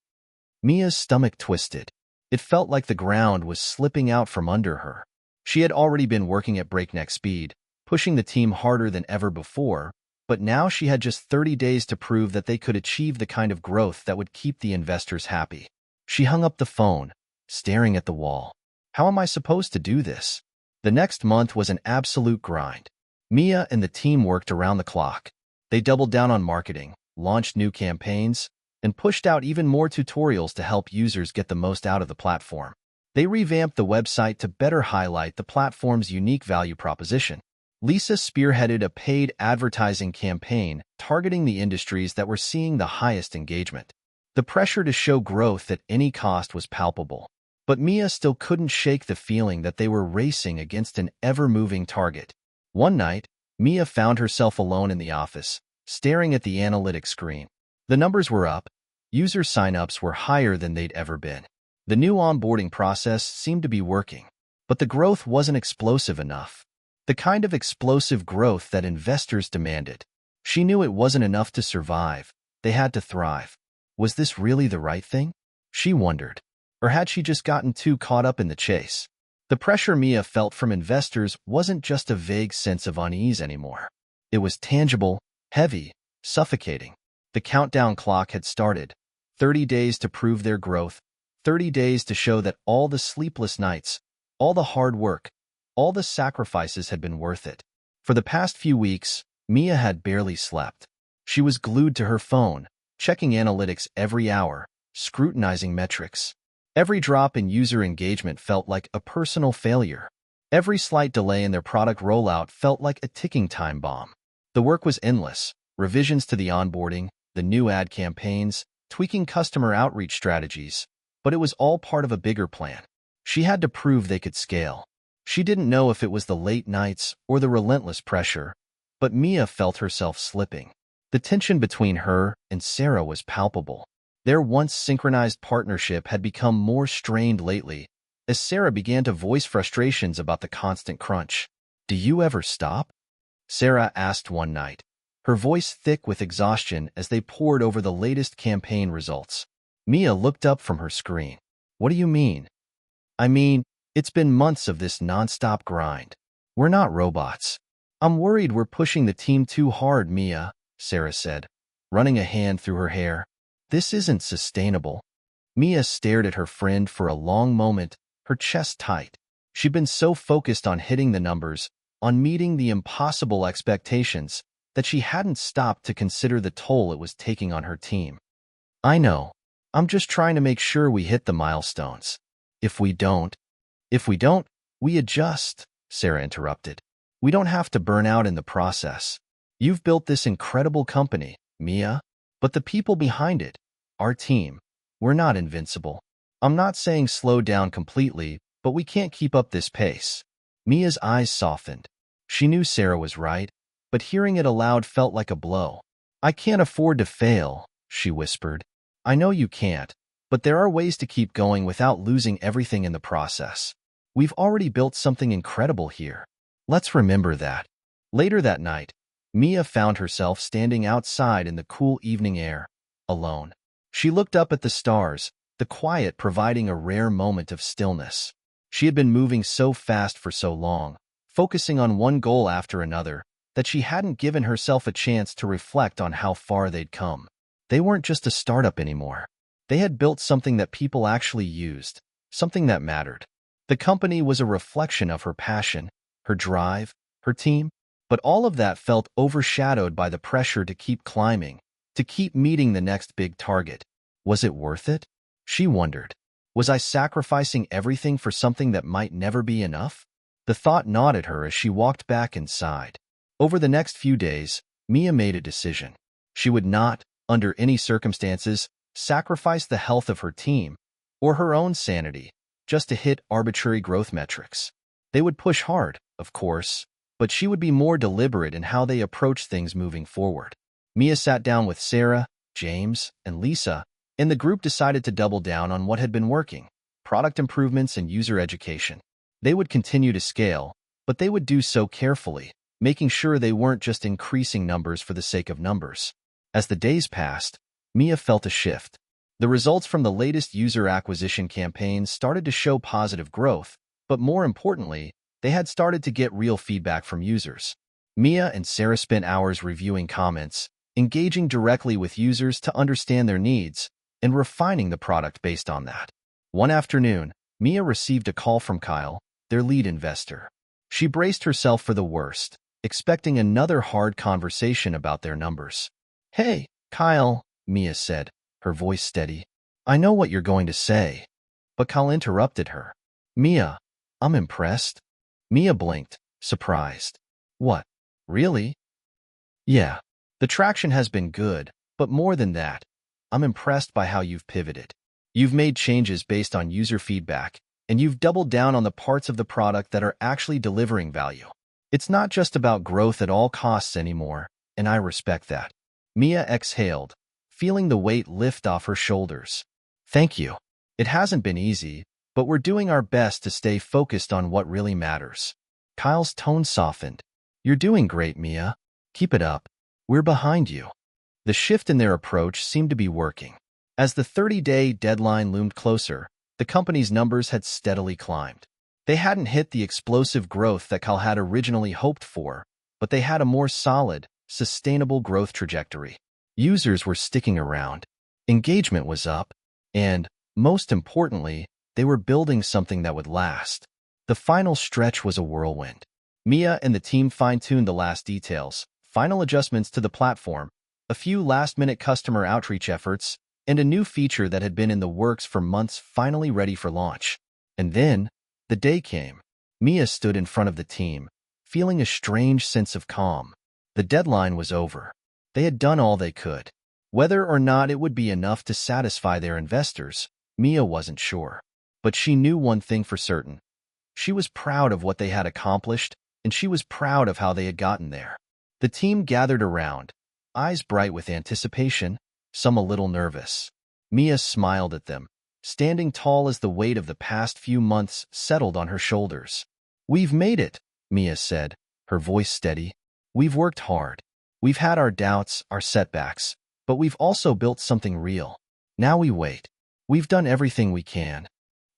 Mia's stomach twisted. It felt like the ground was slipping out from under her. She had already been working at breakneck speed, pushing the team harder than ever before, but now she had just 30 days to prove that they could achieve the kind of growth that would keep the investors happy. She hung up the phone, staring at the wall. How am I supposed to do this? The next month was an absolute grind. Mia and the team worked around the clock. They doubled down on marketing, launched new campaigns, and pushed out even more tutorials to help users get the most out of the platform. They revamped the website to better highlight the platform's unique value proposition. Lisa spearheaded a paid advertising campaign targeting the industries that were seeing the highest engagement. The pressure to show growth at any cost was palpable, but Mia still couldn't shake the feeling that they were racing against an ever-moving target. One night, Mia found herself alone in the office, staring at the analytics screen. The numbers were up. User sign-ups were higher than they'd ever been. The new onboarding process seemed to be working, but the growth wasn't explosive enough. The kind of explosive growth that investors demanded. She knew it wasn't enough to survive. They had to thrive. Was this really the right thing? She wondered. Or had she just gotten too caught up in the chase? The pressure Mia felt from investors wasn't just a vague sense of unease anymore. It was tangible, heavy, suffocating. The countdown clock had started. 30 days to prove their growth. 30 days to show that all the sleepless nights, all the hard work, all the sacrifices had been worth it. For the past few weeks, Mia had barely slept. She was glued to her phone, checking analytics every hour, scrutinizing metrics. Every drop in user engagement felt like a personal failure. Every slight delay in their product rollout felt like a ticking time bomb. The work was endless. Revisions to the onboarding, the new ad campaigns, tweaking customer outreach strategies, but it was all part of a bigger plan. She had to prove they could scale. She didn't know if it was the late nights or the relentless pressure, but Mia felt herself slipping. The tension between her and Sarah was palpable. Their once synchronized partnership had become more strained lately, as Sarah began to voice frustrations about the constant crunch. "Do you ever stop?" Sarah asked one night, her voice thick with exhaustion as they pored over the latest campaign results. Mia looked up from her screen. "What do you mean?" "I mean, it's been months of this nonstop grind. We're not robots." "I'm worried we're pushing the team too hard, Mia," Sarah said, running a hand through her hair. "This isn't sustainable." Mia stared at her friend for a long moment, her chest tight. She'd been so focused on hitting the numbers, on meeting the impossible expectations, that she hadn't stopped to consider the toll it was taking on her team. "I know. I'm just trying to make sure we hit the milestones. If we don't, we adjust," Sarah interrupted. "We don't have to burn out in the process. You've built this incredible company, Mia, but the people behind it, our team, we're not invincible. I'm not saying slow down completely, but we can't keep up this pace." Mia's eyes softened. She knew Sarah was right, but hearing it aloud felt like a blow. "I can't afford to fail," she whispered. "I know you can't, but there are ways to keep going without losing everything in the process. We've already built something incredible here. Let's remember that." Later that night, Mia found herself standing outside in the cool evening air, alone. She looked up at the stars, the quiet providing a rare moment of stillness. She had been moving so fast for so long, focusing on one goal after another, that she hadn't given herself a chance to reflect on how far they'd come. They weren't just a startup anymore. They had built something that people actually used, something that mattered. The company was a reflection of her passion, her drive, her team, but all of that felt overshadowed by the pressure to keep climbing, to keep meeting the next big target. Was it worth it? She wondered. Was I sacrificing everything for something that might never be enough? The thought gnawed at her as she walked back inside. Over the next few days, Mia made a decision. She would not, under any circumstances, sacrifice the health of her team or her own sanity just to hit arbitrary growth metrics. They would push hard, of course, but she would be more deliberate in how they approached things moving forward. Mia sat down with Sarah, James, and Lisa, and the group decided to double down on what had been working: product improvements, and user education. They would continue to scale, but they would do so carefully, making sure they weren't just increasing numbers for the sake of numbers. As the days passed, Mia felt a shift. The results from the latest user acquisition campaigns started to show positive growth, but more importantly, they had started to get real feedback from users. Mia and Sarah spent hours reviewing comments, engaging directly with users to understand their needs, and refining the product based on that. One afternoon, Mia received a call from Kyle, their lead investor. She braced herself for the worst, expecting another hard conversation about their numbers. "Hey, Kyle," Mia said, her voice steady. "I know what you're going to say." But Kyle interrupted her. "Mia, I'm impressed." Mia blinked, surprised. "What? Really?" "Yeah. The traction has been good, but more than that, I'm impressed by how you've pivoted. You've made changes based on user feedback, and you've doubled down on the parts of the product that are actually delivering value. It's not just about growth at all costs anymore, and I respect that." Mia exhaled, feeling the weight lift off her shoulders. "Thank you. It hasn't been easy, but we're doing our best to stay focused on what really matters." Kyle's tone softened. "You're doing great, Mia. Keep it up. We're behind you." The shift in their approach seemed to be working. As the 30-day deadline loomed closer, the company's numbers had steadily climbed. They hadn't hit the explosive growth that Kyle had originally hoped for, but they had a more solid, sustainable growth trajectory. Users were sticking around, engagement was up, and, most importantly, they were building something that would last. The final stretch was a whirlwind. Mia and the team fine-tuned the last details, final adjustments to the platform, a few last-minute customer outreach efforts, and a new feature that had been in the works for months finally ready for launch. And then, the day came. Mia stood in front of the team, feeling a strange sense of calm. The deadline was over. They had done all they could. Whether or not it would be enough to satisfy their investors, Mia wasn't sure. But she knew one thing for certain. She was proud of what they had accomplished, and she was proud of how they had gotten there. The team gathered around, eyes bright with anticipation, some a little nervous. Mia smiled at them, standing tall as the weight of the past few months settled on her shoulders. "We've made it," Mia said, her voice steady. "We've worked hard. We've had our doubts, our setbacks, but we've also built something real. Now we wait. We've done everything we can."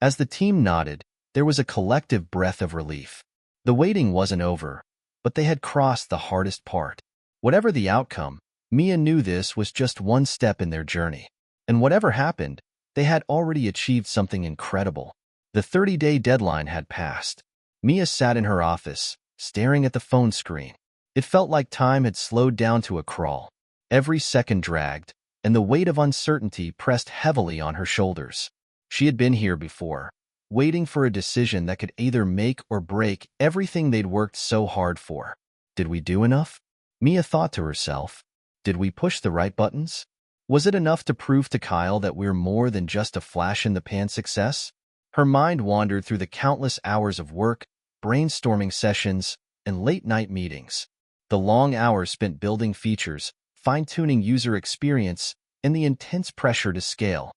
As the team nodded, there was a collective breath of relief. The waiting wasn't over, but they had crossed the hardest part. Whatever the outcome, Mia knew this was just one step in their journey. And whatever happened, they had already achieved something incredible. The 30-day deadline had passed. Mia sat in her office, staring at the phone screen. It felt like time had slowed down to a crawl. Every second dragged, and the weight of uncertainty pressed heavily on her shoulders. She had been here before, waiting for a decision that could either make or break everything they'd worked so hard for. Did we do enough? Mia thought to herself. Did we push the right buttons? Was it enough to prove to Kyle that we're more than just a flash-in-the-pan success? Her mind wandered through the countless hours of work, brainstorming sessions, and late-night meetings. The long hours spent building features, fine-tuning user experience, and the intense pressure to scale.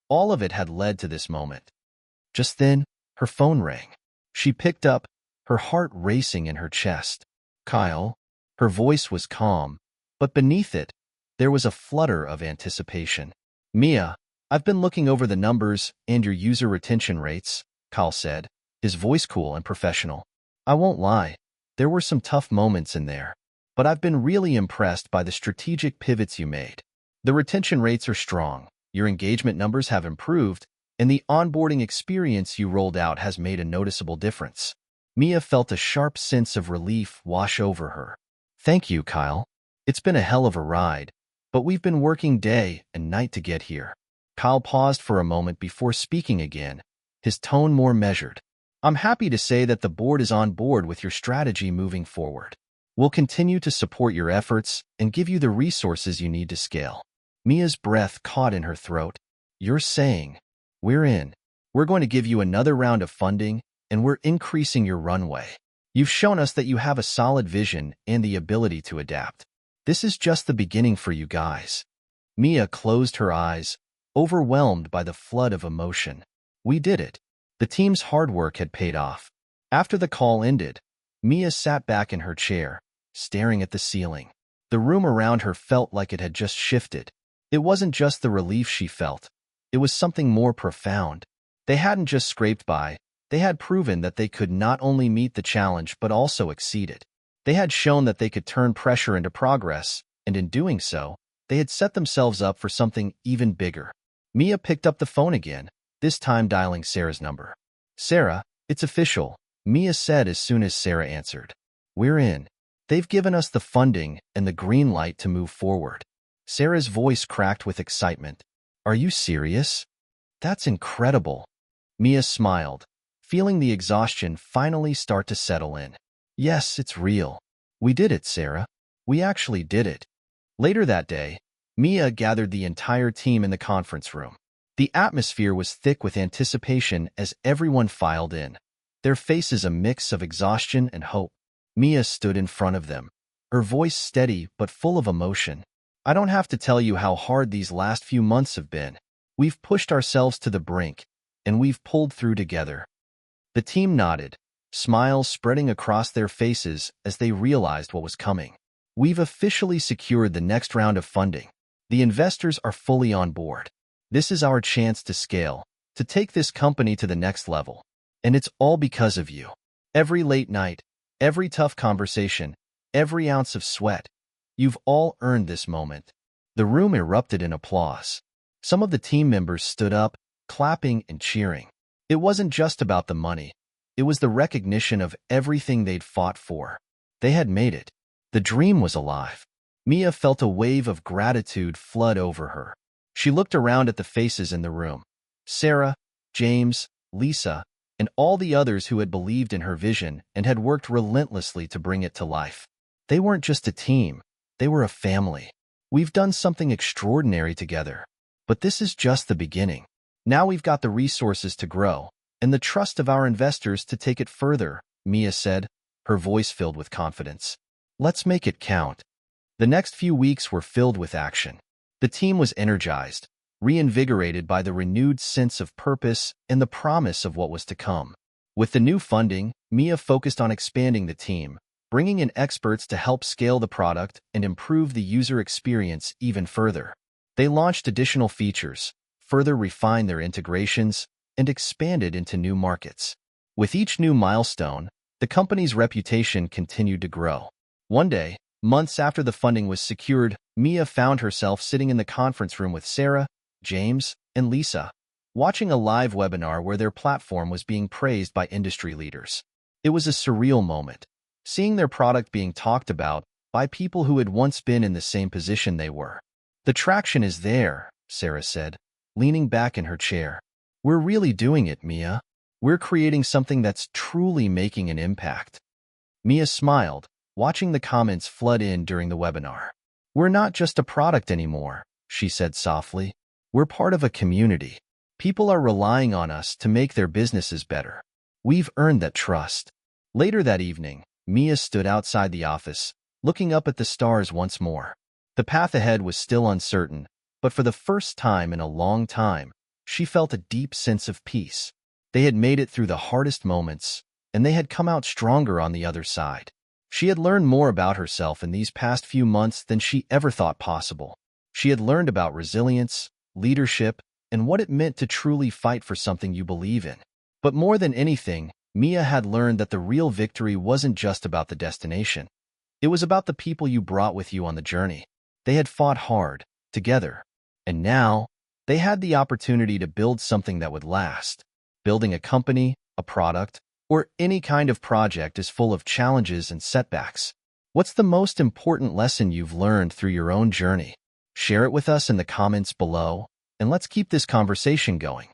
All of it had led to this moment. Just then, her phone rang. She picked up, her heart racing in her chest. "Kyle?" Her voice was calm, but beneath it, there was a flutter of anticipation. "Mia, I've been looking over the numbers and your user retention rates," Kyle said, his voice cool and professional. "I won't lie, there were some tough moments in there, but I've been really impressed by the strategic pivots you made. The retention rates are strong, your engagement numbers have improved, and the onboarding experience you rolled out has made a noticeable difference." Mia felt a sharp sense of relief wash over her. "Thank you, Kyle. It's been a hell of a ride, but we've been working day and night to get here." Kyle paused for a moment before speaking again, his tone more measured. "I'm happy to say that the board is on board with your strategy moving forward. We'll continue to support your efforts and give you the resources you need to scale." Mia's breath caught in her throat. "You're saying, we're in. We're going to give you another round of funding, and we're increasing your runway. You've shown us that you have a solid vision and the ability to adapt. This is just the beginning for you guys." Mia closed her eyes, overwhelmed by the flood of emotion. "We did it. The team's hard work had paid off. After the call ended, Mia sat back in her chair, staring at the ceiling. The room around her felt like it had just shifted. It wasn't just the relief she felt. It was something more profound. They hadn't just scraped by. They had proven that they could not only meet the challenge but also exceed it. They had shown that they could turn pressure into progress, and in doing so, they had set themselves up for something even bigger. Mia picked up the phone again, this time dialing Sarah's number. "Sarah, it's official," Mia said as soon as Sarah answered. "We're in. They've given us the funding and the green light to move forward." Sarah's voice cracked with excitement. "Are you serious? That's incredible." Mia smiled, feeling the exhaustion finally start to settle in. "Yes, it's real. We did it, Sarah. We actually did it." Later that day, Mia gathered the entire team in the conference room. The atmosphere was thick with anticipation as everyone filed in, their faces a mix of exhaustion and hope. Mia stood in front of them, her voice steady but full of emotion. "I don't have to tell you how hard these last few months have been. We've pushed ourselves to the brink, and we've pulled through together." The team nodded, smiles spreading across their faces as they realized what was coming. "We've officially secured the next round of funding. The investors are fully on board. This is our chance to scale, to take this company to the next level. And it's all because of you. Every late night, every tough conversation, every ounce of sweat. You've all earned this moment." The room erupted in applause. Some of the team members stood up, clapping and cheering. It wasn't just about the money. It was the recognition of everything they'd fought for. They had made it. The dream was alive. Mia felt a wave of gratitude flood over her. She looked around at the faces in the room. Sarah, James, Lisa, and all the others who had believed in her vision and had worked relentlessly to bring it to life. They weren't just a team. They were a family. "We've done something extraordinary together. But this is just the beginning. Now we've got the resources to grow, and the trust of our investors to take it further," Mia said, her voice filled with confidence. "Let's make it count." The next few weeks were filled with action. The team was energized, reinvigorated by the renewed sense of purpose and the promise of what was to come. With the new funding, Mia focused on expanding the team, bringing in experts to help scale the product and improve the user experience even further. They launched additional features, further refined their integrations, and expanded into new markets. With each new milestone, the company's reputation continued to grow. One day, months after the funding was secured, Mia found herself sitting in the conference room with Sarah, James, and Lisa, watching a live webinar where their platform was being praised by industry leaders. It was a surreal moment, seeing their product being talked about by people who had once been in the same position they were. "The traction is there," Sarah said, leaning back in her chair. "We're really doing it, Mia. We're creating something that's truly making an impact." Mia smiled, watching the comments flood in during the webinar. "We're not just a product anymore," she said softly. "We're part of a community. People are relying on us to make their businesses better. We've earned that trust." Later that evening, Mia stood outside the office, looking up at the stars once more. The path ahead was still uncertain, but for the first time in a long time, she felt a deep sense of peace. They had made it through the hardest moments, and they had come out stronger on the other side. She had learned more about herself in these past few months than she ever thought possible. She had learned about resilience, leadership, and what it meant to truly fight for something you believe in. But more than anything, Mia had learned that the real victory wasn't just about the destination. It was about the people you brought with you on the journey. They had fought hard, together, and now they had the opportunity to build something that would last. Building a company, a product, or any kind of project is full of challenges and setbacks. What's the most important lesson you've learned through your own journey? Share it with us in the comments below, and let's keep this conversation going.